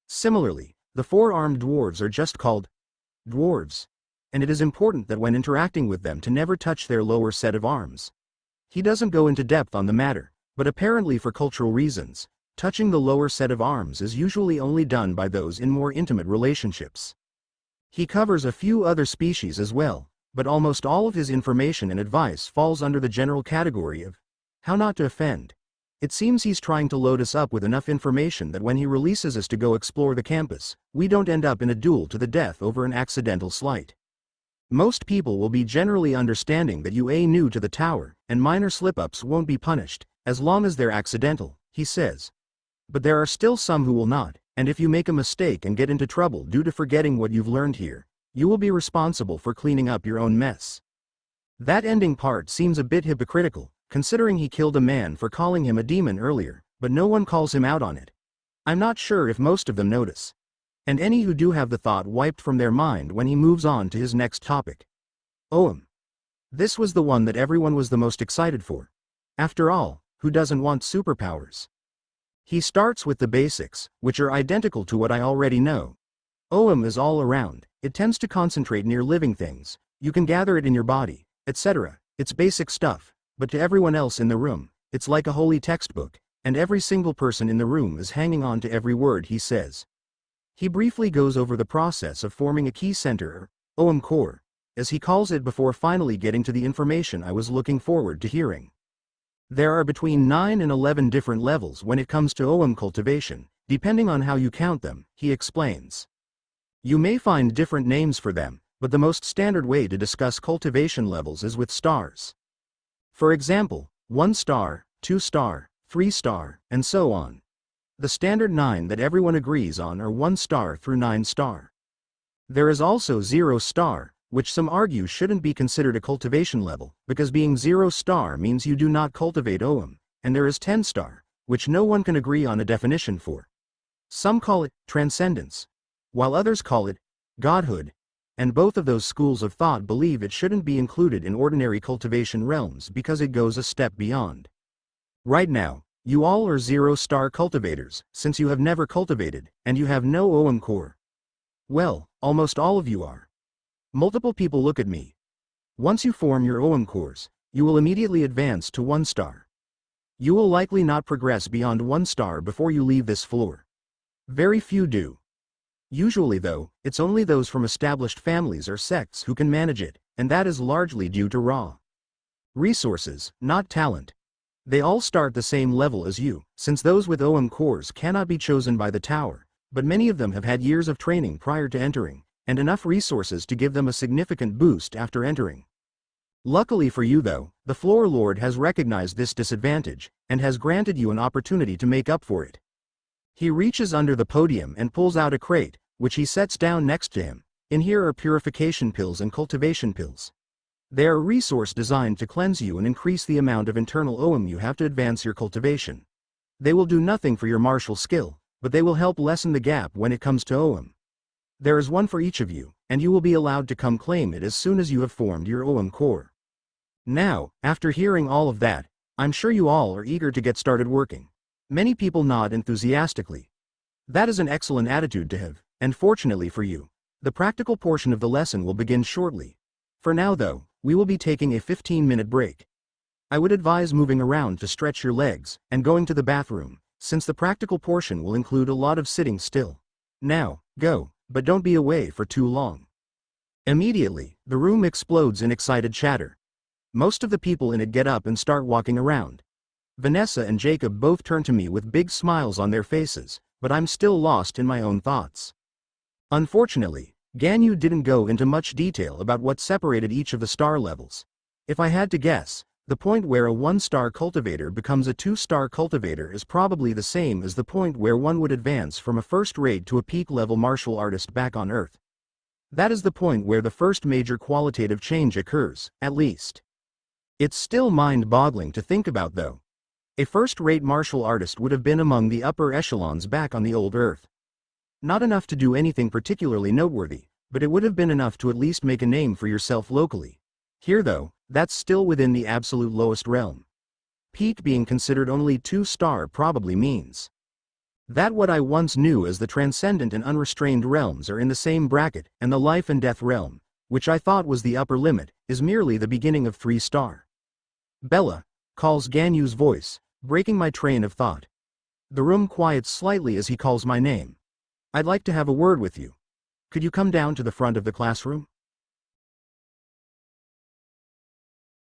Similarly, the 4-armed dwarves are just called dwarves, and it is important that when interacting with them to never touch their lower set of arms. He doesn't go into depth on the matter, but apparently for cultural reasons, touching the lower set of arms is usually only done by those in more intimate relationships. He covers a few other species as well, but almost all of his information and advice falls under the general category of how not to offend. It seems he's trying to load us up with enough information that when he releases us to go explore the campus, we don't end up in a duel to the death over an accidental slight. Most people will be generally understanding that you are new to the tower, and minor slip-ups won't be punished, as long as they're accidental, he says. But there are still some who will not, and if you make a mistake and get into trouble due to forgetting what you've learned here, you will be responsible for cleaning up your own mess. That ending part seems a bit hypocritical, considering he killed a man for calling him a demon earlier, but no one calls him out on it. I'm not sure if most of them notice. And any who do have the thought wiped from their mind when he moves on to his next topic. This was the one that everyone was the most excited for. After all, who doesn't want superpowers? He starts with the basics, which are identical to what I already know. Is all around. It tends to concentrate near living things. You can gather it in your body, etc. It's basic stuff, but to everyone else in the room, it's like a holy textbook, and every single person in the room is hanging on to every word he says. He briefly goes over the process of forming a key center, or core, as he calls it, before finally getting to the information I was looking forward to hearing. There are between 9 and 11 different levels when it comes to cultivation, depending on how you count them, he explains. You may find different names for them, but the most standard way to discuss cultivation levels is with stars. For example, 1 star, 2 star, 3 star, and so on. The standard 9 that everyone agrees on are 1 star through 9 star. There is also 0 star, which some argue shouldn't be considered a cultivation level, because being 0 star means you do not cultivate and there is 10 star, which no one can agree on a definition for. Some call it transcendence, while others call it godhood, and both of those schools of thought believe it shouldn't be included in ordinary cultivation realms because it goes a step beyond. Right now, you all are 0 star cultivators, since you have never cultivated, and you have no core. Well, almost all of you are. Multiple people look at me. Once you form your cores, you will immediately advance to 1 star. You will likely not progress beyond 1 star before you leave this floor. Very few do. Usually though, it's only those from established families or sects who can manage it, and that is largely due to raw resources, not talent. They all start the same level as you, since those with cores cannot be chosen by the tower, but many of them have had years of training prior to entering, and enough resources to give them a significant boost after entering. Luckily for you though, the floor lord has recognized this disadvantage, and has granted you an opportunity to make up for it. He reaches under the podium and pulls out a crate, which he sets down next to him. In here are purification pills and cultivation pills. They are a resource designed to cleanse you and increase the amount of internal OM you have to advance your cultivation. They will do nothing for your martial skill, but they will help lessen the gap when it comes to OM. There is one for each of you, and you will be allowed to come claim it as soon as you have formed your OM core. Now, after hearing all of that, I'm sure you all are eager to get started working. Many people nod enthusiastically. That is an excellent attitude to have, and fortunately for you, the practical portion of the lesson will begin shortly. For now though, we will be taking a 15-minute break. I would advise moving around to stretch your legs, and going to the bathroom, since the practical portion will include a lot of sitting still. Now, go, but don't be away for too long. Immediately, the room explodes in excited chatter. Most of the people in it get up and start walking around. Vanessa and Jacob both turn to me with big smiles on their faces, but I'm still lost in my own thoughts. Unfortunately, Ganyu didn't go into much detail about what separated each of the star levels. If I had to guess, the point where a 1-star cultivator becomes a 2-star cultivator is probably the same as the point where one would advance from a first-rate to a peak-level martial artist back on Earth. That is the point where the first major qualitative change occurs, at least. It's still mind-boggling to think about though. A first-rate martial artist would have been among the upper echelons back on the old Earth. Not enough to do anything particularly noteworthy, but it would have been enough to at least make a name for yourself locally. Here though, that's still within the absolute lowest realm. Peak being considered only 2-star probably means that what I once knew as the transcendent and unrestrained realms are in the same bracket, and the life and death realm, which I thought was the upper limit, is merely the beginning of 3-star. Bella, calls Ganyu's voice, breaking my train of thought. The room quiets slightly as he calls my name. I'd like to have a word with you. Could you come down to the front of the classroom?